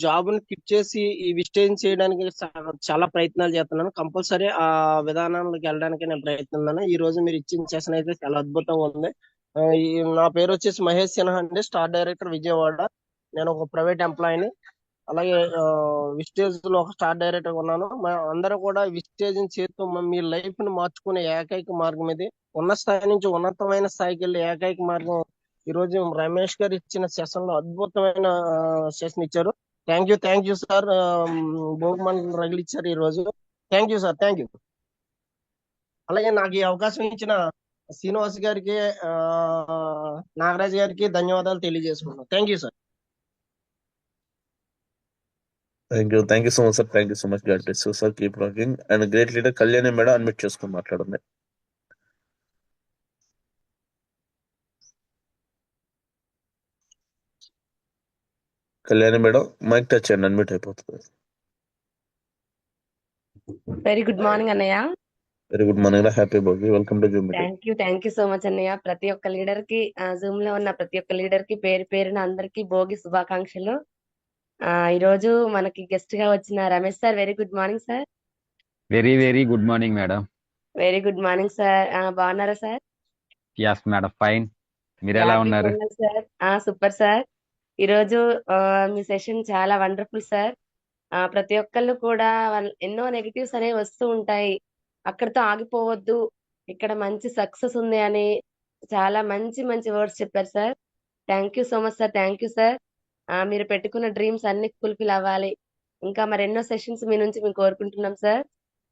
జాబ్ని క్విట్ చేసి ఈ విస్టేజ్ చేయడానికి చాలా ప్రయత్నాలు చేస్తున్నాను. కంపల్సరీ ఆ విధానానికి వెళ్ళడానికి నేను ప్రయత్నిస్తున్నాను. ఈ రోజు మీరు ఇచ్చిన సెషన్ అయితే చాలా అద్భుతంగా ఉంది. నా పేరు వచ్చేసి మహేష్ సిన్హా అండి, స్టార్ డైరెక్టర్ విజయవాడ. నేను ఒక ప్రైవేట్ ఎంప్లాయీని. అలాగే విస్టేజ్ లో ఒక స్టార్ డైరెక్టర్ ఉన్నాను. అందరూ కూడా విస్టేజ్ చేస్తూ మీ లైఫ్ ని మార్చుకునే ఏకైక మార్గం ఇది. ఉన్న స్థాయి నుంచి ఉన్నతమైన స్థాయికి వెళ్ళే ఏకైక మార్గం ఈ రోజు రమేష్ గారు ఇచ్చిన సెషన్ లో అద్భుతమైన సెషన్ ఇచ్చారు. Thank you sir. భోగిమంటలు రగిలిచ్చారు ఈ రోజు. Thank you sir, thank you. అలాగే నాకు ఈ అవకాశం ఇచ్చిన శ్రీనివాస్ గారికి, నాగరాజ్ గారికి ధన్యవాదాలు తెలియజేసుకున్నాను. Thank you sir. Thank you so much sir. Thank you so much. God bless you sir. Keep rocking. And great leader Kalyani madam admit చేసుకుని మాట్లాడండి. కళ్యాణి మేడం మైక్ టచ్ చేయండి, అడ్మిట్ అయిపోతుంది. వెరీ గుడ్ మార్నింగ్ అన్నయ్య. Very good morning. Happy Bhogi. Welcome to Zoom meeting. Thank you so much అన్నయ్య. ప్రతి ఒక్క leader కి, Zoom లో ఉన్న ప్రతి ఒక్క లీడర్ కి పేరు పేరున అందరికి భోగి శుభాకాంక్షలు. ఈ రోజు మనకి గెస్ట్ గా వచ్చిన Ramesh sir, very good morning sir. Very good morning madam. Very good morning sir. బాగున్నారా సార్? Yes madam, fine. మీరు ఎలా ఉన్నారు? Sir super sir. ఈరోజు మీ సెషన్ చాలా వండర్ఫుల్ సార్. ప్రతి ఒక్కళ్ళు కూడా ఎన్నో నెగటివ్స్ అనేవి వస్తూ ఉంటాయి, అక్కడితో ఆగిపోవద్దు, ఇక్కడ మంచి సక్సెస్ ఉంది అని చాలా మంచి మంచి వర్డ్స్ చెప్పారు sir. Thank you so much sir. Thank you sir. మీరు పెట్టుకున్న డ్రీమ్స్ అన్ని ఫుల్ఫిల్ అవ్వాలి. ఇంకా మరెన్నో సెషన్స్ మీ నుంచి మేము కోరుకుంటున్నాం sir.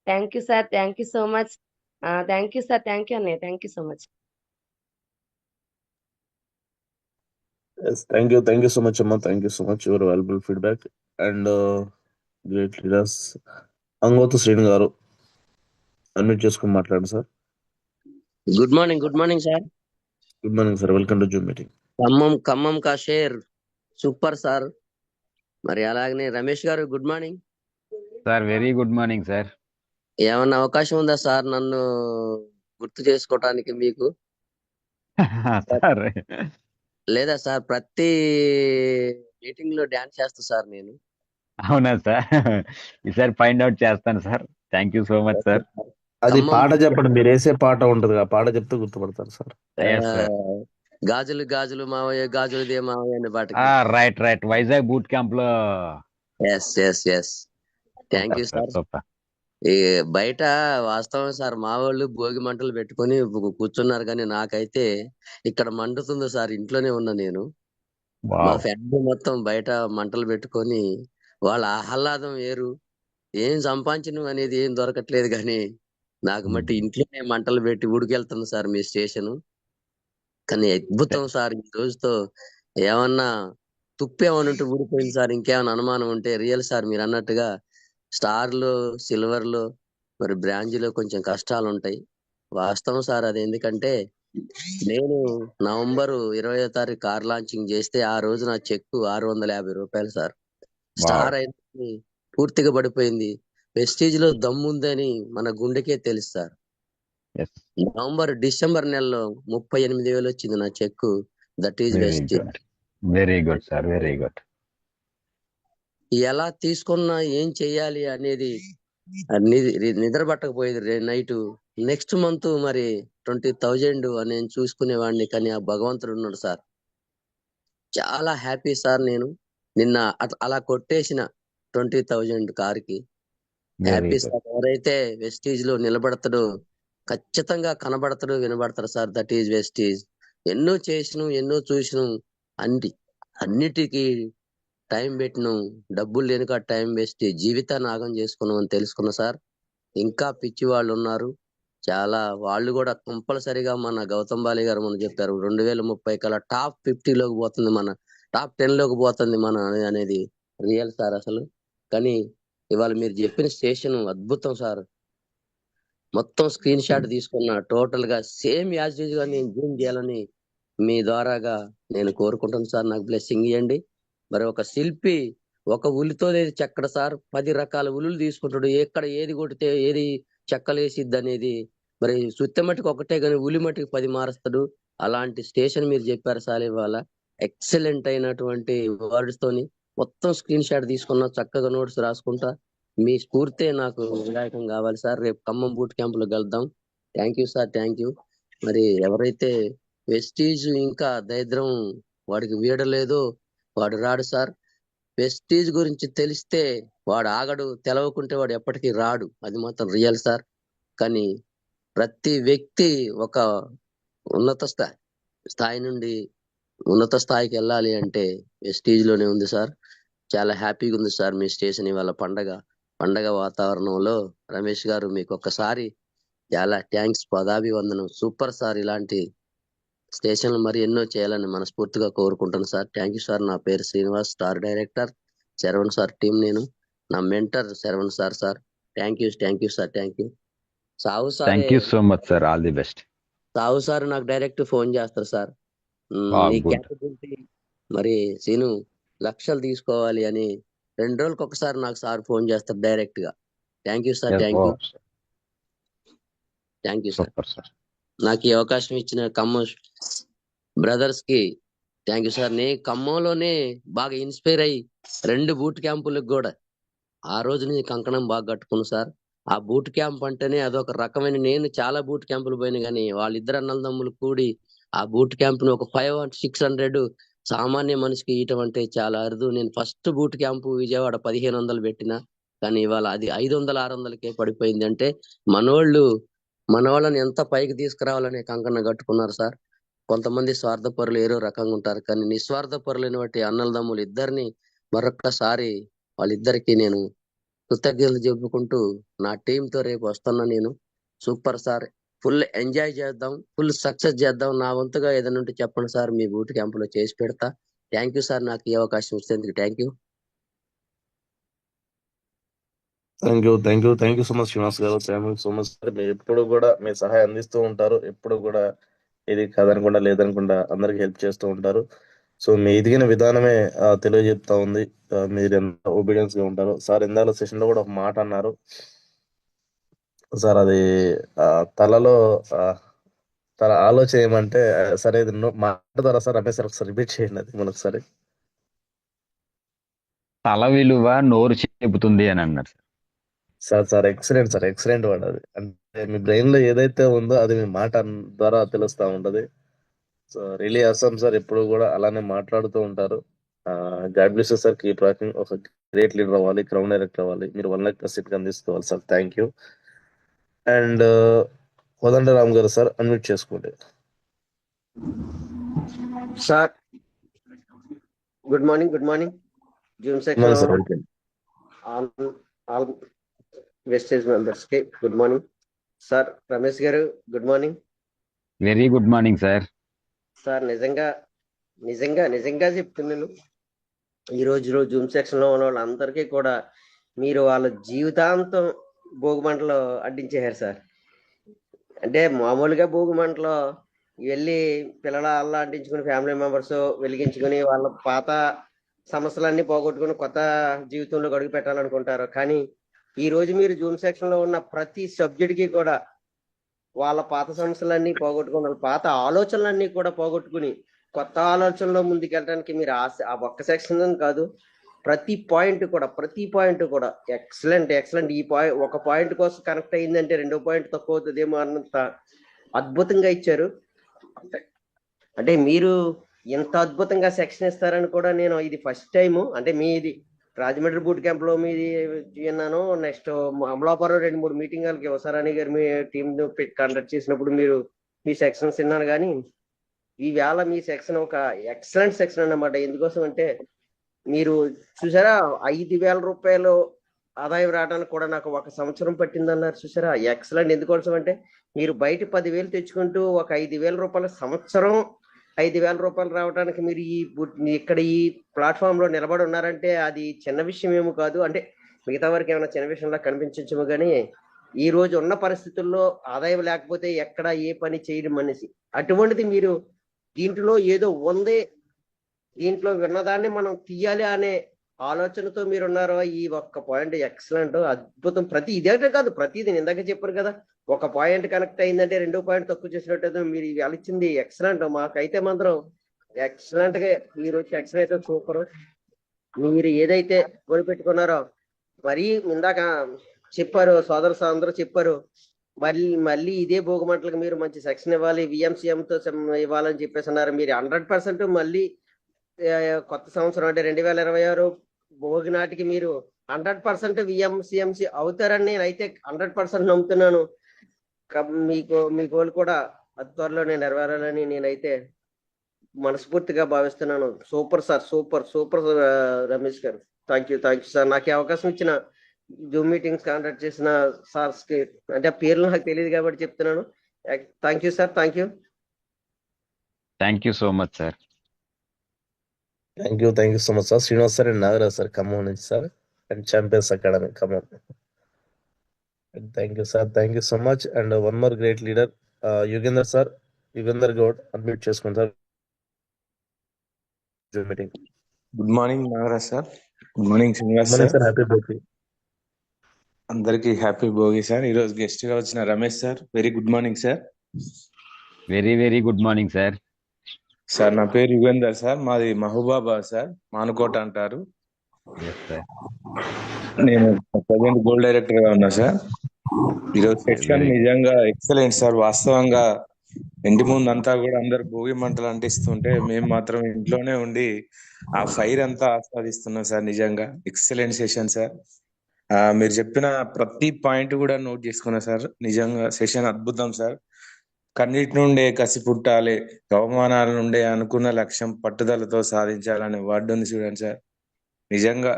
Thank you sir. Thank you so much. Thank you sir. Thank you అన్నయ్య. Thank you so much. Thank you so much, Amma. Thank you so much. Your valuable feedback and great leaders. Angothu Srini garu unmute చేసుకొని మాట్లాడండి sir. Good morning sir. Good morning sir. Welcome to Zoom meeting. Khammam కా share super sir. మరి అలాగనే రమేష్ గారు good morning sir. Very good morning sir. ఏమన్నా అవకాశం ఉందా sir నన్ను గుర్తు చేసుకోవటానికి మీకు? సార్ లేదా సార్, ప్రతి మీటింగ్ లో డాన్స్ చేస్తా సార్ నేను. అవునా సార్? ఈసారి ఫైండ్ అవుట్ చేస్తాను sir. Thank you so much sir. అది పాట చెప్పండి, మీరు వేసే పాట ఉంటది, ఆ పాట చెప్తే గుర్తుపడతారు సార్. గాజులు గాజులు మావయ్య, గాజులు దే మావయ్య అనే పాట. రైట్. వైజాగ్ బూట్ క్యాంప్ లో. ఎస్. Thank you sir. ఈ బయట వాస్తవం సార్, మా వాళ్ళు భోగి మంటలు పెట్టుకొని కూర్చున్నారు, కానీ నాకైతే ఇక్కడ మండుతుంది సార్. ఇంట్లోనే ఉన్నా నేను. మా ఫ్యామిలీ మొత్తం బయట మంటలు పెట్టుకొని వాళ్ళ ఆహ్లాదం వేరు. ఏం సంపాదించను అనేది ఏం దొరకట్లేదు, కానీ నాకు మట్టి ఇంట్లోనే మంటలు పెట్టి ఉడికెళ్తుంది సార్ మీ స్టేషన్. కానీ అద్భుతం సార్. ఈ రోజుతో ఏమన్నా తుప్పేమని ఉంటే ఊడిపోయింది సార్. ఇంకేమైనా అనుమానం ఉంటే రియల్ సార్, మీరు అన్నట్టుగా స్టార్లో, సిల్వర్లో, మరి బ్రాంజ్లో కొంచెం కష్టాలు ఉంటాయి. వాస్తవం సార్ అది. ఎందుకంటే నేను November 20వ తారీఖు కార్ లాంచింగ్ చేస్తే ఆ రోజు నా చెక్ 650 రూపాయలు సార్. స్టార్ అయితే పూర్తిగా పడిపోయింది. వెస్టీజ్ లో దమ్ముందని మన గుండెకే తెలుసు సార్. డిసెంబర్ నెలలో 38,000 వచ్చింది నా cheque. That is very Vestige. Good, very good sir, very good. ఎలా తీసుకున్నా ఏం చెయ్యాలి అనేది నిద్ర పట్టకపోయేది నైట్. నెక్స్ట్ మంత్ మరి 20,000 నేను చూసుకునేవాడిని, కానీ ఆ భగవంతుడు ఉన్నాడు సార్. చాలా హ్యాపీ సార్. నేను నిన్న అలా కొట్టేసిన 20,000 కార్కి హ్యాపీ సార్. ఎవరైతే వెస్టీజ్ లో నిలబడతాడో ఖచ్చితంగా కనబడతాడు, వినబడతాడు సార్. That is Vestige. ఎన్నో చేసినాం, ఎన్నో చూసినాం, అన్నిటికీ టైం పెట్టినాం. డబ్బులు లేనిక టైం వేస్ట్, జీవితాన్ని ఆగం చేసుకున్నాం అని తెలుసుకున్నా సార్. ఇంకా పిచ్చి వాళ్ళు ఉన్నారు చాలా, వాళ్ళు కూడా కంపల్సరిగా మన గౌతమ్ బాలి గారు మనం చెప్పారు 2030 కల్లా టాప్ 50లోకి పోతుంది, మన టాప్ 10లోకి పోతుంది మన అనేది రియల్ సార్ అసలు. కానీ ఇవాళ మీరు చెప్పిన స్టేషన్ అద్భుతం సార్. మొత్తం స్క్రీన్ షాట్ తీసుకున్నా, టోటల్ గా సేమ్ యాజ్ యూజ్ గా నేను జూమ్ చేయాలని మీ ద్వారాగా నేను కోరుకుంటాను సార్. నాకు బ్లెస్సింగ్ ఇవ్వండి. మరి ఒక శిల్పి ఒక ఉలితో చెక్కడు సార్, 10 రకాల ఉలులు తీసుకుంటాడు. ఎక్కడ ఏది కొడితే ఏది చెక్కలేసిద్ది అనేది. మరి సుత్తె మట్టుకు ఒకటే కానీ ఉలి మట్టుకు 10 మారుస్తాడు. అలాంటి స్టేషన్ మీరు చెప్పారు సార్ ఇవాళ. ఎక్సలెంట్ అయినటువంటి వర్డ్స్ తోని మొత్తం స్క్రీన్ షాట్ తీసుకున్నా, చక్కగా నోట్స్ రాసుకుంటా. మీ స్ఫూర్తే నాకు వినాయకం కావాలి సార్. రేపు ఖమ్మం బూట్ క్యాంపులో కలుద్దాం. Thank you sir, thank you. మరి ఎవరైతే వెస్టీజ్ ఇంకా దరిద్రం వాడికి వీడలేదో వాడు రాడు సార్. వెస్టీజ్ గురించి తెలిస్తే వాడు ఆగడు, తెలవకుంటే వాడు ఎప్పటికీ రాడు. అది మాత్రం రియల్ సార్. కానీ ప్రతి వ్యక్తి ఒక ఉన్నత స్థాయి నుండి ఉన్నత స్థాయికి వెళ్ళాలి అంటే వెస్టీజ్ లోనే ఉంది సార్. చాలా హ్యాపీగా ఉంది సార్ మీ స్టేషన్ ఇవాళ పండగ వాతావరణంలో. రమేష్ గారు మీకు ఒక్కసారి చాలా థ్యాంక్స్, పదాభివందనం. Super sir. ఇలాంటి స్టేషన్లు మరి ఎన్నో చేయాలని మనస్ఫూర్తిగా కోరుకుంటాను సార్. Thank you sir. నా పేరు Srinivas, star director, Saravan sir team. నేను నా mentor Saravan sir. Thank you sir, thank you. Sahu sir, thank you so much sir, all the best. Sahu sir నాకు డైరెక్ట్ ఫోన్ చేస్తారు సార్. నీ క్యాపబిలిటీ మరి సీను లక్షలు తీసుకోవాలి అని 2 రోజులకు ఒకసారి నాకు సార్ ఫోన్ చేస్తారు డైరెక్ట్ గా. Thank you sir, thank you sir. నాకు ఈ అవకాశం ఇచ్చిన ఖమ్మం బ్రదర్స్ కి థ్యాంక్ యూ సార్. నేను ఖమ్మంలోనే బాగా ఇన్స్పైర్ అయ్యి 2 బూట్ క్యాంపులకు కూడా ఆ రోజు నుంచి కంకణం బాగా కట్టుకున్నాను సార్. ఆ బూట్ క్యాంప్ అంటేనే అదొక రకమైన, నేను చాలా బూట్ క్యాంపులు పోయినా కానీ వాళ్ళిద్దరు అన్నదమ్ములు కూడి ఆ బూట్ క్యాంప్ ని ఒక 500-600 సామాన్య మనిషికి ఇయటం అంటే చాలా అరుదు. నేను ఫస్ట్ బూట్ క్యాంపు విజయవాడ 1500 పెట్టినా, కానీ ఇవాళ అది 500-600కే పడిపోయింది. అంటే మనవాళ్ళని ఎంత పైకి తీసుకురావాలనే కంకణ కట్టుకున్నారు సార్. కొంతమంది స్వార్థపరులు ఏరో రకంగా ఉంటారు, కానీ నిస్వార్థపరులైన వాటి అన్నలదమ్ములు ఇద్దరిని మరొక్కసారి వాళ్ళిద్దరికి నేను కృతజ్ఞతలు చెప్పుకుంటూ నా టీంతో రేపు వస్తున్నా నేను. Super sir. ఫుల్ ఎంజాయ్ చేద్దాం, ఫుల్ సక్సెస్ చేద్దాం. నా వంతుగా ఏదైనా ఉంటే చెప్పండి సార్, మీ బూట్ క్యాంపులో చేసి పెడతా. థ్యాంక్ యూ సార్, నాకు ఈ అవకాశం ఇచ్చేందుకు. Thank you so much Srinivas గారు. Thank you so much sir. మీరు ఎప్పుడు కూడా మీ సహాయం అందిస్తూ ఉంటారు. ఎప్పుడు కూడా ఇది కాదనకుండా లేదనకుండా అందరికి హెల్ప్ చేస్తూ ఉంటారు. సో మీ ఎదిగిన విధానమే తెలియజెప్తా ఉంది. మీరు ఎంత ఒబీడియన్స్ గా ఉంటారు సార్. ఇందాక సెషన్ లో కూడా ఒక మాట అన్నారు సార్, అది తలలో తన ఆలోచన ఏమంటే సరే మాట ద్వారా సార్ రమేష్ సార్ ఒకసారి రిపీట్ చేయండి అది మనొకసారి. తల విలువ నోరు చెబుతుంది అని అన్నారు సార్. ఎక్సలెంట్ వర్డ్ అది. అంటే మీ బ్రెయిన్ లో ఏదైతే ఉందో అది మీ మాట ద్వారా తెలుస్తా ఉంటది. So really awesome sir. ఎప్పుడు కూడా అలానే మాట్లాడుతూ ఉంటారు. God bless you sir. Keep rocking. ఒక గ్రేట్ లీడర్ అవ్వాలి, క్రౌన్ డైరెక్టర్ అవ్వాలి. మీరు 100% అందిస్తోవాలి sir. Thank you. And Kodandaram గారు సార్, అన్మ్యూట్ చేసుకోండి sir. Good morning zoom section all Vestige members కి గుడ్ మార్నింగ్ సార్. రమేష్ గారు good morning. Very good morning sir. Sir నిజంగా చెప్తున్నాను, ఈ రోజు జూమ్ సెక్షన్ లో ఉన్న వాళ్ళందరికీ కూడా మీరు వాళ్ళ జీవితాంతం భోగిమంటలో అడ్డించేశారు సార్. అంటే మామూలుగా భోగిమంటలో వెళ్ళి పిల్లల అల్లా అంటించుకుని ఫ్యామిలీ మెంబర్స్ వెలిగించుకుని వాళ్ళ పాత సమస్యలన్నీ పోగొట్టుకుని కొత్త జీవితంలో గడుగు పెట్టాలనుకుంటారు. కానీ ఈ రోజు మీరు జూమ్ సెక్షన్ లో ఉన్న ప్రతి సబ్జెక్ట్ కి కూడా వాళ్ళ పాత సమస్యలన్నీ పోగొట్టుకుని వాళ్ళ పాత ఆలోచనలన్నీ కూడా పోగొట్టుకుని కొత్త ఆలోచనలో ముందుకెళ్ళడానికి మీరు ఆ ఒక్క సెక్షన్ కాదు, ప్రతి పాయింట్ కూడా ఎక్సలెంట్. ఈ పాయింట్ ఒక పాయింట్ కోసం కనెక్ట్ అయిందంటే రెండో పాయింట్ తక్కువ అవుతుందేమో అన్నంత అద్భుతంగా ఇచ్చారు. అంటే మీరు ఎంత అద్భుతంగా సెక్షన్ ఇస్తారని కూడా నేను ఇది ఫస్ట్ టైము, అంటే మీది రాజమండ్రి బూట్ క్యాంప్ లో మీది విన్నాను. నెక్స్ట్ అమలాపురం 2-3 మీటింగ్లకి వసారాణి గారు మీ టీం కండక్ట్ చేసినప్పుడు మీరు మీ సెక్షన్స్ విన్నాను. కానీ ఈవేళ మీ సెక్షన్ ఒక ఎక్సలెంట్ సెక్షన్ అన్నమాట. ఎందుకోసం అంటే మీరు చూసారా 5,000 రూపాయలు ఆదాయం రావడానికి కూడా నాకు 1 సంవత్సరం పట్టిందన్నారు. చూసారా ఎక్సలెంట్. ఎందుకోసం అంటే మీరు బయట 10,000 తెచ్చుకుంటూ ఒక 5,000 రూపాయల సంవత్సరం 5,000 రూపాయలు రావడానికి మీరు ఇక్కడ ఈ ప్లాట్ఫామ్ లో నిలబడి ఉన్నారంటే అది చిన్న విషయం ఏమో కాదు. అంటే మిగతా వారికి ఏమైనా చిన్న విషయంలా కనిపించచ్చేమో, కానీ ఈ రోజు ఉన్న పరిస్థితుల్లో ఆదాయం లేకపోతే ఎక్కడ ఏ పని చేయడం మనిషి. అటువంటిది మీరు దీంట్లో ఏదో ఉంది, దీంట్లో విన్నదాన్ని మనం తీయాలి అనే ఆలోచనతో మీరున్నారో ఈ ఒక్క పాయింట్ ఎక్సలెంట్, అద్భుతం. ఇదే కాదు, ప్రతిదీ ఇందాక చెప్పారు కదా, ఒక పాయింట్ కనెక్ట్ అయిందంటే రెండో పాయింట్ తక్కువ చేసినట్టు మీరు ఇవాళ ఇచ్చింది ఎక్సలెంట్. మాకైతే మాత్రం ఎక్సలెంట్ గా మీరు వచ్చి ఎక్సలెంట్ సూపర్. మీరు ఏదైతే కొనిపెట్టుకున్నారో మరీ ఇందాక చెప్పారు, సోదరు అందరూ చెప్పారు, మళ్ళీ ఇదే భోగిమంటలకు మీరు మంచి సెక్షన్ ఇవ్వాలి, VMCM తో ఇవ్వాలని చెప్పేసి అన్నారు. మీరు 100% మళ్ళీ కొత్త సంవత్సరం అంటే 2026 భోగి నాటికి మీరు 100% VMCMC అవుతారని నేనైతే 100% నమ్ముతున్నాను. మీ గోల్ కూడా అతి త్వరలో నేను నెరవేరాలని నేనైతే మనస్ఫూర్తిగా భావిస్తున్నాను. సూపర్ సార్, సూపర్ రమేష్ గారు. Thank you sir. నాకు ఈ అవకాశం ఇచ్చిన జూమ్ మీటింగ్స్ కండక్ట్ చేసిన సార్స్ కి, అంటే ఆ పేర్లు నాకు తెలియదు కాబట్టి చెప్తున్నాను. Thank you sir. Thank you so much sir. Thank you so much sir. Srinivas sir and Nagaraj sir Khammam నుంచి sir, and champions academy Khammam. Thank you so much. And one more great leader Yugender sir, Yugender Goud, unmute చేసుకోండి sir. Zoom meeting. Good morning Nagaraj sir. Good morning Srinivas sir. Happy Bhogi. అందరికి హ్యాపీ Bhogi sir. ఈరోజు guest గా వచ్చిన Ramesh sir, very good morning sir. Very good morning sir. Sir నా పేరు Yugender sir, మాది Mahabubabad sir, Manukota అంటారు. నేను ప్రజెంట్ గోల్డ్ డైరెక్టర్ గా ఉన్నా సార్. ఈరోజు సెక్షన్ నిజంగా ఎక్సలెంట్ సార్. వాస్తవంగా ఇంటి ముందు అంతా కూడా అందరు భోగి మంటలు అంటిస్తుంటే మేము మాత్రం ఇంట్లోనే ఉండి ఆ ఫైర్ అంతా ఆస్వాదిస్తున్నాం సార్. నిజంగా ఎక్సలెంట్ సెషన్ సార్. మీరు చెప్పిన ప్రతి పాయింట్ కూడా నోట్ చేసుకున్నా సార్. నిజంగా సెషన్ అద్భుతం సార్. కన్నిటి నుండే కసి పుట్టాలి, అవమానాల నుండే అనుకున్న లక్ష్యం పట్టుదలతో సాధించాలనే వర్డ్ ఉంది చూడండి సార్. నిజంగా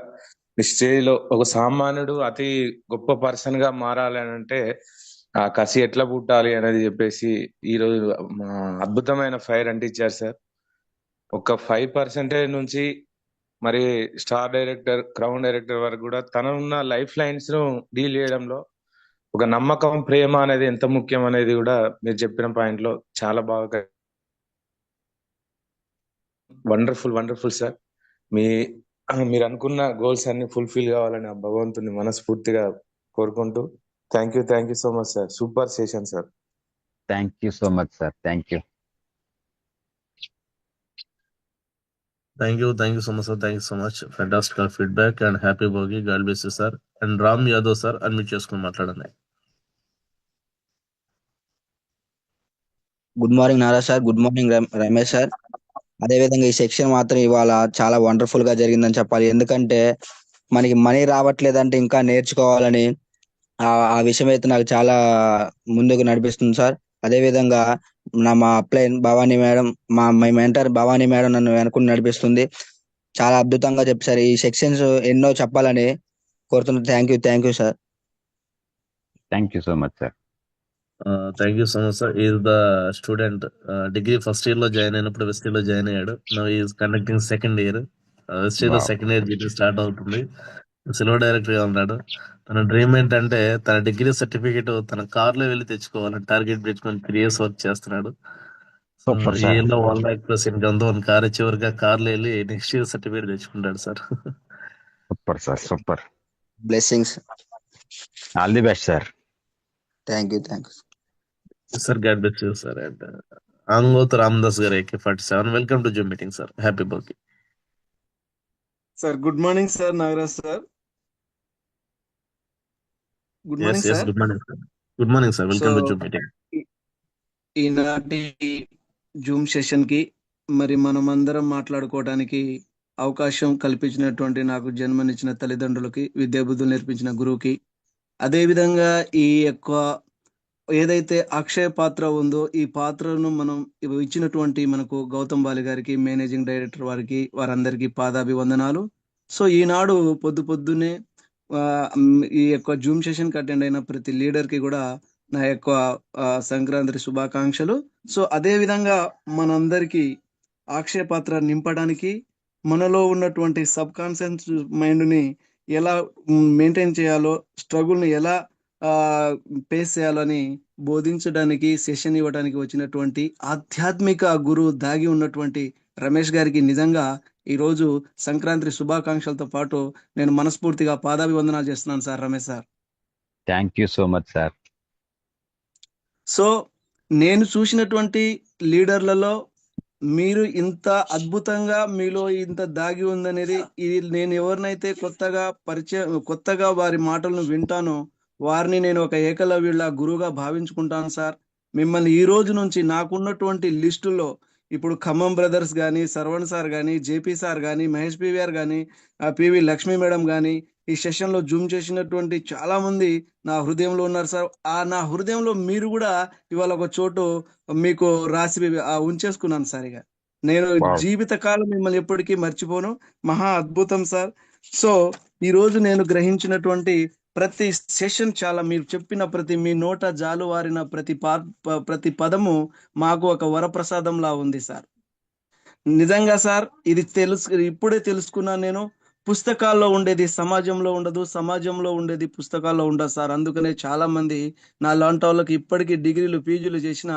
ఈ స్టేజ్ లో ఒక సామాన్యుడు అతి గొప్ప పర్సన్ గా మారాలని అంటే ఆ కసి ఎట్లా పుట్టాలి అనేది చెప్పేసి ఈరోజు అద్భుతమైన ఫైర్ అంటించారు సార్. ఒక 5% నుంచి మరి స్టార్ డైరెక్టర్, క్రౌన్ డైరెక్టర్ వరకు కూడా తన ఉన్న లైఫ్ లైన్స్ ను డీల్ చేయడంలో ఒక నమ్మకం, ప్రేమ అనేది ఎంత ముఖ్యం అనేది కూడా మీరు చెప్పిన పాయింట్ లో చాలా బాగా వండర్ఫుల్ సార్. మీరు అనుకున్న గోల్స్ అన్ని ఫుల్ఫిల్ కావాలని ఆ భగవంతుని మనస్ఫూర్తిగా కోరుకుంటూ thank you so much sir. Super session sir. Thank you so much sir. Thank you so much sir. Thank you so much. Fantastic feedback and happy Bhogi. God bless you sir. And Ram Yadav sir, unmute చేసుకుని మాట్లాడండి. Good morning Nagaraj sir. Good morning Ramesh sir. అదేవిధంగా ఈ section మాత్రం ఇవాళ చాలా wonderful గా జరిగిందని చెప్పాలి. ఎందుకంటే మనకి మనీ రావట్లేదంటే ఇంకా నేర్చుకోవాలని ఆ విషయం అయితే నాకు చాలా ముందుకు నడిపిస్తుంది సార్. అదేవిధంగా మా అప్లైన్ భవానీ మేడం, మా మెంటర్ భవానీ మేడం నన్ను వెనుకుని నడిపిస్తుంది. చాలా అద్భుతంగా చెప్పారు. ఈ సెక్షన్స్ ఎన్నో చెప్పాలని కోరుతున్నాను. Thank you sir. Thank you so much sir. Thank you so much sir. Is the student, degree first year లో జాయిన్ అయినప్పుడు వెస్ట్ లో జాయిన్ అయ్యాడు. Now is conducting second year. West లో సెకండ్ ఇయర్ డిగ్రీ స్టార్ట్ అవుతుంది. Silver director గా ఉన్నాడు. తన dream ఏంటంటే తన డిగ్రీ సర్టిఫికేట్ తన కార్ లో వెళ్ళి తెచ్చుకోవాలని టార్గెట్ పెట్టుకొని 3 years వర్క్ చేస్తున్నాడు. ఈ ఇయర్ లో 1 lakh+ ఇన్కమ్ తో కార్ చివరిగా కార్ లో వెళ్ళి నెక్స్ట్ ఇయర్ సర్టిఫికేట్ తెచ్చుకుంటాడు sir. Super sir. Super. Blessings. All the best sir. Thank you. Sir God bless you sir. And Angoth Ramdas garu AK47 welcome to Zoom meeting sir. Happy birthday sir. Good morning sir Nagaraj sir. Good ఎస్ morning yes sir. Good morning sir. Good morning sir. So welcome to Zoom meeting. ఈనాటి Zoom session కి మరి మనం అందరం మాట్లాడుకోవడానికి అవకాశం కల్పించినటువంటి నాకు జన్మనిచ్చిన తల్లిదండ్రులకి, విద్యాబుద్ధులు నేర్పించిన గురువుకి, అదే విధంగా ఈ యొక్క ఏదైతే అక్షయ పాత్ర ఉందో ఈ పాత్రను మనం ఇచ్చినటువంటి మనకు గౌతమ్ బాలి గారికి, మేనేజింగ్ డైరెక్టర్ వారికి, వారందరికీ పాదాభివందనాలు. సో ఈనాడు పొద్దున్నే ఈ యొక్క జూమ్ సెషన్ కి అటెండ్ అయిన ప్రతి లీడర్ కి కూడా నా యొక్క సంక్రాంతి శుభాకాంక్షలు. సో అదే విధంగా మనందరికీ అక్షయ పాత్ర నింపడానికి మనలో ఉన్నటువంటి సబ్ కాన్షియస్ మైండ్ ని ఎలా మెయింటైన్ చేయాలో, స్ట్రగుల్ ని ఎలా పేస్ చేయాలని బోధించడానికి, సెషన్ ఇవ్వడానికి వచ్చినటువంటి ఆధ్యాత్మిక గురువు దాగి ఉన్నటువంటి రమేష్ గారికి నిజంగా ఈరోజు సంక్రాంతి శుభాకాంక్షలతో పాటు నేను మనస్ఫూర్తిగా పాదాభివందనాలు చేస్తున్నాను sir Ramesh sir. Thank you so much sir. So నేను చూసినటువంటి లీడర్లలో మీరు ఇంత అద్భుతంగా మీలో ఇంత దాగి ఉందనేది, ఇది నేను ఎవరినైతే కొత్తగా వారి మాటలను వింటానో వారిని నేను ఒక ఏకలవ్యుల గురువుగా భావించుకుంటాను సార్. మిమ్మల్ని ఈ రోజు నుంచి నాకున్నటువంటి లిస్టులో ఇప్పుడు ఖమ్మం బ్రదర్స్ కానీ, సర్వణ్ సార్ కానీ, జేపీ సార్ కానీ, మహేష్ పివిఆర్ కానీ, పివి లక్ష్మీ మేడం కానీ, ఈ సెషన్ లో జూమ్ చేసినటువంటి చాలా మంది నా హృదయంలో ఉన్నారు సార్. నా హృదయంలో మీరు కూడా ఇవాళ ఒక చోటు మీకు రాసి ఉంచేసుకున్నాను సార్. ఇక నేను జీవితకాలం మిమ్మల్ని ఎప్పటికీ మర్చిపోను. మహా అద్భుతం సార్. సో ఈ రోజు నేను గ్రహించినటువంటి ప్రతి సెషన్ చాలా, మీరు చెప్పిన ప్రతి, మీ నోట జాలువారిన ప్రతి పదము మాకు ఒక వరప్రసాదంలా ఉంది సార్. నిజంగా సార్ ఇది ఇప్పుడే తెలుసుకున్నాను నేను. పుస్తకాల్లో ఉండేది సమాజంలో ఉండదు, సమాజంలో ఉండేది పుస్తకాల్లో ఉండదు సార్. అందుకనే చాలా మంది నా లాంటి వాళ్ళకి ఇప్పటికీ డిగ్రీలు, పీజీలు చేసిన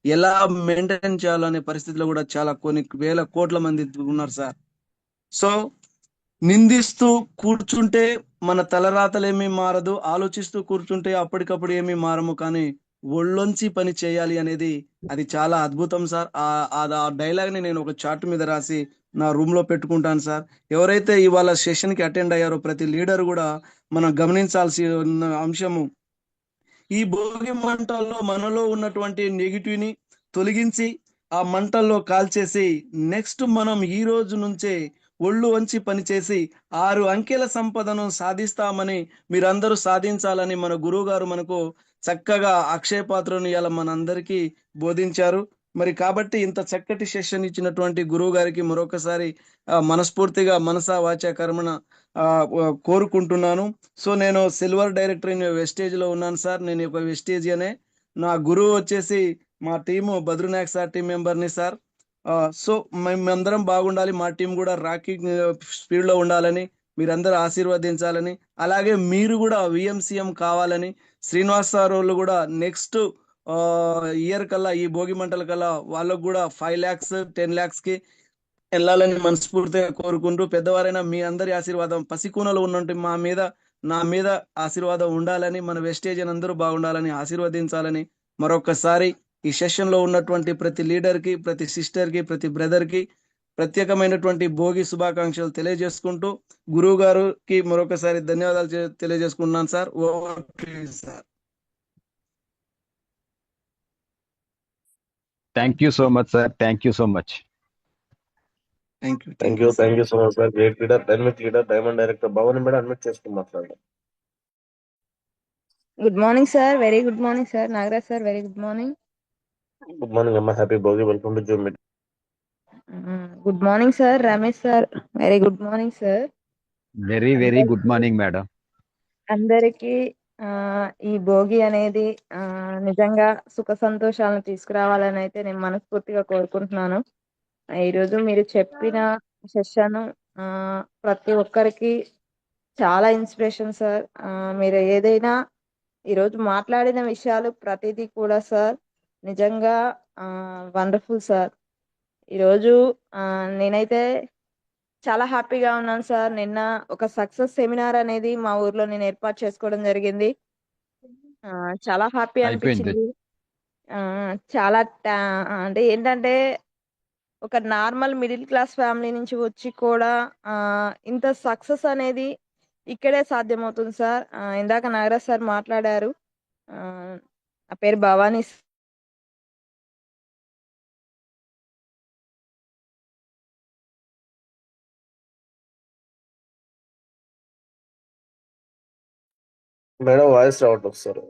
ఎలా మెయింటైన్ చేయాలనే పరిస్థితిలో కూడా చాలా కొన్ని వేల కోట్ల మంది ఉన్నారు సార్. సో నిందిస్తూ కూర్చుంటే మన తలరాతలేమీ మారదు, ఆలోచిస్తూ కూర్చుంటే అప్పటికప్పుడు ఏమీ మారము, కానీ ఒళ్ళొంచి పని చేయాలి అనేది అది చాలా అద్భుతం సార్. ఆ డైలాగ్ ని నేను ఒక చార్ట్ మీద రాసి నా రూమ్ లో పెట్టుకుంటాను సార్. ఎవరైతే ఇవాళ సెషన్ కి అటెండ్ అయ్యారో ప్రతి లీడర్ కూడా మనం గమనించాల్సి ఉన్న అంశము, ఈ భోగి మంటల్లో మనలో ఉన్నటువంటి నెగిటివ్ ని తొలగించి ఆ మంటల్లో కాల్చేసి నెక్స్ట్ మనం ఈ రోజు నుంచే ఒళ్ళు వంచి పనిచేసి 6 అంకెల సంపదను సాధిస్తామని, మీరందరూ సాధించాలని మన గురువు గారు మనకు చక్కగా అక్షయ పాత్రను ఇలా మనందరికీ బోధించారు. మరి కాబట్టి ఇంత చక్కటి సెషన్ ఇచ్చినటువంటి గురువు గారికి మరొకసారి మనస్ఫూర్తిగా మనసా వాచా కర్మణ కోరుకుంటున్నాను. సో నేను సిల్వర్ డైరెక్టర్ ఇన్ వెస్టేజ్ లో ఉన్నాను సార్. నేను ఒక వెస్టేజ్ అనే, నా గురువు వచ్చేసి మా టీము బద్రునాయక్ సార్ టీం మెంబర్ని సార్. సో మేమందరం బాగుండాలి, మా టీం కూడా రాకింగ్ స్పీడ్ లో ఉండాలని మీరందరూ ఆశీర్వదించాలని, అలాగే మీరు కూడా విఎంసీఎం కావాలని, శ్రీనివాస్ సార్ వాళ్ళు కూడా నెక్స్ట్ ఇయర్ కల్లా, ఈ భోగి మంటల కల్లా వాళ్ళకు కూడా 5 lakhs 10 lakhs కి వెళ్ళాలని మనస్ఫూర్తిగా కోరుకుంటూ, పెద్దవారైనా మీ అందరి ఆశీర్వాదం పసికూనలో ఉన్నట్టు నా మీద ఆశీర్వాదం ఉండాలని, మన వెస్టేజ్ అందరూ బాగుండాలని ఆశీర్వదించాలని మరొకసారి ఈ సెషన్ లో ఉన్నటువంటి ప్రతి లీడర్ కి, ప్రతి సిస్టర్ కి, ప్రతి బ్రదర్ కి ప్రత్యేకమైనటువంటి భోగి శుభాకాంక్షలు తెలియజేసుకుంటూ గురువు గారికి మరొకసారి ధన్యవాదాలు తెలియజేసుకుంటున్నాను sir. Over to you sir. Thank you so much sir. Thank you so much. Thank you so much sir. Great leader, dynamic leader, diamond director Bhavani madam admit చేసుకుని మాట్లాడండి. Good morning sir. Very good morning sir. Nagaraj sir very good morning. Good morning అమ్మా. Happy Bhogi. Welcome to Zoom meeting. Good morning sir. Ramesh sir very good morning sir. Very good morning madam. అందరికి ఈ భోగి అనేది నిజంగా సుఖ సంతోషాలను తీసుకురావాలని అయితే నేను మనస్ఫూర్తిగా కోరుకుంటున్నాను. ఈరోజు మీరు చెప్పిన సెషన్ ప్రతి ఒక్కరికి చాలా ఇన్స్పిరేషన్ సార్. మీరు ఏదైనా ఈరోజు మాట్లాడిన విషయాలు ప్రతిదీ కూడా సార్ నిజంగా వండర్ఫుల్ సార్. ఈరోజు నేనైతే చాలా హ్యాపీగా ఉన్నాను సార్. నిన్న ఒక సక్సెస్ సెమినార్ అనేది మా ఊర్లో నేను ఏర్పాటు చేసుకోవడం జరిగింది. చాలా హ్యాపీ అయిపోయింది. అనిపించింది. చాలా అంటే ఏంటంటే ఒక నార్మల్ మిడిల్ క్లాస్ ఫ్యామిలీ నుంచి వచ్చి కూడా ఇంత సక్సెస్ అనేది ఇక్కడే సాధ్యమవుతుంది సార్. ఇందాక నాగరాజ్ సార్ మాట్లాడారు. నా పేరు భవానీ. మేడం వాయిస్ రావట్లేదు సార్.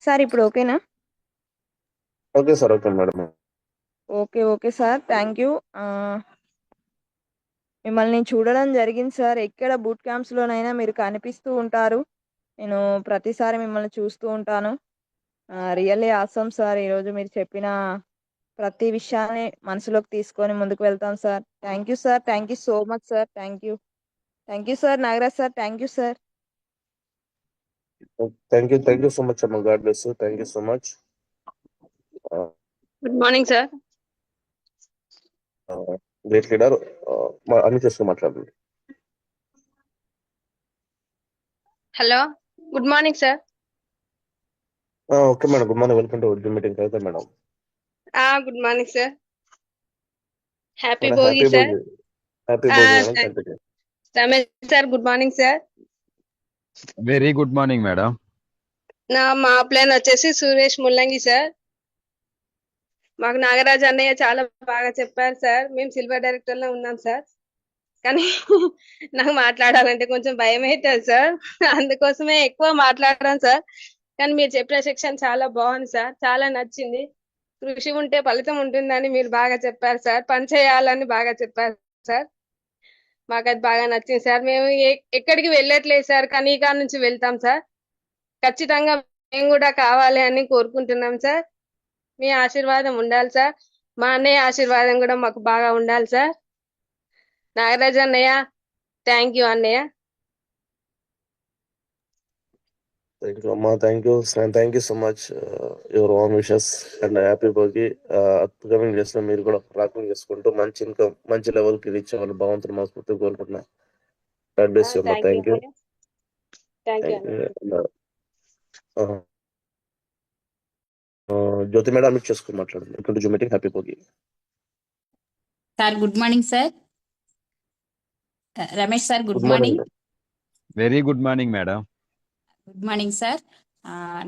సార్ ఇప్పుడు ఓకేనా? Okay sir, okay madam. Okay sir. Thank you. మిమ్మల్ని చూడడం జరిగింది సార్. ఎక్కడ బూట్ క్యాంప్స్‌లోనైనా మీరు కనిపిస్తూ ఉంటారు. నేను ప్రతిసారి మిమ్మల్ని చూస్తూ ఉంటాను. Really awesome sir. ఈరోజు మీరు చెప్పిన ప్రతి విషయాన్ని మనసులోకి తీసుకొని ముందుకు వెళ్తాం sir. Thank you sir. Thank you so much sir. Thank you. Thank you sir. Nagaraj sir. Thank you sir. Thank you so much అమ్మ. God bless you. Thank you so much. Good morning sir. Great leader. అన్ని చేసుకుని మాట్లాడండి. Hello, good morning sir. Okay madam, good morning. Welcome to Urdu meeting. Kavitha madam. Good morning sir. Happy madam Bhogi happy sir. Bhogi. Happy Bhogi madam. Continue. Ramesh sir, good morning sir. Very good morning madam. మా plan వచ్చేసి సురేష్ ముల్లంగి sir. మాకు నాగరాజ్ అన్నయ్య చాలా బాగా చెప్పారు sir. మేము silver director లో ఉన్నాం సార్. కానీ నాకు మాట్లాడాలంటే కొంచెం భయం అవుతుంది సార్. అందుకోసమే ఎక్కువ మాట్లాడాను సార్. కానీ మీరు చెప్పిన సెక్షన్ చాలా బాగుంది సార్. చాలా నచ్చింది. కృషి ఉంటే ఫలితం ఉంటుందని మీరు బాగా చెప్పారు సార్. పని చేయాలని బాగా చెప్పారు సార్. మాకు అది బాగా నచ్చింది సార్. మేము ఎక్కడికి వెళ్ళట్లేదు సార్. కనీకా నుంచి వెళ్తాం సార్. ఖచ్చితంగా మేము కూడా కావాలి అని కోరుకుంటున్నాం సార్. మీ ఆశీర్వాదం ఉండాలి సార్. మా అన్నయ్య ఆశీర్వాదం కూడా మాకు బాగా ఉండాలి సార్. నాగరాజ్ అన్నయ్య, థ్యాంక్ యూ అన్నయ్య. థ్యాంక్ యూ అమ్మా. Thank you so much. Your warm wishes and happy Bhogi. Upcoming days లో మీరు కూడా రాకింగ్ చేసుకుంటూ మంచి ఇన్కమ్, మంచి లెవెల్ కి రీచ్ అవ్వాలి. భగవంతుని మనస్ఫూర్తిగా కోరుకుంటున్నా. గాడ్ బ్లెస్ యూ అమ్మా. Thank you. జ్యోతి మేడం అమిట్ చేసుకుని మాట్లాడండి. Welcome to Zoom meeting. Happy Bhogi sir. Good morning sir. Ramesh sir, good morning. Very good morning madam. Good morning sir.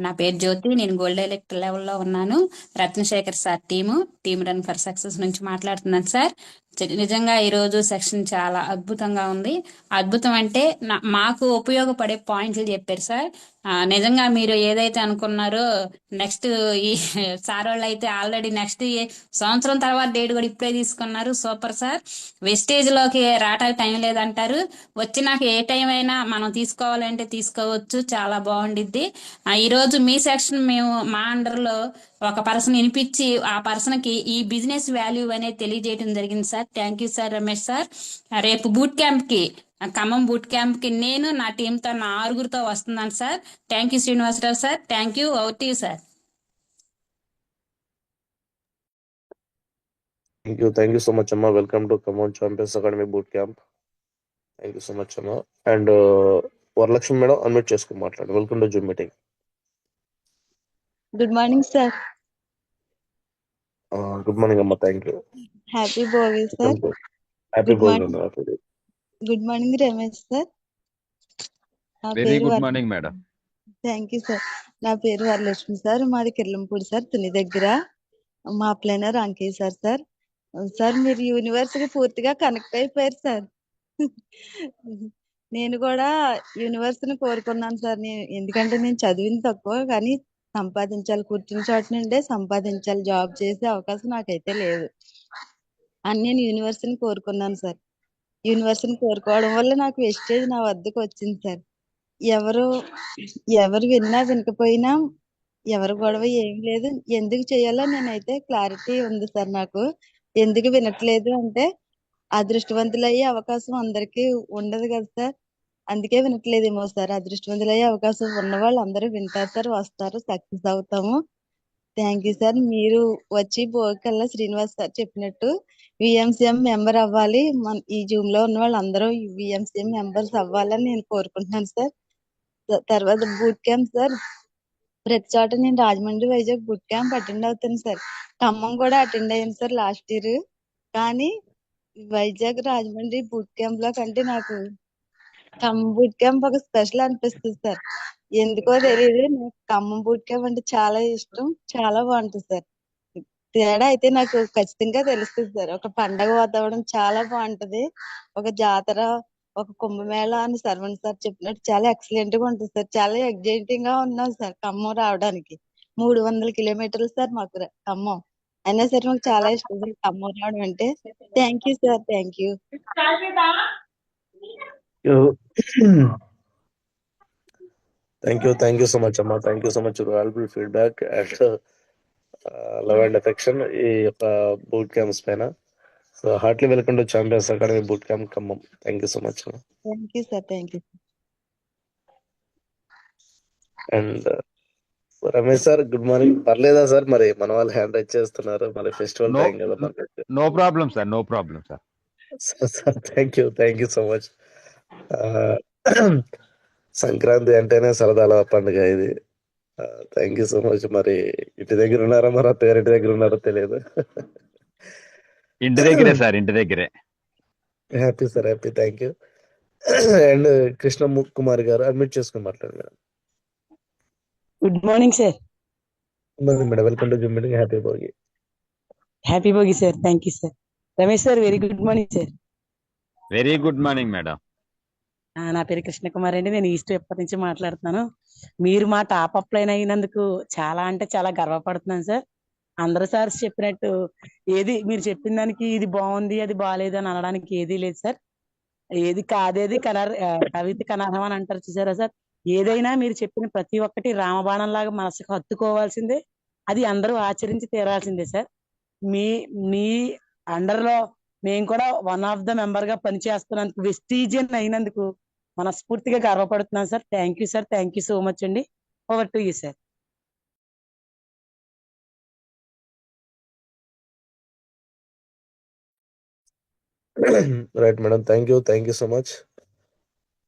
నా పేరు జ్యోతి. నేను గోల్డ్ డైరెక్టర్ లెవెల్లో ఉన్నాను. Ratnasekhar sir team run for success నుంచి మాట్లాడుతున్నాను సార్. నిజంగా ఈరోజు సెక్షన్ చాలా అద్భుతంగా ఉంది. అద్భుతం అంటే మాకు ఉపయోగపడే పాయింట్లు చెప్పారు సార్. నిజంగా మీరు ఏదైతే అనుకున్నారో నెక్స్ట్ ఈ సార్ వాళ్ళు అయితే ఆల్రెడీ నెక్స్ట్ సంవత్సరం తర్వాత డేట్ కూడా ఇప్పుడే తీసుకున్నారు. Super sir. వెస్టేజ్ లోకి రావడానికి టైం లేదంటారు. వచ్చినాక ఏ టైం అయినా మనం తీసుకోవాలంటే తీసుకోవచ్చు. చాలా బాగుండిద్ది. ఈరోజు మీ సెక్షన్ మేము మా అండర్లో ఒక పర్సన్ వినిపించి ఆ పర్సన్ కి ఈ బిజినెస్ వాల్యూ అనేది తెలియజేయడం జరిగింది sir. Thank you sir Ramesh sir. రేపు బూట్ క్యాంప్ కి, ఖమ్మం బూట్ క్యాంప్ కి నేను నా టీంతో నా 6గురితో వస్తున్నాను sir. Thank you Srinivasarao sir. Thank you. Out to you sir. Thank you so much అమ్మా. Welcome to Khammam champions academy boot camp. Thank you so much అమ్మా. అండ్ వరలక్ష్మి మేడం అన్మ్యూట్ చేసుకుని మాట్లాడు. Welcome to Zoom meeting. Good morning sir. Good morning అమ్మా. Thank you. Happy Bhogi sir. Happy good Bhogi morning. అమ్మా. Good morning Ramesh sir. నా very పేరు good morning madam. Thank you sir. నా పేరు Varalakshmi sir. మాది కిర్లంపూడి సార్, తుని దగ్గర. మా ప్లానర్ అంకయ్య సార్. సార్ మీరు యూనివర్స్కి పూర్తిగా కనెక్ట్ అయిపోయారు సార్. నేను కూడా యూనివర్స్ని కోరుకున్నాను సార్. ఎందుకంటే నేను చదివింది తక్కువ, కానీ సంపాదించాలి, కూర్చున్న చోట నుండే సంపాదించాలి. జాబ్ చేసే అవకాశం నాకైతే లేదు అని నేను యూనివర్స్ని కోరుకున్నాను సార్. యూనివర్స్ని కోరుకోవడం వల్ల నాకు వెస్టేజ్ నా వద్దకు వచ్చింది సార్. ఎవరు విన్నా వినకపోయినా ఎవరు గొడవ ఏం లేదు. ఎందుకు చేయాలో నేనైతే క్లారిటీ ఉంది సార్. నాకు ఎందుకు వినట్లేదు అంటే అదృష్టవంతులయ్యే అవకాశం అందరికీ ఉండదు కదా సార్. అందుకే వినట్లేదేమో సార్. అదృష్టవంతులయ్యే అవకాశం ఉన్న వాళ్ళు అందరూ వింటారు సార్, వస్తారు, సక్సెస్ అవుతాము. Thank you sir. మీరు వచ్చి భోగికల్లా శ్రీనివాస్ సార్ చెప్పినట్టు విఎంసీఎం మెంబర్ అవ్వాలి. ఈ జూమ్ లో ఉన్న వాళ్ళందరూ విఎంసీఎం మెంబర్స్ అవ్వాలని నేను కోరుకుంటున్నాను సార్. తర్వాత బూట్ క్యాంప్ సార్, ప్రతి చోట నేను Rajahmundry Vizag boot camp attend అవుతాను సార్. ఖమ్మం కూడా అటెండ్ అయ్యాను సార్ లాస్ట్ ఇయర్. కానీ వైజాగ్ రాజమండ్రి బూట్ క్యాంప్ లో కంటే నాకు ఖమ్మం బూట్ క్యాంప్ ఒక స్పెషల్ అనిపిస్తుంది సార్. ఎందుకో తెలియదు, నాకు ఖమ్మం బూట్ క్యాంప్ అంటే చాలా ఇష్టం, చాలా బాగుంటుంది సార్. తేడా అయితే నాకు ఖచ్చితంగా తెలుస్తుంది సార్. ఒక పండగ వాతావరణం చాలా బాగుంటది, ఒక జాతర, ఒక కుంభమేళ అని సర్వన్ సార్ చెప్పినట్టు చాలా ఎక్సలెంట్ గా ఉంటుంది సార్. చాలా ఎగ్జైటింగ్ గా ఉన్నాం సార్ ఖమ్మం రావడానికి. 300 కిలోమీటర్లు సార్ మాకు ఖమ్మం. అయినా సరే మాకు చాలా ఇష్టం సార్ ఖమ్మం రావడం అంటే. Thank you sir. Thank you. Thank you so much అమ్మా. Thank you so much valuable feedback and love and affection ఈ యొక్క బూట్ క్యాంప్స్ పైన. So heartly welcome to champions academy boot camp Khammam. Thank you so much. Thank you sir. Thank you. And Ramesh sir good morning. పర్లేదా sir? మరి మన వాళ్ళు hand raise చేస్తున్నారు, మరి festival no time కదా మనకి. No problem sir, no problem sir. Sir thank you so much. Sankranti అంటేనే సరదాల పండుగ ఇది. Thank you so much. మరి ఇంటి దగ్గర ఉన్నారా, మరి పేరెంటి దగ్గర ఉన్నారో తెలియదు. ఇంటి దగ్గరే సార్, ఇంటి దగ్గరే. Happy sir, happy. Thank you. And Krishna Kumar గారు అడ్మిట్ చేసుకుని మాట్లాడండి madam. Good morning sir. Madam welcome to Zoom meeting. Happy Bhogi. Happy Bhogi sir. Thank you sir. Ramesh sir very good morning sir. Very good morning madam. నా పేరు కృష్ణకుమార్ అండి. నేను east ఎప్పటి నుంచి మాట్లాడుతున్నాను. మీరు మా టాప్ అప్ లైన్ అయినందుకు చాలా అంటే చాలా గర్వపడుతున్నాను సార్. అందరూ సార్ చెప్పినట్టు ఏది మీరు చెప్పిన దానికి ఇది బాగుంది అది బాగాలేదు అని అనడానికి ఏదీ లేదు సార్. ఏది కాదేది కవిత కనర్హం అని అంటారు చూసారా సార్. ఏదైనా మీరు చెప్పిన ప్రతి ఒక్కటి రామబాణం లాగా మనసుకు హత్తుకోవాల్సిందే, అది అందరూ ఆచరించి తీరాల్సిందే సార్. మీ మీ అండర్ లో మేము కూడా వన్ ఆఫ్ ద మెంబర్ గా పనిచేస్తున్నందుకు, వెస్టీజియన్ అయినందుకు మనస్ఫూర్తిగా గర్వపడుతున్నాను sir. Thank you sir. Thank you so much అండి. Over to you sir. Right madam, thank you so much.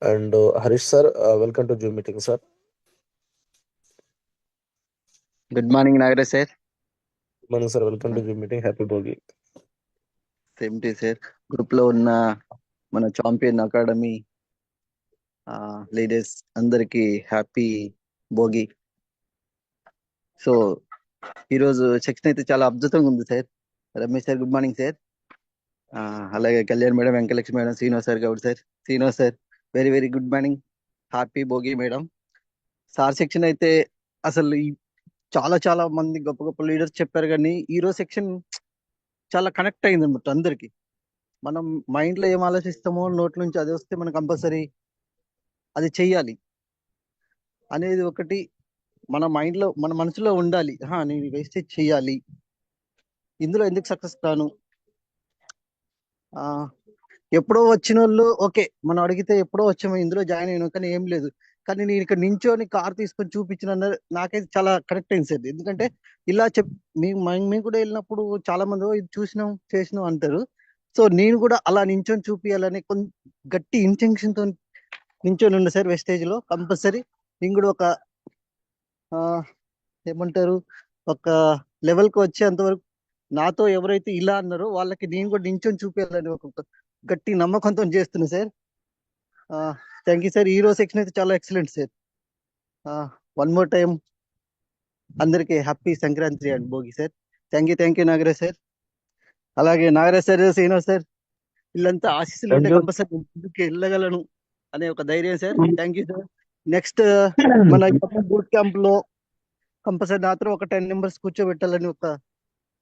And Harish sir welcome to Zoom meeting sir. Good morning Nagaraj sir. Good morning sir, welcome to Zoom meeting. Happy Bhogi. Same day sir. Group లో ఉన్న మన champion academy leaders అందరికి హ్యాపీ భోగి. So ఈరోజు section అయితే చాలా అద్భుతంగా ఉంది sir. Ramesh sir good morning sir. అలాగే Kalyan madam, Venkatalakshmi madam, Srinivas sir Goud sir, Srinivas sir very very good morning. Happy Bhogi madam. Sir section అయితే అసలు చాలా చాలా మంది గొప్ప గొప్ప లీడర్స్ చెప్పారు, కానీ ఈరోజు సెక్షన్ చాలా కనెక్ట్ అయింది అన్నమాట అందరికి. మనం మైండ్ లో ఏం ఆలోచిస్తామో నోట్ల నుంచి అది వస్తే మనం కంపల్సరీ అది చెయ్యాలి అనేది ఒకటి మన మైండ్ లో మన మనసులో ఉండాలి. నేను వేస్టేజ్ చెయ్యాలి, ఇందులో ఎందుకు సక్సెస్ కాను. ఎప్పుడో వచ్చిన వాళ్ళు ఓకే, మనం అడిగితే ఎప్పుడో వచ్చాము ఇందులో జాయిన్ అయినాం, కానీ ఏం లేదు. కానీ నేను ఇక్కడ నించోని కార్ తీసుకొని చూపించిన నాకైతే చాలా కరెక్ట్ అయింది సార్. ఎందుకంటే ఇలా మేము కూడా వెళ్ళినప్పుడు చాలా మంది ఇది చూసినాం చేసినాం అంటారు. సో నేను కూడా అలా నించొని చూపించాలని గట్టి ఇంటెన్షన్ తో నించొని ఉండే సార్ వెస్టేజ్ లో. కంపల్సరీ నేను కూడా ఒక ఏమంటారు ఒక లెవెల్ కి వచ్చేంతవరకు నాతో ఎవరైతే ఇలా అన్నారో వాళ్ళకి నేను కూడా నించొని చూపించాలని ఒక గట్టి నమ్మకంతో చేస్తున్నా సార్. Thank you sir. ఈ రోజు సెక్షన్ అయితే చాలా excellent sir. One more time అందరికి happy Sankranti and Bhogi sir. Thank you Nagaraj sir. అలాగే నాగరాజ్ సార్, శ్రీనివాస్ సార్ వీళ్ళంతా ఆశీస్సులు ఉంటే కంపల్సరీ ముందుకు వెళ్ళగలను అనే ఒక ధైర్యం sir. Thank you sir. Next మన బూట్ క్యాంప్ లో కంపల్సరీ నాతో ఒక 10 మెంబర్స్ కూర్చోబెట్టాలని ఒక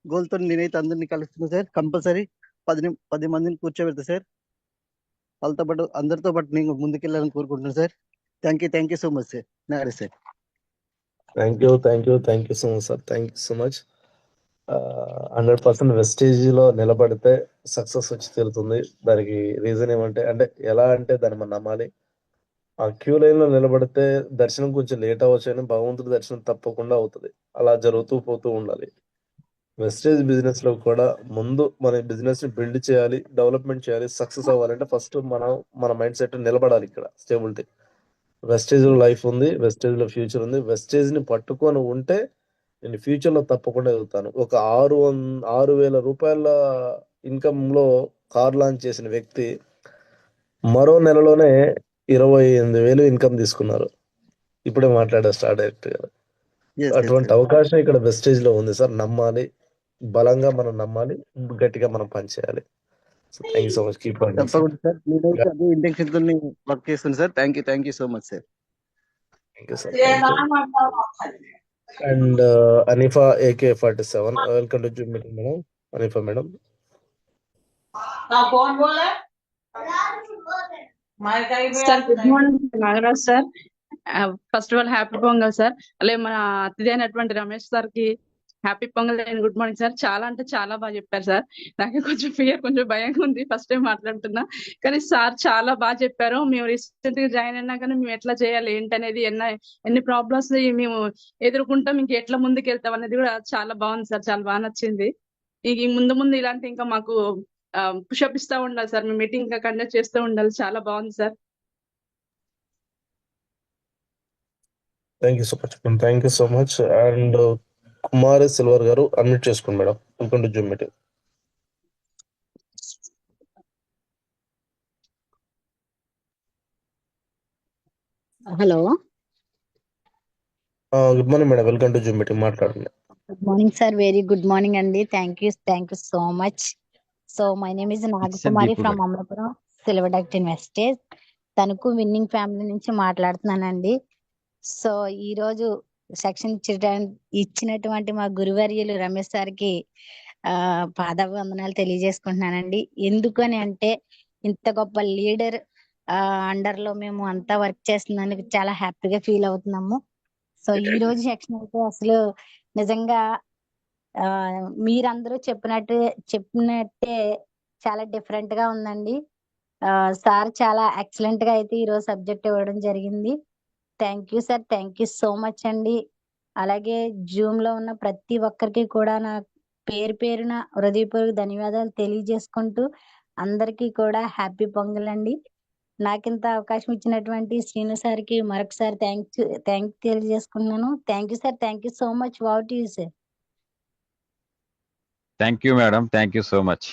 గోల్ తో నేనైతే అందరినీ కలుస్తున్నా సార్. కంపల్సరీ 10 మందిని కూర్చోబెడతా సార్. వాళ్ళతో పాటు అందరితో పాటు నేను ముందుకెళ్ళాలని కోరుకుంటున్నాను sir. Thank you so much sir. Nagaraj sir. Thank you so much sir. Thank you so much. 100% wastage లో నిలబడితే సక్సెస్ వచ్చి తీరుతుంది. దానికి రీజన్ ఏమంటే, అంటే ఎలా అంటే దాన్ని మనం నమ్మాలి. ఆ క్యూ లైన్ లో నిలబడితే దర్శనం కొంచెం లేట్ అవ్వచ్చు కానీ భగవంతుడి దర్శనం తప్పకుండా అవుతుంది. అలా జరుగుతూ పోతూ ఉండాలి. వెస్టేజ్ బిజినెస్ లో కూడా ముందు మన బిజినెస్ ని బిల్డ్ చేయాలి, డెవలప్మెంట్ చేయాలి. సక్సెస్ అవ్వాలంటే ఫస్ట్ మన మైండ్ సెట్ నిలబడాలి. ఇక్కడ స్టేబిలిటీ. వెస్టేజ్ లో లైఫ్ ఉంది, వెస్టేజ్ లో ఫ్యూచర్ ఉంది. వెస్టేజ్ ని పట్టుకొని ఉంటే నేను ఫ్యూచర్ లో తప్పకుండా ఎదుగుతాను. ఒక 6,000 రూపాయల ఇన్కమ్ లో కార్ లాంచ్ చేసిన వ్యక్తి మరో నెలలోనే 28,000 ఇన్కమ్ తీసుకున్నారు. ఇప్పుడే మాట్లాడారు స్టార్ డైరెక్టర్ గారు. అటువంటి అవకాశం ఇక్కడ వెస్టేజ్ లో ఉంది సార్. నమ్మాలి, బలంగా మనం నమ్మాలి, గట్టిగా మనం పనిచేయాలి. Thank you so much. Keep on తప్పకుండా సార్, మీరైతే అదే ఇంటెన్షన్ తో వర్క్ చేస్తుంది sir. Thank you so much sir. Thank you sir. And Anifa AK47, welcome to Zoom meeting madam. Anifa madam. Sir good morning Nagaraj sir. First of all happy Pongal sir. అలాగే మన అతిథి అయినటువంటి Ramesh sir కి happy Pongal and good morning sir. చాలా అంటే చాలా బాగా చెప్పారు సార్. నాకు కొంచెం ఫియర్, కొంచెం భయంగా ఉంది ఫస్ట్ టైం మాట్లాడుతున్నా, కానీ సార్ చాలా బాగా చెప్పారు. మేము రీసెంట్ గా జాయిన్ అయినా కానీ మేము ఎట్లా చేయాలి ఏంటనేది, ఎన్ని ప్రాబ్లమ్స్ మేము ఎదుర్కొంటాం, ఇంక ఎట్లా ముందుకు వెళ్తాం అనేది కూడా చాలా బాగుంది సార్. చాలా బాగా నచ్చింది. ఈ ముందు ఇలాంటి ఇంకా మాకు పుషప్ ఇస్తా ఉండాలి సార్. మేము మీటింగ్ ఇంకా కండక్ట్ చేస్తూ ఉండాలి. చాలా బాగుంది sir. Thank you so much. Thank you so much. And Kumari silver garu unmute చేసుకోండి madam. Welcome to Zoom meeting. Hello, good morning madam. Welcome to Zoom meeting. మాట్లాడండి. Good morning sir. Very good morning అండి. Thank you so much. So my name is Nagakumari from Amalapuram, silver director Vestige. Tanuku winning family నుంచి మాట్లాడుతున్నానండి. So ఈ రోజు section ఇచ్చినటువంటి మా గురువర్యులు రమేష్ సార్కి పాదాభివందనాలు తెలియజేసుకుంటున్నానండి. ఎందుకని అంటే ఇంత గొప్ప లీడర్ అండర్ లో మేము అంతా వర్క్ చేస్తున్నందుకు చాలా హ్యాపీగా ఫీల్ అవుతున్నాము. సో ఈ రోజు సెక్షన్ అయితే అసలు నిజంగా మీరందరూ చెప్పినట్టే చాలా డిఫరెంట్ గా ఉందండి. సార్ చాలా ఎక్సలెంట్ గా అయితే ఈ రోజు సబ్జెక్ట్ ఇవ్వడం జరిగింది. Thank you sir. Thank you so much అండి. అలాగే జూమ్ లో ఉన్న ప్రతి ఒక్కరికి కూడా నా పేరున హృదయపూర్వక ధన్యవాదాలు తెలియజేసుకుంటూ అందరికీ కూడా హ్యాపీ పొంగల్ అండి. నాకింత అవకాశం ఇచ్చినటువంటి శ్రీను సార్కి మరొకసారి థ్యాంక్ తెలియజేసుకున్నాను. Thank you sir. Thank you so much. What you sir. Thank you madam. Thank you so much.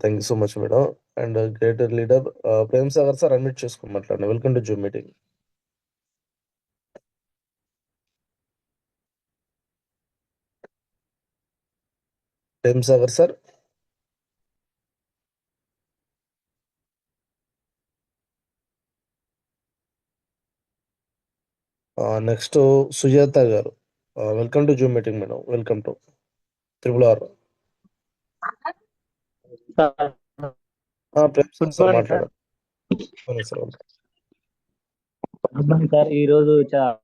Thank you so much madam. And greater leader Prem Sagar sir unmute చేసుకుని మాట్లాడండి. Welcome to Zoom meeting. Prem Sagar sir. Next Sujatha garu. Welcome to Zoom meeting madam. Welcome to RRR. Prem sir మాట్లాడారు. Good morning sir. ఈ రోజు sir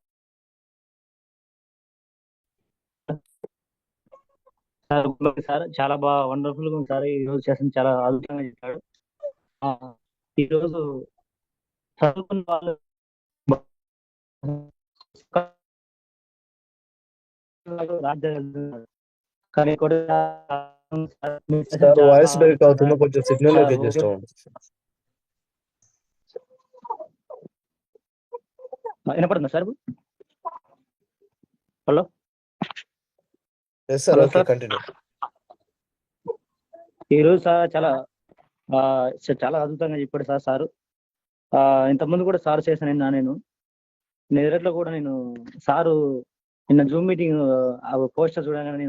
చాలా బాగా wonderful గా ఉంది sir. ఈ రోజు సెషన్ చాలా అద్భుతంగా చెప్పాడు. ఈ రోజు చదువుకున్న వాళ్ళు కానీ కూడా వాయిస్ బ్రేక్ అవుతుంది, కొంచెం సిగ్నల్ లోకి అడ్జస్ట్ అవ్వండి. వినపడుతుందా sir? Hello sir, okay continue. ఈ రోజు సార్ చాలా అద్భుతంగా చెప్పాడు సారు. ఇంతకుముందు కూడా సార్ చేశాను నేను నిద్రలో కూడా సారు నిన్న జూమ్ మీటింగ్ పోస్టర్ చూడగానే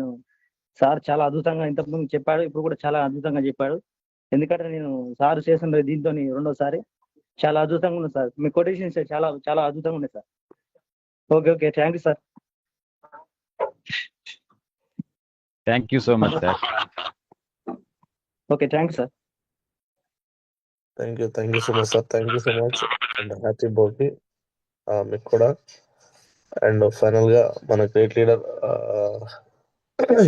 సార్ చాలా అద్భుతంగా ఇంతకుముందు చెప్పాడు, ఇప్పుడు కూడా చాలా అద్భుతంగా చెప్పాడు. ఎందుకంటే సార్ చేసిన దీంతో రెండోసారి చాలా అద్భుతంగా ఉంది సార్. మీ కొటేషన్స్ చాలా చాలా అద్భుతంగా ఉన్నాయి sir. Okay thank you sir. Thank you so much sir. Okay thank you sir. Thank you so much sir. Thank you so much and happy birthday మీకు కూడా. అండ్ ఫైనల్ గా మన great leader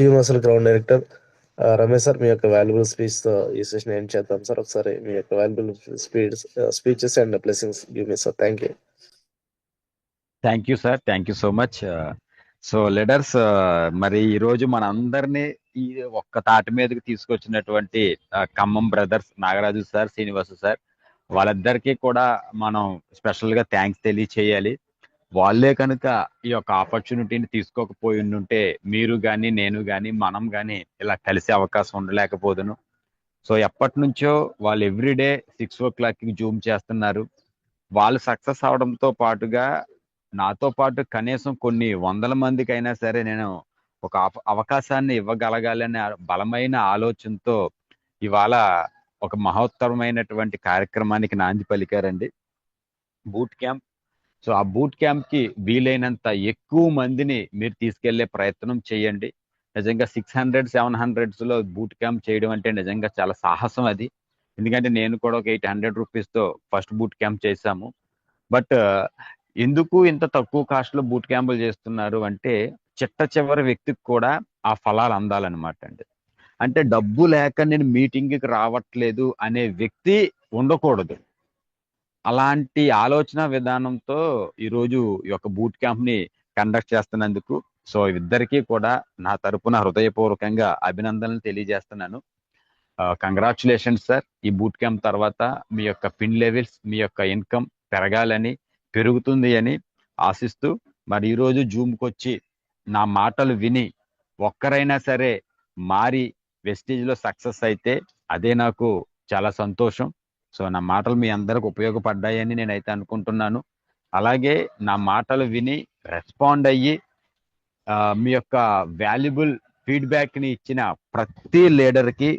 universal ground director Ramesh sir, మీ యొక్క valuable speech తో ఈ session end చేద్దాం sir. ఒకసారి మీ యొక్క valuable speeches and blessings give me sir. Thank you. Thank you sir, thank you so much. So leaders, మరి ఈ రోజు మన అందరినీ ఈ ఒక్క తాటి మీదకి తీసుకొచ్చినటువంటి Khammam brothers Nagaraju sir, Srinivasu sir, వాళ్ళిద్దరికీ కూడా మనం స్పెషల్ గా థ్యాంక్స్ తెలియచేయాలి. వాళ్ళే కనుక ఈ యొక్క ఆపర్చునిటీని తీసుకోకపోయి ఉంటే మీరు కానీ నేను కానీ మనం కానీ ఇలా కలిసే అవకాశం ఉండలేకపోదును. సో ఎప్పటి నుంచో వాళ్ళు ఎవ్రీడే 6 o'clock జూమ్ చేస్తున్నారు. వాళ్ళు సక్సెస్ అవడంతో పాటుగా నాతో పాటు కనీసం కొన్ని వందల మందికి అయినా సరే నేను ఒక అవకాశాన్ని ఇవ్వగలగాలనే బలమైన ఆలోచనతో ఇవాళ ఒక మహోత్తరమైనటువంటి కార్యక్రమానికి నాంది పలికారండి, బూట్ క్యాంప్. సో ఆ బూట్ క్యాంప్ కి వీలైనంత ఎక్కువ మందిని మీరు తీసుకెళ్లే ప్రయత్నం చేయండి. నిజంగా 600, 700s లో బూట్ క్యాంప్ చేయడం అంటే నిజంగా చాలా సాహసం అది. ఎందుకంటే నేను కూడా ఒక 800 రూపీస్తో ఫస్ట్ బూట్ క్యాంప్ చేశాము. బట్ ఎందుకు ఇంత తక్కువ కాస్ట్ లో బూట్ క్యాంపులు చేస్తున్నారు అంటే చిట్ట చివరి వ్యక్తికి కూడా ఆ ఫలాలు అందాలన్నమాట అండి. అంటే డబ్బు లేక నేను మీటింగ్కి రావట్లేదు అనే వ్యక్తి ఉండకూడదు. అలాంటి ఆలోచన విధానంతో ఈరోజు ఈ యొక్క బూట్ క్యాంప్ ని కండక్ట్ చేస్తున్నందుకు సో ఇద్దరికీ కూడా నా తరపున హృదయపూర్వకంగా అభినందనలు తెలియజేస్తున్నాను. Congratulations sir. ఈ బూట్ క్యాంప్ తర్వాత మీ యొక్క పిన్ లెవెల్స్, మీ యొక్క ఇన్కమ్ పెరగాలని, పెరుగుతుంది అని ఆశిస్తూ మరి ఈరోజు జూమ్కి వచ్చి నా మాటలు విని ఒక్కరైనా సరే మారి వెస్టేజ్లో సక్సెస్ అయితే అదే నాకు చాలా సంతోషం. సో నా మాటలు మీ అందరికి ఉపయోగపడ్డాయని నేనైతే అనుకుంటున్నాను. అలాగే నా మాటలు విని రెస్పాండ్ అయ్యి మీ యొక్క వాల్యుబుల్ ఫీడ్బ్యాక్ని ఇచ్చిన ప్రతి లీడర్కి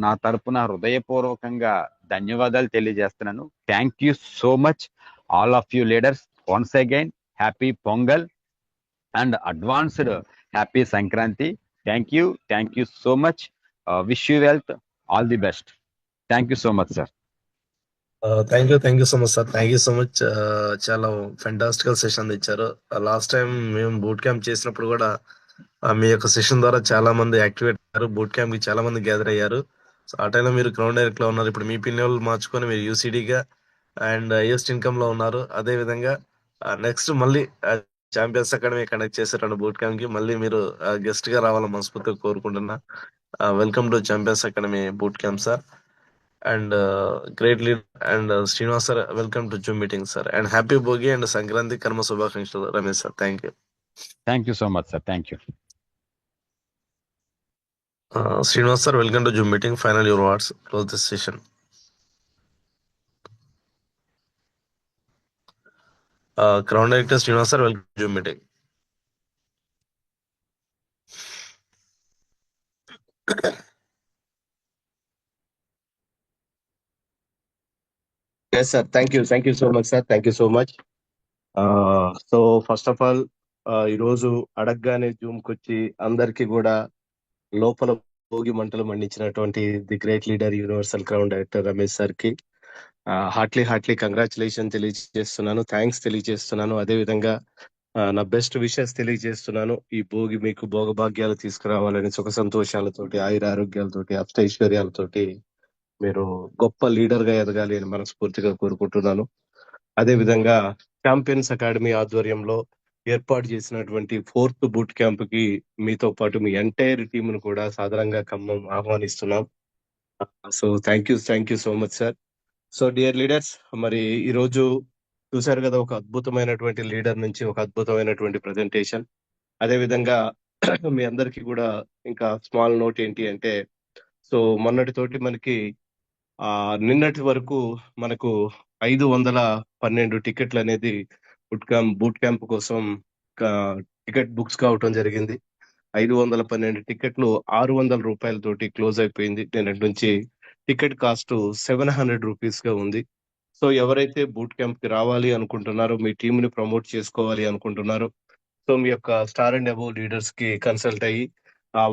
నా తరపున హృదయపూర్వకంగా ధన్యవాదాలు తెలియజేస్తున్నాను. Thank you so much all of you leaders. Once again happy Pongal and advanced happy Sankranti. Thank you so much. Wish you wealth, all the best. Thank you so much sir. Thank you so much sir. Thank you so much. చాలా ఫెంటాస్టికల్ session ఇచ్చారు. Last time మేము boot camp చేసినప్పుడు కూడా మీ యొక్క session ద్వారా చాలా మంది activate అయ్యారు. బూట్ క్యాంప్ కి చాలా మంది గ్యాదర్ అయ్యారు. సో ఆ టైంలో మీరు గ్రౌండ్ డైరెక్ట్ లో ఉన్నారు. ఇప్పుడు మీ పిన్ లెవెల్ మార్చుకొని మీరు యూసీడీగా అండ్ హైయెస్ట్ ఇన్కమ్ లో ఉన్నారు. అదే విధంగా నెక్స్ట్ మళ్ళీ ఛాంపియన్స్ అకాడమీ కండక్ట్ చేశారు బూట్ క్యాంప్ కి. మళ్ళీ మీరు గెస్ట్ గా రావాలని మనస్ఫూర్తిగా కోరుకుంటున్నా. Welcome to champions academy boot camp sir. And great lead and Srinivas sir, welcome to Zoom meeting sir. And happy Bhogi and Sankranti కర్మ శుభాకాంక్షలు Ramesh sir. Thank you so much sir. Thank you. Srinivas sir, welcome to Zoom meeting. Final your words, close this session. Crown director Srinivas sir, welcome to Zoom meeting. Yes, sir. Thank you so much, sir. Thank you so much. So first of all, ఈరోజు అడగగానే Zoom కొచ్చి అందరికి కూడా లోపల భోగి మంటలు మండించినటువంటి the great leader universal crown director Ramesh sir కి heartly congratulation తెలియజేస్తున్నాను, థ్యాంక్స్ తెలియజేస్తున్నాను. అదే విధంగా నా బెస్ట్ విషెస్ తెలియజేస్తున్నాను. ఈ భోగి మీకు భోగభాగ్యాలు తీసుకురావాలని, సుఖ సంతోషాలతోటి, ఆయుర ఆరోగ్యాలతోటి, అష్టైశ్వర్యాలతోటి మీరు గొప్ప లీడర్ గా ఎదగాలి అని మనస్ఫూర్తిగా కోరుకుంటున్నాను. అదే విధంగా ఛాంపియన్స్ అకాడమీ ఆధ్వర్యంలో ఏర్పాటు చేసినటువంటి 4th బూట్ క్యాంప్ కి మీతో పాటు మీ ఎంటైర్ టీమ్ ను కూడా సాధారణంగా ఖమ్మం ఆహ్వానిస్తున్నాం. So thank you so much sir. So dear leaders, మరి ఈ రోజు చూశారు కదా, ఒక అద్భుతమైనటువంటి లీడర్ నుంచి ఒక అద్భుతమైనటువంటి ప్రెజెంటేషన్. అదే విధంగా మీ అందరికి కూడా ఇంకా స్మాల్ నోట్ ఏంటి అంటే, సో మొన్నటితోటి మనకి నిన్నటి వరకు మనకు 512 టికెట్లు అనేది బూట్ క్యాంప్ కోసం టికెట్ బుక్స్ కావటం జరిగింది. 512 టికెట్లు 600 రూపాయలతోటి క్లోజ్ అయిపోయింది. నిన్నటి నుంచి టికెట్ కాస్ట్ 700 రూపీస్ గా ఉంది. సో ఎవరైతే బూట్ క్యాంప్ కి రావాలి అనుకుంటున్నారో, మీ టీమ్ ని ప్రమోట్ చేసుకోవాలి అనుకుంటున్నారో, సో మీ యొక్క స్టార్ అండ్ అబోవ్ లీడర్స్ కి కన్సల్ట్ అయ్యి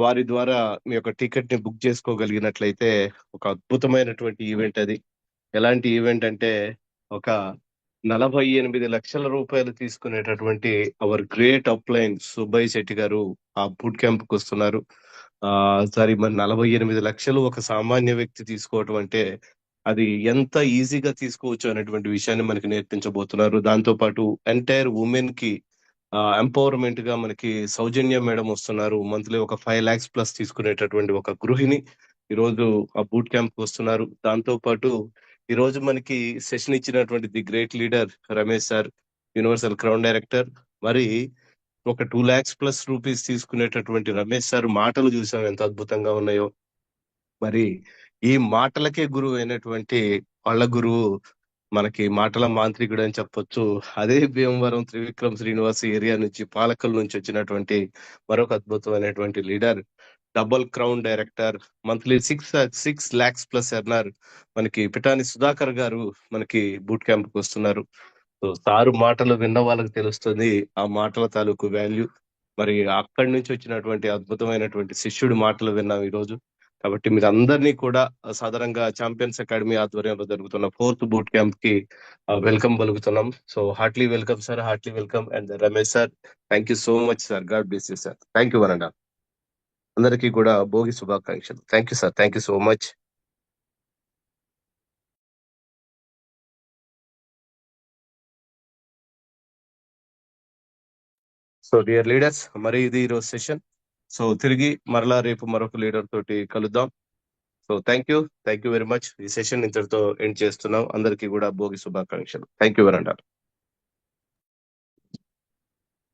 వారి ద్వారా మీ యొక్క టికెట్ ని బుక్ చేసుకోగలిగినట్లయితే ఒక అద్భుతమైనటువంటి ఈవెంట్ అది. ఎలాంటి ఈవెంట్ అంటే, ఒక 48 లక్షల రూపాయలు తీసుకునేటటువంటి hour great upline Subbaiah Shetty గారు ఆ బూట్ క్యాంప్ కి వస్తున్నారు. సారీ మరి 48 లక్షలు ఒక సామాన్య వ్యక్తి తీసుకోవటం అంటే అది ఎంత ఈజీగా తీసుకోవచ్చు అనేటువంటి విషయాన్ని మనకి నేర్పించబోతున్నారు. దాంతో పాటు ఎంటైర్ ఉమెన్ కి ఎంపవర్మెంట్ గా మనకి సౌజన్య మేడం వస్తున్నారు. మంత్లీ ఒక 5 lakhs ప్లస్ తీసుకునేటటువంటి ఒక గృహిణి ఈ రోజు ఆ బూట్ క్యాంప్ వస్తున్నారు. దాంతో పాటు ఈ రోజు మనకి సెషన్ ఇచ్చినటువంటి the great leader Ramesh sir, universal crown director. మరి ఒక 2 lakhs ప్లస్ రూపీస్ తీసుకునేటటువంటి రమేష్ సార్ మాటలు చూసాం ఎంత అద్భుతంగా ఉన్నాయో. మరి ఈ మాటలకే గురువు అయినటువంటి వాళ్ళ గురువు మనకి మాటల మాంత్రికుడు అని చెప్పొచ్చు. అదే భీమవరం త్రివిక్రమ్ శ్రీనివాస్ ఏరియా నుంచి పాలకల్ నుంచి వచ్చినటువంటి మరొక అద్భుతమైనటువంటి leader, double crown director, monthly 6 lakhs plus earner మనకి పిటాని సుధాకర్ గారు మనకి బూట్ క్యాంప్ కి వస్తున్నారు. సో సారు మాటలు విన్న వాళ్ళకి తెలుస్తుంది ఆ మాటల తాలూకు వాల్యూ. మరి అక్కడి నుంచి వచ్చినటువంటి అద్భుతమైనటువంటి శిష్యుడి మాటలు విన్నాం ఈ రోజు. కాబట్టి మీరు అందరినీ కూడా సాధారణంగా ఛాంపియన్స్ అకాడమీ ఆధ్వర్యంలో జరుగుతున్న 4th బూట్ క్యాంప్ కి వెల్కమ్ పలుకుతున్నాం. So heartly welcome sir, heartly welcome. And Ramesh sir, thank you so much sir. God bless you sir. Thank you వరండా. అందరికీ కూడా భోగి శుభాకాంక్షలు. Thank you sir, thank you so much. So dear leaders, మరి ఇది ఈరోజు సెషన్. సో తిరిగి మరలా రేపు మరొక లీడర్ తోటి కలుద్దాం. So thank you very much. ఈ సెషన్ ఇంతటితో ఎండ్ చేస్తున్నాం. అందరికీ కూడా భోగి శుభాకాంక్షలు. థ్యాంక్ యూ వరండా.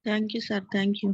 Thank you sir. Thank you.